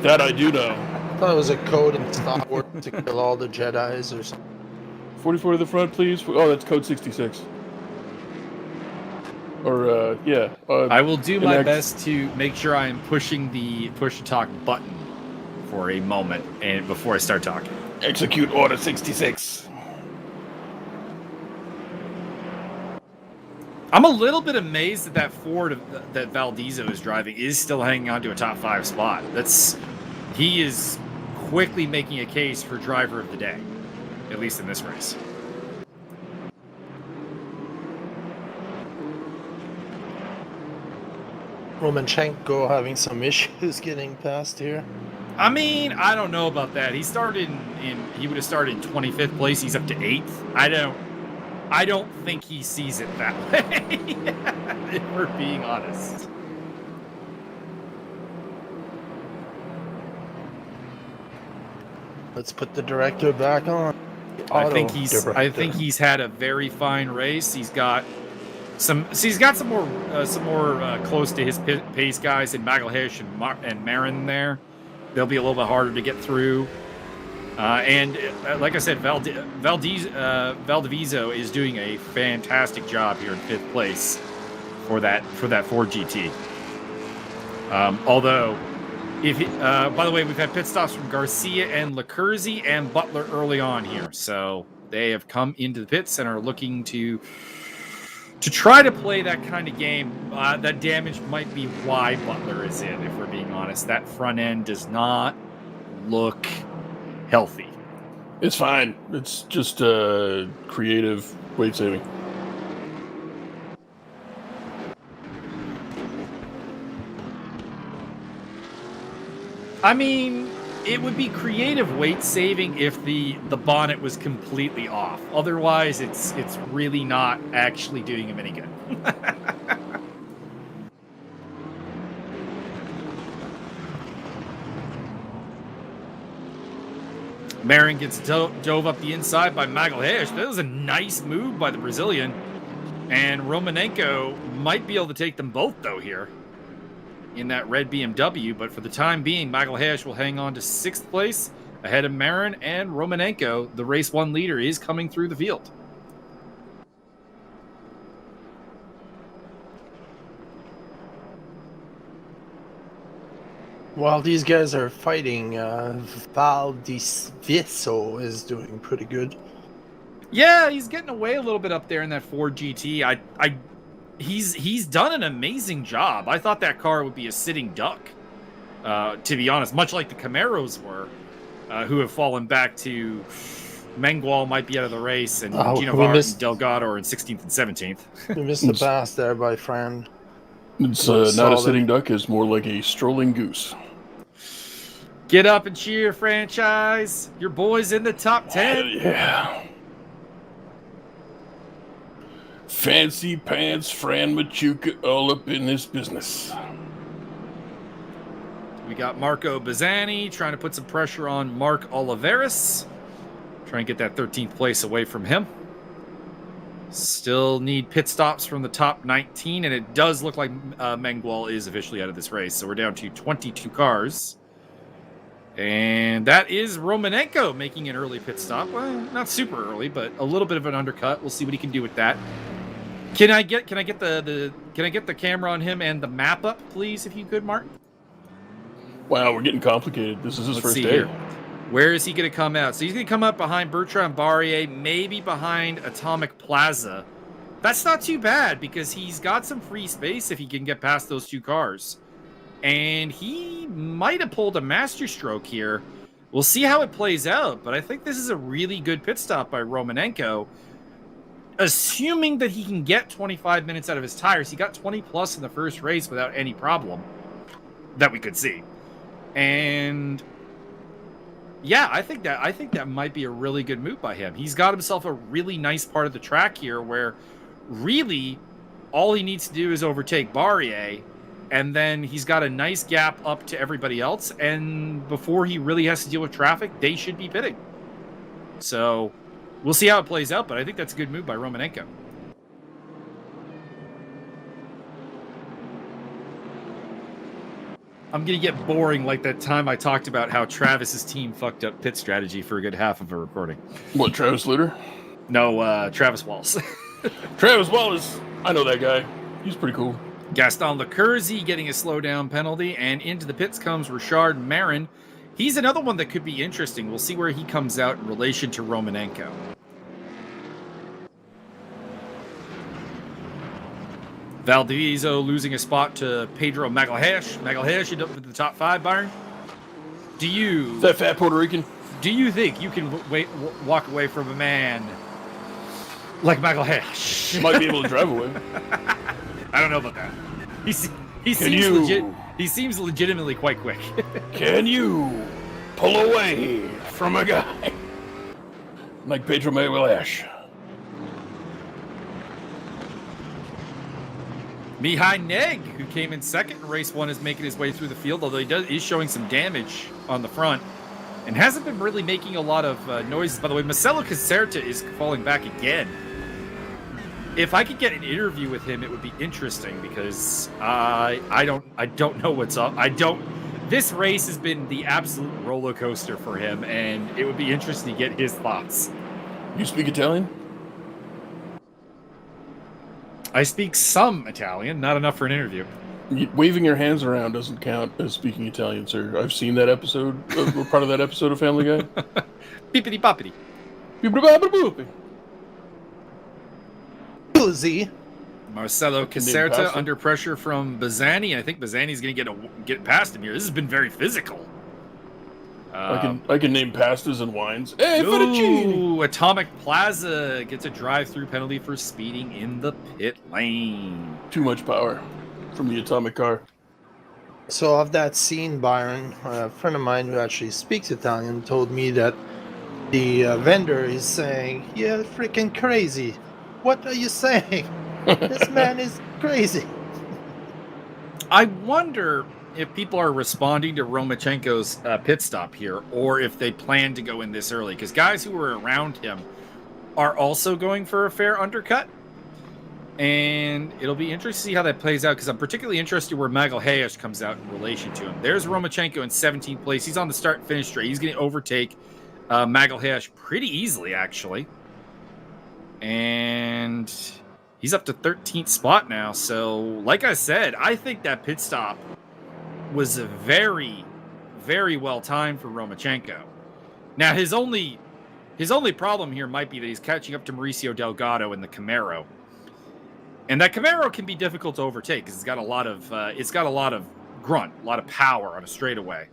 That I do know. I thought it was a code in Star Wars to kill all the Jedis or something. 44 to the front, please. Oh, that's code 66. Or, yeah. I will do my best to make sure I am pushing the push-to-talk button for a moment and before I start talking. Execute order 66. I'm a little bit amazed that Ford that Valdizzo is driving is still hanging on to a top 5 spot. He is quickly making a case for driver of the day, at least in this race. Romanchenko having some issues getting past here. I mean, I don't know about that. He started he would have started in 25th place. He's up to 8th. I don't think he sees it that way, if we're being honest. Let's put the director back on. I think he's had a very fine race. He's got some more close to his pace guys in Magalhaes and Marin there. They'll be a little bit harder to get through. And like I said, Valdivieso is doing a fantastic job here in 5th place for that Ford GT. Although, by the way, we've had pit stops from Garcia and Lecurzi and Butler early on here, so they have come into the pits and are looking to try to play that kind of game. That damage might be why Butler is in, if we're being honest. That front end does not look healthy. It's fine. It's just creative weight saving. I mean, it would be creative weight saving if the bonnet was completely off. Otherwise, it's really not actually doing him any good. Marin gets dove up the inside by Magalhaes. That was a nice move by the Brazilian. And Romanenko might be able to take them both, though, here in that red BMW. But for the time being, Magalhaes will hang on to 6th place ahead of Marin and Romanenko. The race 1 leader is coming through the field. While these guys are fighting, Valdivieso is doing pretty good. Yeah, he's getting away a little bit up there in that Ford GT. He's done an amazing job. I thought that car would be a sitting duck, to be honest, much like the Camaros were, who have fallen back to Mengual might be out of the race, and Ginovar and Delgado are in 16th and 17th. We missed the pass there by Fran. It's not a sitting duck. It's more like a strolling goose. Get up and cheer, franchise. Your boy's in the top 10. Yeah. Fancy pants, Fran Machuca, all up in this business. We got Marco Bazzani trying to put some pressure on Mark Oliveris. Try and get that 13th place away from him. Still need pit stops from the top 19, and it does look like Mengual is officially out of this race. So we're down to 22 cars. And that is Romanenko making an early pit stop. Well, not super early, but a little bit of an undercut. We'll see what he can do with that. Can I get the camera on him and the map up, please, if you could, Martin? Wow, we're getting complicated. This is his first day. Here. Where is he going to come out? So he's going to come up behind Bertrand Barrier, maybe behind Atomic Plaza. That's not too bad because he's got some free space if he can get past those two cars. And he might have pulled a masterstroke here. We'll see how it plays out, but I think this is a really good pit stop by Romanenko. Assuming that he can get 25 minutes out of his tires. He got 20 plus in the first race without any problem that we could see. And yeah, I think that might be a really good move by him. He's got himself a really nice part of the track here where really all he needs to do is overtake Barrier, and then he's got a nice gap up to everybody else, and before he really has to deal with traffic, they should be pitting. So we'll see how it plays out, but I think that's a good move by Romanenko. I'm going to get boring like that time I talked about how Travis's team fucked up pit strategy for a good half of a recording. What, Travis Luter? No, Travis Walls. Travis Wallace. I know that guy. He's pretty cool. Gaston Lecurzi getting a slowdown penalty, and into the pits comes Richard Marin. He's another one that could be interesting. We'll see where he comes out in relation to Romanenko. Valdivieso losing a spot to Pedro Magalhaes. Magalhaes ended up in the top 5, Byron. Is that fat Puerto Rican? Do you think you can walk away from a man like Magalhaes? Might be able to drive away. I don't know about that. He seems legitimately quite quick. Can you pull away from a guy like Pedro Magalhaes? Mihai Neg, who came in second in race 1, is making his way through the field, although is showing some damage on the front and hasn't been really making a lot of noises. By the way, Marcelo Caserta is falling back again. If I could get an interview with him, it would be interesting because I don't know what's up. This race has been the absolute roller coaster for him, and it would be interesting to get his thoughts. You speak Italian? I speak some Italian, not enough for an interview. Waving your hands around doesn't count as speaking Italian, sir. I've seen that episode, part of that episode of Family Guy. Beepity boppity. Beepity Z. Marcelo Caserta under pressure from Bazzani. I think Bazzani's going to get past him here. This has been very physical. I can name pastas and wines. Hey, fettuccine! Atomic Plaza gets a drive-through penalty for speeding in the pit lane. Too much power from the atomic car. So of that scene, Byron, a friend of mine who actually speaks Italian told me that the vendor is saying, "You're freaking crazy. What are you saying? This man is crazy." I wonder if people are responding to Romachenko's pit stop here, or if they plan to go in this early, because guys who were around him are also going for a fair undercut, and it'll be interesting to see how that plays out, because I'm particularly interested where Magalhaes comes out in relation to him. There's Romachenko in 17th place. He's on the start-finish straight. He's going to overtake Magalhaes pretty easily, actually, and he's up to 13th spot now. So, like I said, I think that pit stop was a very, very well timed for Romachenko. Now, his only problem here might be that he's catching up to Mauricio Delgado in the Camaro, and that Camaro can be difficult to overtake because it's got a lot of grunt, a lot of power on a straightaway.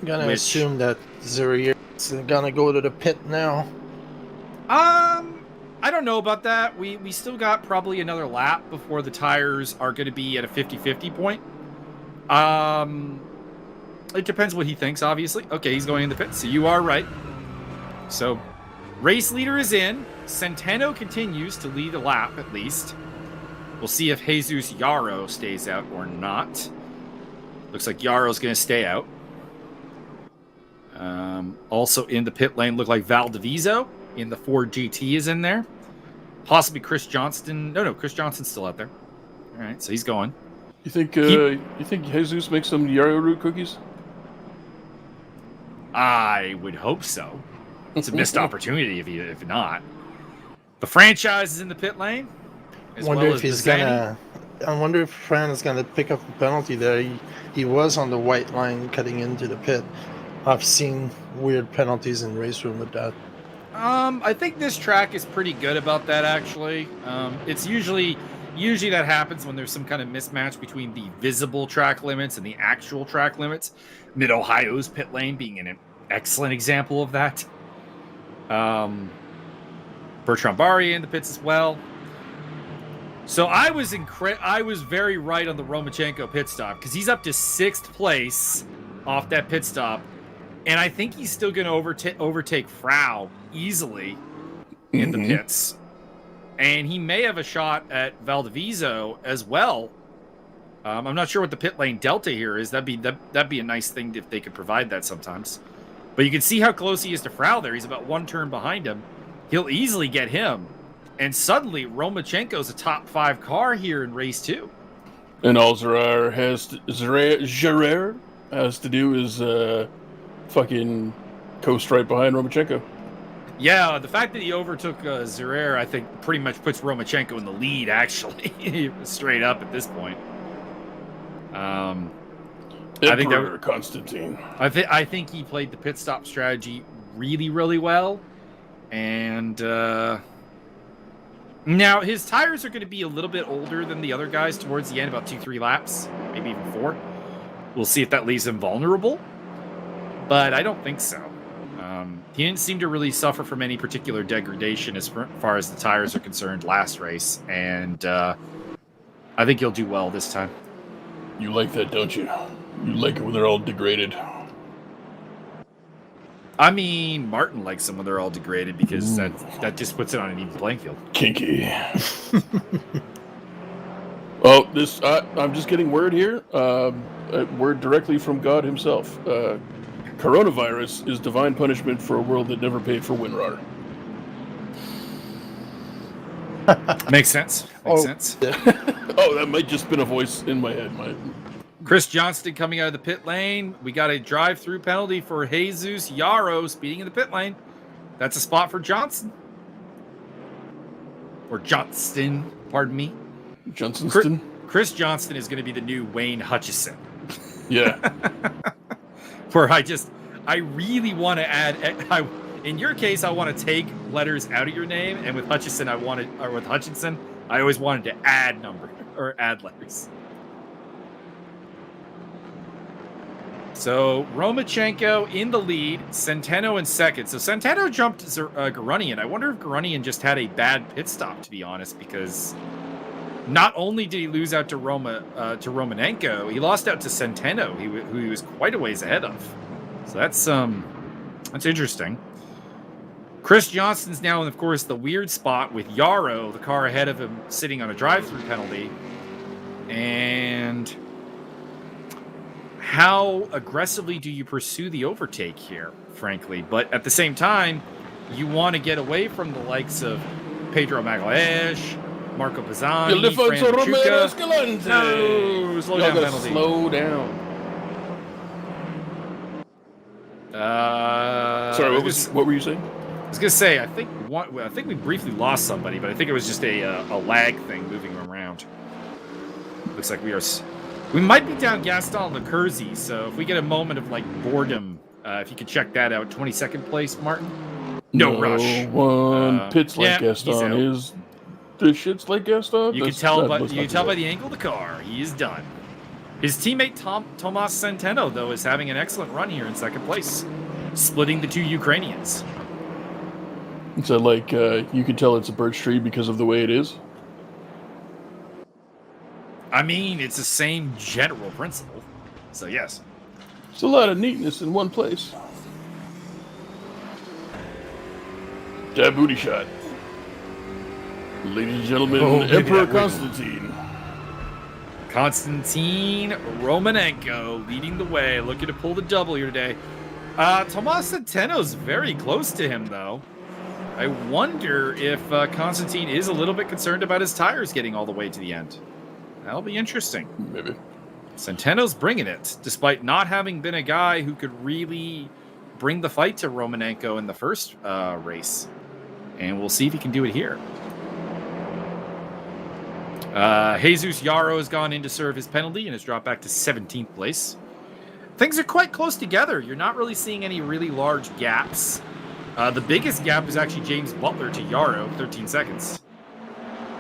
I'm gonna assume that Zurier is gonna go to the pit now. I don't know about that. We still got probably another lap before the tires are going to be at a 50-50 point. It depends what he thinks, obviously. Okay, he's going in the pit, so you are right. So, race leader is in. Centeno continues to lead a lap, at least. We'll see if Jesus Yarrow stays out or not. Looks like Yarrow's going to stay out. Also in the pit lane, look like Valdivieso in the Ford GT is in there. Possibly Chris Johnston. No, Chris Johnston's still out there. All right, so he's going. You think Jesus makes some yarrow root cookies? I would hope so. It's a missed opportunity if not. The franchise is in the pit lane. I wonder if Fran is gonna pick up the penalty there. He was on the white line cutting into the pit. I've seen weird penalties in race room with that. I think this track is pretty good about that, actually. It's usually that happens when there's some kind of mismatch between the visible track limits and the actual track limits. Mid-Ohio's pit lane being an excellent example of that. Bertrand Barrier in the pits as well. So I was very right on the Romachenko pit stop because he's up to 6th place off that pit stop. And I think he's still going to overtake Frau easily in the pits. And he may have a shot at Valdivieso as well. I'm not sure what the pit lane delta here is. That'd be a nice thing if they could provide that sometimes. But you can see how close he is to Frau there. He's about 1 turn behind him. He'll easily get him. And suddenly, Romachenko's a top 5 car here in race 2. And all Gerard has to do is fucking coast right behind Romachenko. Yeah, the fact that he overtook Zerrer, I think, pretty much puts Romachenko in the lead, actually, straight up at this point. I think Constantine. I think he played the pit stop strategy really, really well. And now his tires are going to be a little bit older than the other guys towards the end, about 2-3 laps, maybe even 4. We'll see if that leaves him vulnerable. But I don't think so. He didn't seem to really suffer from any particular degradation as far as the tires are concerned last race. And I think he'll do well this time. You like that, don't you? You like it when they're all degraded. I mean, Martin likes them when they're all degraded because that just puts it on an even playing field. Kinky. I'm just getting word here. Word directly from God himself. Coronavirus is divine punishment for a world that never paid for WinRAR. Makes sense. Makes sense. That might just been a voice in my head. Chris Johnston coming out of the pit lane. We got a drive-through penalty for Jesus Yarrow speeding in the pit lane. That's a spot for Johnson. Or Johnston, pardon me. Johnston? Chris Johnston is going to be the new Wayne Hutchison. Yeah. Where I really want to add... in your case, I want to take letters out of your name, and with Hutchison, with Hutchinson, I always wanted to add letters. So Romachenko in the lead, Centeno in second. So Centeno jumped Garunian. I wonder if Garunian just had a bad pit stop, to be honest, because not only did he lose out to Romanenko, he lost out to Centeno, who he was quite a ways ahead of. So that's interesting. Chris Johnston's now in, of course, the weird spot with Yarrow, the car ahead of him, sitting on a drive-through penalty. And how aggressively do you pursue the overtake here, frankly? But at the same time, you want to get away from the likes of Pedro Magalhães, Marco Pisani, Fran Chuka. No, slow down penalty. Slow down. Sorry, what were you saying? I was gonna say, I think we briefly lost somebody, but I think it was just a lag thing moving him around. Looks like we might be down Gaston Lecurzi, so if we get a moment of boredom, if you could check that out. 22nd place, Martin. No rush. One pits like Gaston is. The shit's like Gaston. You can tell by the angle of the car, he is done. His teammate Tomas Centeno, though, is having an excellent run here in second place, splitting the two Ukrainians. So, you can tell it's a birch tree because of the way it is? I mean, it's the same general principle. So, yes. It's a lot of neatness in one place. Jab booty shot. Ladies and gentlemen, Emperor Constantine. Konstantin Romanenko leading the way, looking to pull the double here today. Tomas Centeno's very close to him, though. I wonder if Constantine is a little bit concerned about his tires getting all the way to the end. That'll be interesting. Maybe. Centeno's bringing it, despite not having been a guy who could really bring the fight to Romanenko in the first race. And we'll see if he can do it here. Jesus Yarrow has gone in to serve his penalty and has dropped back to 17th place. Things are quite close together. You're not really seeing any really large gaps. The biggest gap is actually James Butler to Yarrow, 13 seconds.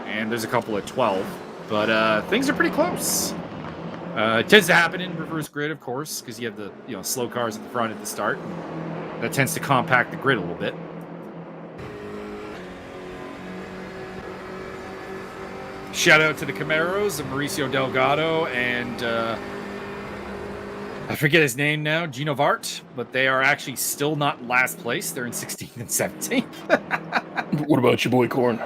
And there's a couple at 12. But things are pretty close. It tends to happen in reverse grid, of course, because you have the slow cars at the front at the start. That tends to compact the grid a little bit. Shout out to the Camaros of Mauricio Delgado and I forget his name now, Gino Vart, but they are actually still not last place. They're in 16th and 17th. What about your boy Corn?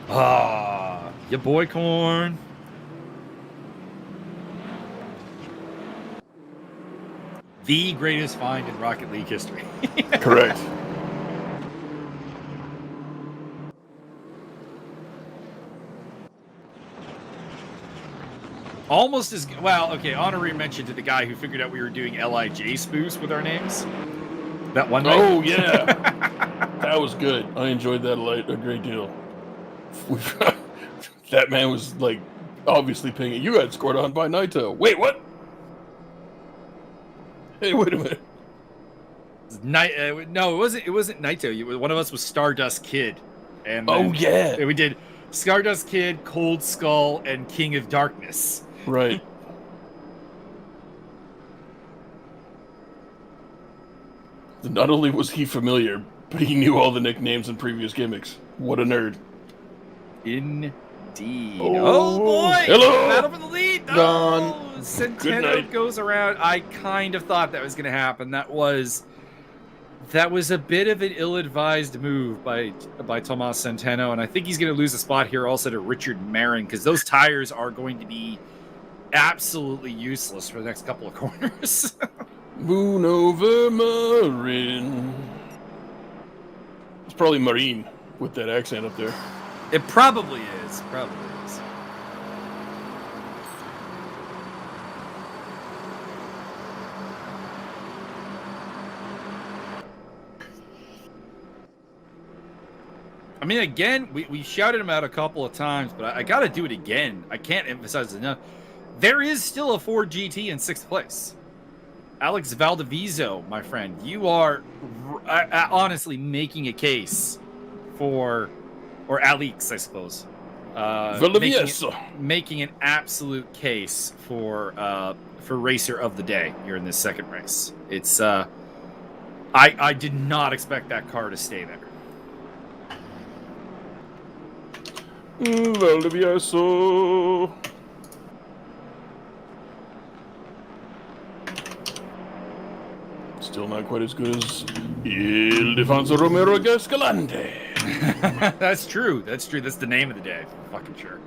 Your boy Corn. The greatest find in Rocket League history. Correct. Almost as well. Okay, honorary mention to the guy who figured out we were doing LIJ spoofs with our names. That one night. Oh yeah, that was good. I enjoyed that a great deal. That man was like obviously pinging. You got scored on by Naito. Wait, what? Hey, wait a minute. No, it wasn't Naito. One of us was Stardust Kid, and yeah, we did Stardust Kid, Cold Skull, and King of Darkness. Right. Not only was he familiar, but he knew all the nicknames and previous gimmicks. What a nerd. Indeed. Oh boy! Hello! Battle for the lead! Gone. Centeno goes around. I kind of thought that was going to happen. That was a bit of an ill-advised move by Tomas Centeno, and I think he's going to lose a spot here also to Richard Marin, because those tires are going to be absolutely useless for the next couple of corners. Moon over Marin. It's probably Marine with that accent up there. It probably is. I mean, again, we shouted him out a couple of times, but I got to do it again. I can't emphasize it enough. There is still a Ford GT in 6th place. Alex Valdiviso, my friend, you are honestly making a case for, or Alex, I suppose, making an absolute case for racer of the day here in this second race. It's I did not expect that car to stay there. Valdivieso. Still not quite as good as Ildefonso Romero Gascalante. That's true. That's the name of the day. Fucking sure.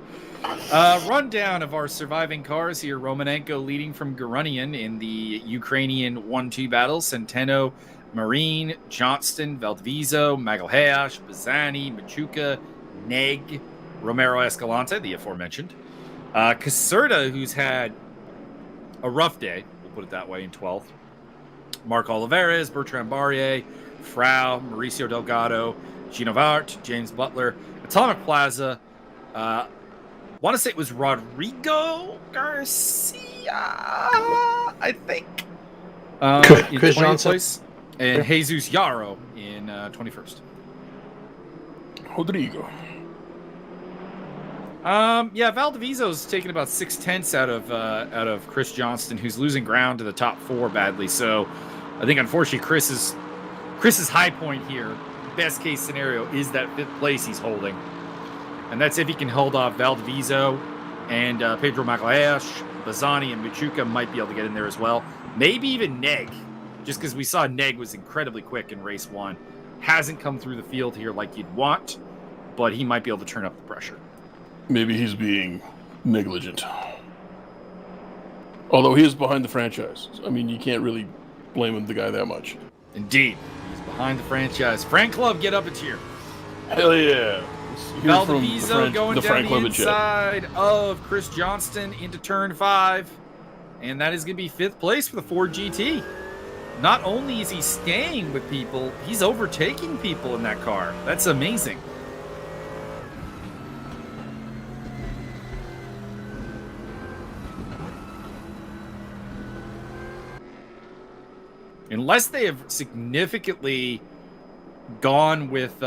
Rundown of our surviving cars here. Romanenko leading from Garunian in the Ukrainian 1-2 battle. Centeno, Marine, Johnston, Valdivieso, Magalhaes, Bazzani, Machuca, Neg, Romero Escalante, the aforementioned. Caserta, who's had a rough day, we'll put it that way, in 12th. Mark Olivares, Bertrand Barrier, Frau, Mauricio Delgado, Gino Vart, James Butler, Atomic Plaza. Want to say it was Rodrigo Garcia, I think. In 20th place. And Jesus Yarrow in 21st. Rodrigo. Valdiviso's taking about 6/10 out of Chris Johnston, who's losing ground to the top 4 badly. So I think unfortunately Chris's high point here, best case scenario, is that 5th place he's holding. And that's if he can hold off Valdiviso and Pedro Magalhaes. Bazzani and Machuca might be able to get in there as well. Maybe even Neg, just because we saw Neg was incredibly quick in race 1. Hasn't come through the field here like you'd want, but he might be able to turn up the pressure. Maybe he's being negligent. Although he is behind the franchise. I mean, you can't really blaming the guy that much. Indeed. He's behind the franchise. Frank Club, get up and cheer. Hell yeah. Valdiviso going down Frank the Club inside of Chris Johnston into turn 5. And that is going to be 5th place for the Ford GT. Not only is he staying with people, he's overtaking people in that car. That's amazing. Unless they have significantly gone with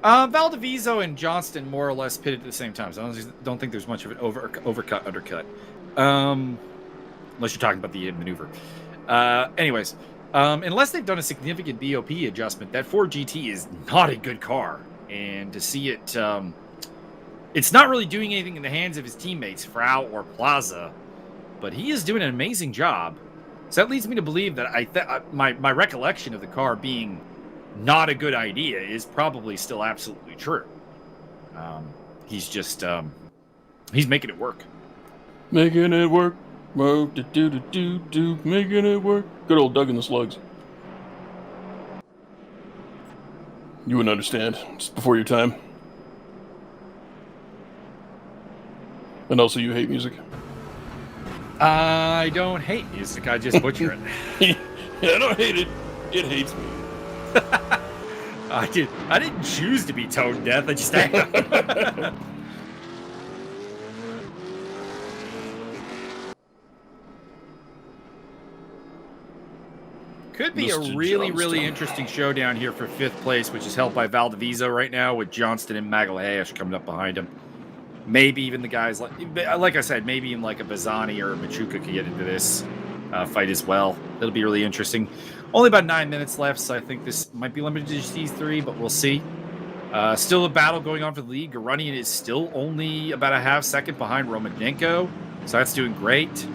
Valdiviso and Johnston more or less pitted at the same time. So I don't think there's much of an overcut, undercut. Unless you're talking about the maneuver. Anyways, unless they've done a significant BOP adjustment, that Ford GT is not a good car. And to see it, it's not really doing anything in the hands of his teammates, Frau or Plaza, but he is doing an amazing job. So that leads me to believe that my recollection of the car being not a good idea is probably still absolutely true. He's just he's making it work. Making it work. Making it work. Good old Doug and the Slugs. You wouldn't understand. It's before your time. And also you hate music. I don't hate music. I just butcher it. Yeah, I don't hate it. It hates me. I didn't choose to be tone deaf. I just am. Could be a really interesting showdown here for 5th place, which is held by Valdiviso right now, with Johnston and Magalhaes coming up behind him. Maybe even the guys like I said, maybe even like a Bazzani or a Machuca could get into this fight as well. It'll be really interesting. Only about 9 minutes left, so I think this might be limited to T3, but we'll see. Still a battle going on for the lead. Garunian is still only about a half second behind Romanenko, so that's doing great.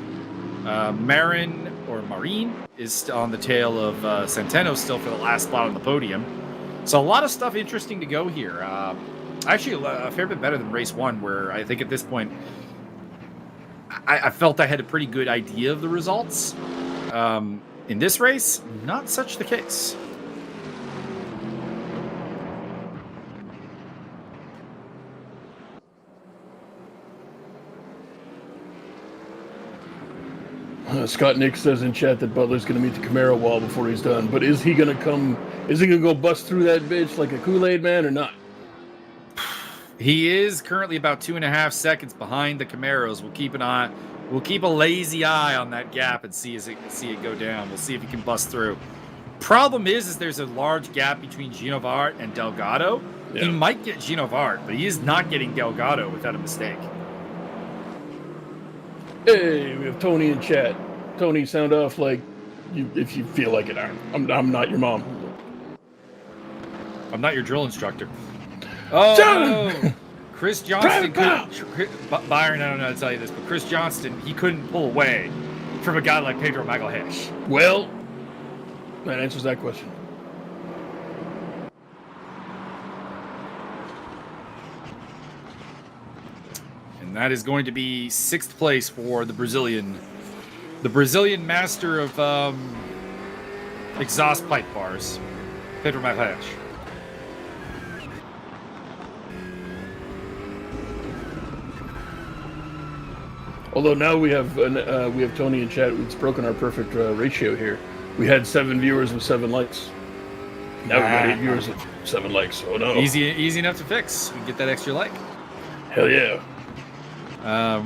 Marine is on the tail of Centeno still for the last spot on the podium. So a lot of stuff interesting to go here. Actually, a fair bit better than race 1, where I think at this point I felt I had a pretty good idea of the results. In this race, not such the case. Scott Nick says in chat that Butler's going to meet the Camaro wall before he's done. But is he going to come? Is he going to go bust through that bitch like a Kool-Aid man or not? He is currently about 2.5 seconds behind the Camaros. We'll keep an eye. We'll keep a lazy eye on that gap and see it go down. We'll see if he can bust through. Problem is there's a large gap between Ginovart and Delgado. Yeah. He might get Ginovart, but he is not getting Delgado without a mistake. Hey, we have Tony in chat. Tony, sound off like you if you feel like it. I'm not your mom. I'm not your drill instructor. Oh, Chris Johnston Byron, I don't know how to tell you this, but Chris Johnston, he couldn't pull away from a guy like Pedro Magalhaes. Well, that answers that question. And that is going to be 6th place for the Brazilian master of exhaust pipe bars, Pedro Magalhaes. Although now we have Tony in chat. It's broken our perfect ratio here. We had 7 viewers with 7 likes. Now we've got 8 viewers with 7 likes. Oh no! Easy enough to fix. We get that extra like. Hell yeah! I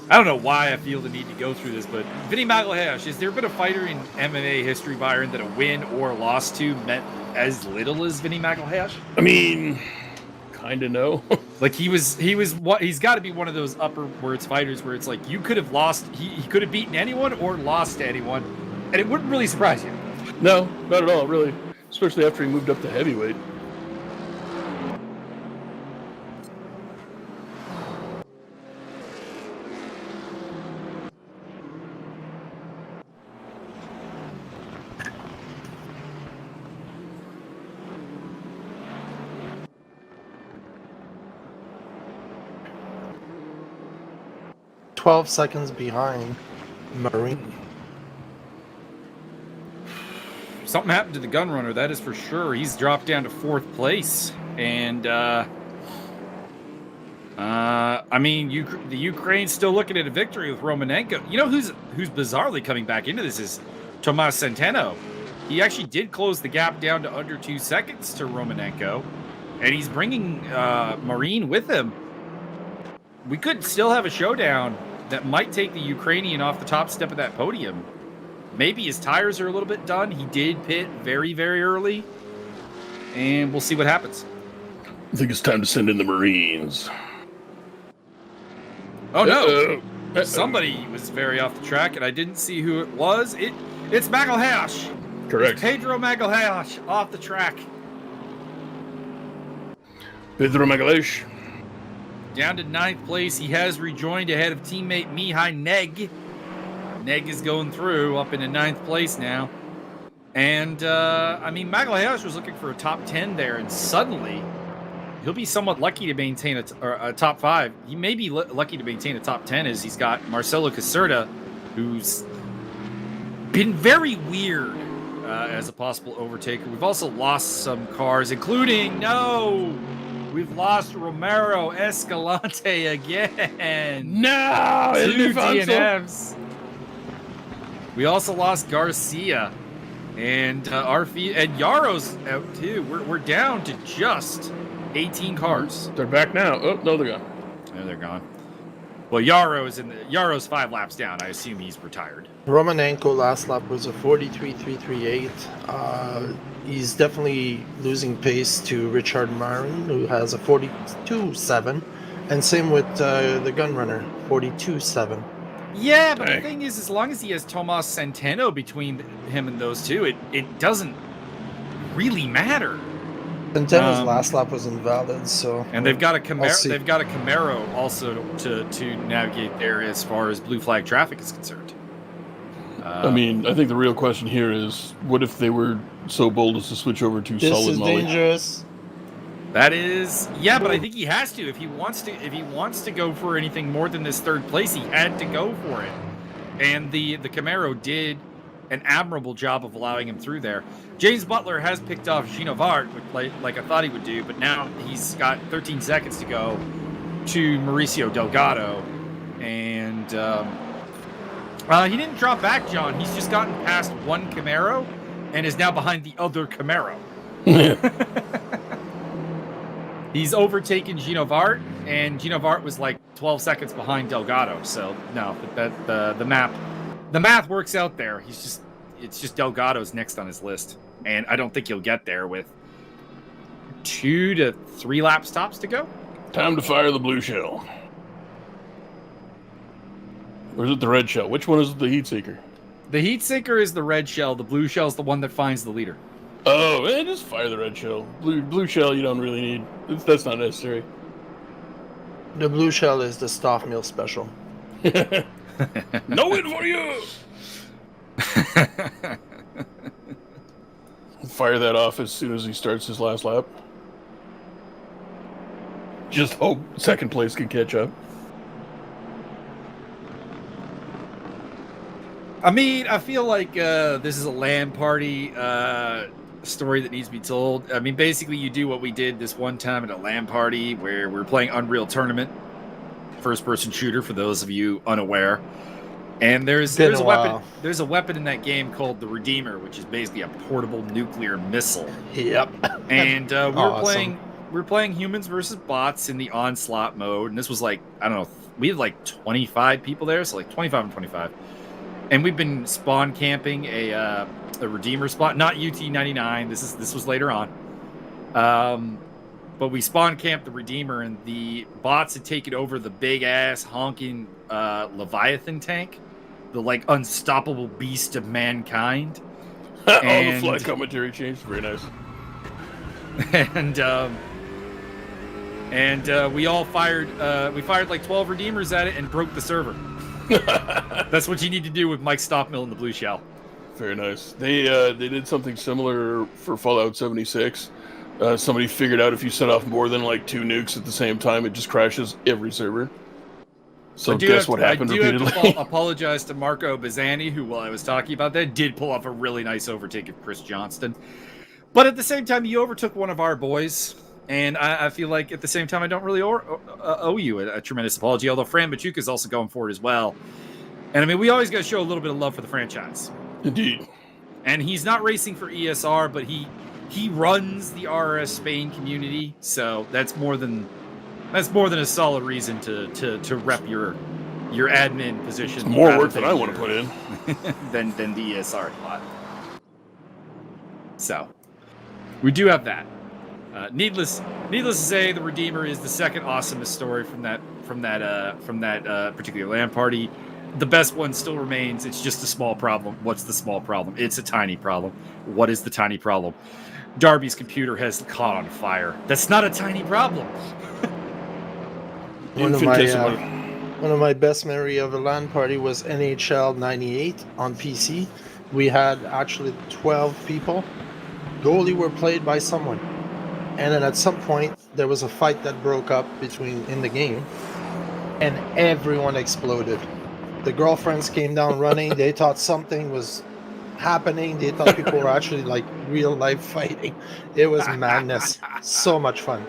don't know why I feel the need to go through this, but Vinny Magalhaes, has there been a fighter in MMA history, Byron, that a win or loss to meant as little as Vinny Magalhaes? I mean, kind of no. Like he's got to be one of those upper words fighters where it's like you could have lost, he could have beaten anyone or lost to anyone, and it wouldn't really surprise you. No, not at all, really. Especially after he moved up to heavyweight. "12 seconds behind." Marine. Something happened to the gun runner, that is for sure. He's dropped down to 4th place, and I mean, the Ukraine's still looking at a victory with Romanenko. You know who's bizarrely coming back into this is Tomas Centeno. He actually did close the gap down to under 2 seconds to Romanenko, and he's bringing Marine with him. We could still have a showdown that might take the Ukrainian off the top step of that podium. Maybe his tires are a little bit done. He did pit very, very early, and we'll see what happens. I think it's time to send in the Marines. Oh no! Somebody was very off the track, and I didn't see who it was. It's Magalhaes. Correct. It's Pedro Magalhaes off the track. Pedro Magalhaes. Down to 9th place. He has rejoined ahead of teammate Mihai Neg. Neg is going through up into 9th place now. And, I mean, Magalhaes was looking for a top 10 there, and suddenly he'll be somewhat lucky to maintain a top 5. He may be lucky to maintain a top 10 as he's got Marcelo Caserta, who's been very weird as a possible overtaker. We've also lost some cars, including, we've lost Romero Escalante again. No! 2 DNFs. We also lost Garcia. And and Yaro's out too. We're down to just 18 cars. They're back now. Oh no, they're gone. No, they're gone. Well, Yaro's 5 laps down. I assume he's retired. Romanenko last lap was a 43.338. He's definitely losing pace to Richard Marin, who has a 42.7, and same with the gun runner, 42.7. Yeah, but the thing is, as long as he has Tomas Centeno between him and those two, it doesn't really matter. Centeno's last lap was invalid, so. And they've got a Camaro. They've got a Camaro also to navigate there as far as blue flag traffic is concerned. I mean, I think the real question here is, what if they were so bold as to switch over to solid molly? This is dangerous. That is, yeah, but I think he has to if he wants to go for anything more than this 3rd place. He had to go for it, and the Camaro did an admirable job of allowing him through there. James Butler has picked off Gino Vart, like I thought he would do, but now he's got 13 seconds to go to Mauricio Delgado, and he didn't drop back, John. He's just gotten past one Camaro and is now behind the other Camaro. He's overtaken Gino Vart, and Gino Vart was like 12 seconds behind Delgado. So no, the math works out there. It's just Delgado's next on his list, and I don't think he'll get there with 2 to 3 lap stops to go. Time to fire the blue shell. Or is it the red shell? Which one is the heat seeker? The heat seeker is the red shell. The blue shell is the one that finds the leader. Oh, just fire the red shell. Blue shell you don't really need. That's not necessary. The blue shell is the staff meal special. No win for you! Fire that off as soon as he starts his last lap. Just hope 2nd place can catch up. I mean, I feel like this is a LAN party story that needs to be told. I mean, basically, you do what we did this one time at a LAN party where we're playing Unreal Tournament, first-person shooter for those of you unaware. And there's a weapon. There's a weapon in that game called the Redeemer, which is basically a portable nuclear missile. Yep. And we're playing humans versus bots in the onslaught mode, and this was like, I don't know, we had like 25 people there, so like 25 and 25. And we've been spawn camping a Redeemer spot, not UT-99. This was later on. But we spawn camped the Redeemer, and the bots had taken over the big ass honking Leviathan tank, the like unstoppable beast of mankind. The flight commentary changed. Very nice. And we all fired. We fired like 12 Redeemers at it and broke the server. That's what you need to do with Mike Stockmill and the Blue Shell. Very nice. They did something similar for Fallout 76. Somebody figured out if you set off more than like 2 nukes at the same time, it just crashes every server. So guess what happened repeatedly? I do have to apologize to Marco Bazzani, who, while I was talking about that, did pull off a really nice overtake of Chris Johnston. But at the same time, you overtook one of our boys, and I feel like at the same time, I don't really owe you a tremendous apology, although Fran Machuca is also going for it as well. And I mean, we always got to show a little bit of love for the franchise. Indeed. And he's not racing for ESR, but he runs the RS Spain community, so that's more than a solid reason to rep your admin position. It's more work than I want to put in than the ESR lot. So we do have that. Needless to say, the Redeemer is the second awesomest story from that particular LAN party. The best one still remains. It's just a small problem. What's the small problem? It's a tiny problem. What is the tiny problem? Darby's computer has caught on fire. That's not a tiny problem. One of my best memory of a LAN party was NHL 98 on PC. We had actually 12 people. Goalie were played by someone. And then at some point, there was a fight that broke up in the game. And everyone exploded. The girlfriends came down running. They thought something was happening. They thought people were actually like real life fighting. It was madness. So much fun.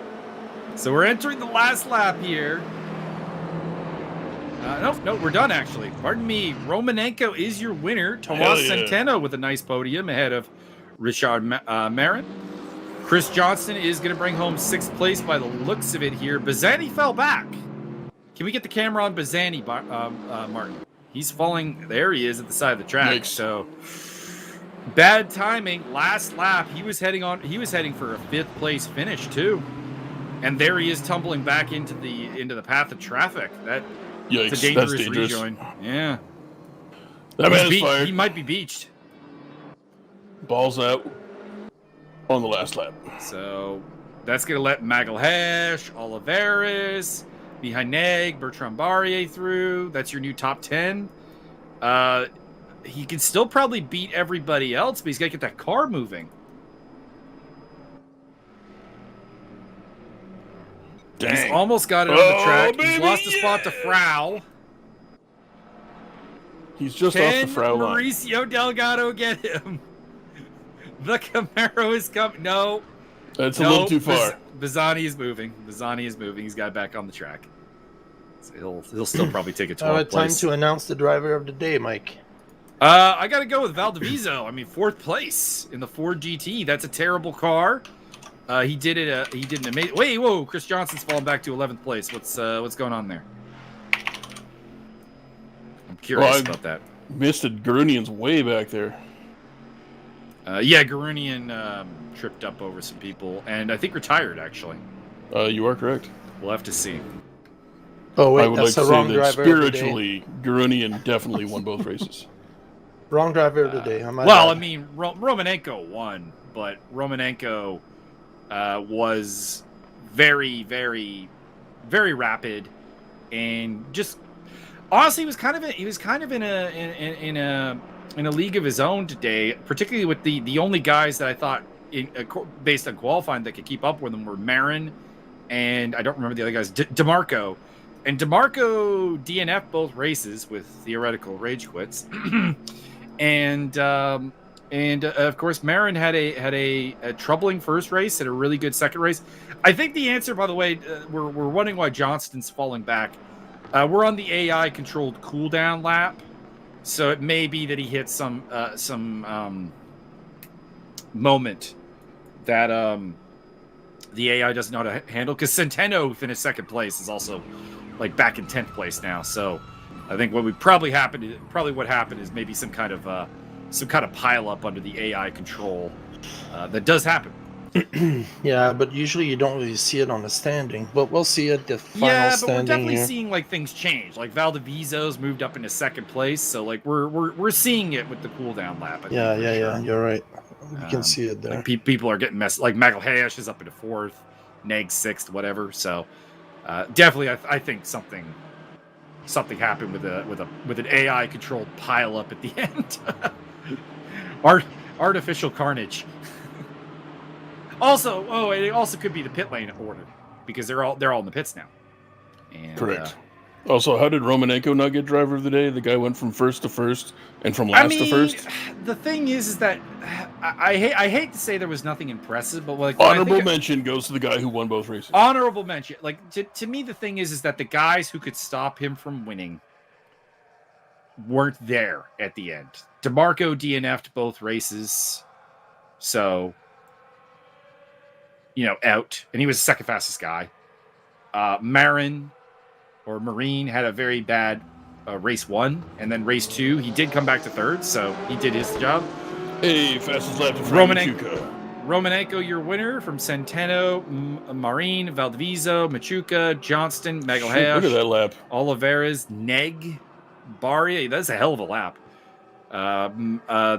So we're entering the last lap here. No, we're done actually. Pardon me. Romanenko is your winner. Tomas Centeno with a nice podium ahead of Richard Marin. Chris Johnston is going to bring home 6th place by the looks of it here. Bazzani fell back. Can we get the camera on Bazzani, Martin? He's falling. There he is at the side of the track. Yikes. So bad timing. Last lap, he was heading for a 5th place finish too. And there he is tumbling back into the path of traffic. Yikes, It's a dangerous that's dangerous. rejoin. Yeah. That man is fired. He might be beached. Balls out on the last lap. So that's going to let Magalhaes, Oliveras, Mihai Neg, Bertrand Barrier through. That's your new top 10. He can still probably beat everybody else, but he's got to get that car moving. Dang. He's almost got it on the track. Baby, he's lost a spot to Frau. He's just off the Frau line. Mauricio Delgado get him? The Camaro is coming. No. That's a little too far. Bazzani is moving. He's got back on the track. So he'll still probably take a 12th place. Time to announce the driver of the day, Mike. I got to go with Valdivieso. I mean, 4th place in the Ford GT. That's a terrible car. He did it. He did an amazing. Wait, whoa! Chris Johnston's fallen back to 11th place. What's going on there? I'm curious about that. Missed it. Garunian's way back there. Yeah, Garunian tripped up over some people, and I think retired actually. You are correct. We'll have to see. Oh wait, I would that's like the to wrong say that driver of the day. spiritually, Garunian definitely won both races. Wrong driver of the day. I mean, Romanenko won, but Romanenko was very, very, very rapid, and just honestly, he was kind of in a league of his own today. Particularly with the only guys that I thought, based on qualifying, that could keep up with him were Marin, and I don't remember the other guys, DeMarco. And DeMarco DNF both races with theoretical rage quits, and of course Marin had a troubling first race and a really good second race. I think the answer, by the way, we're wondering why Johnston's falling back. We're on the AI controlled cooldown lap, so it may be that he hit some moment that the AI doesn't know how to handle. Because Centeno, who finished 2nd place, is also like back in 10th place now. So I think what happened is maybe some kind of pile up under the AI control. That does happen. Yeah, but usually you don't really see it on the standing. But we'll see it the final but standing. we're definitely here. seeing like things change. Like Valdivieso's moved up into 2nd place, so like we're seeing it with the cooldown lap. Yeah. You're right. You can see it there. Like people are getting messed. Like Magalhaes is up into 4th, Neg 6th, whatever. So definitely, I think something happened with an AI controlled pile up at the end. Artificial carnage. It also could be the pit lane order because they're all in the pits now. And, Correct. Also, how did Romanenko not get driver of the day? The guy went from first to first and from last to first. The thing is that I hate to say there was nothing impressive, but like honorable mention goes to the guy who won both races. Honorable mention, like to me, the thing is that the guys who could stop him from winning weren't there at the end. DeMarco DNF'd both races, so out, and he was the second fastest guy. Marine had a very bad race 1, and then race 2 he did come back to third, so he did his job. Hey, fastest lap to Romanenko, your winner from Centeno, Marine, Valdivieso, Machuca, Johnston, Magalhaes. Look at that lap. Oliveras, Neg, Barria. That's a hell of a lap.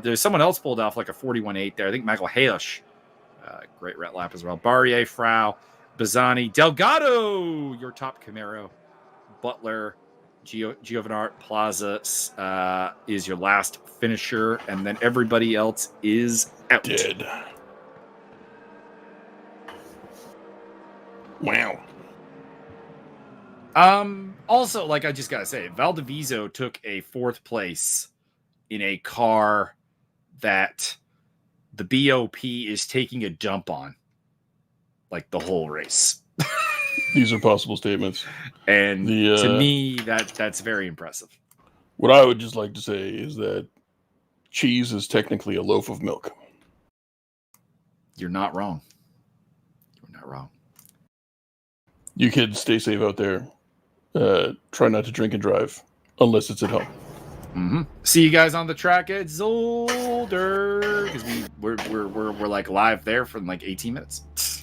There's someone else pulled off like a 41.8 there. I think Magalhaes. Great red lap as well. Barrier, Frau, Bazzani, Delgado, your top Camaro. Butler, Giovanart, Plaza is your last finisher, and then everybody else is out. Dead. Wow. Also, like I just gotta say, Valdivieso took a 4th place in a car that the BOP is taking a dump on, like the whole race. These are possible statements. And to me, that's very impressive. What I would just like to say is that cheese is technically a loaf of milk. You're not wrong. You're not wrong. You kids stay safe out there. Try not to drink and drive unless it's at home. Mm-hmm. See you guys on the track at Zolder, because we're like live there for like 18 minutes.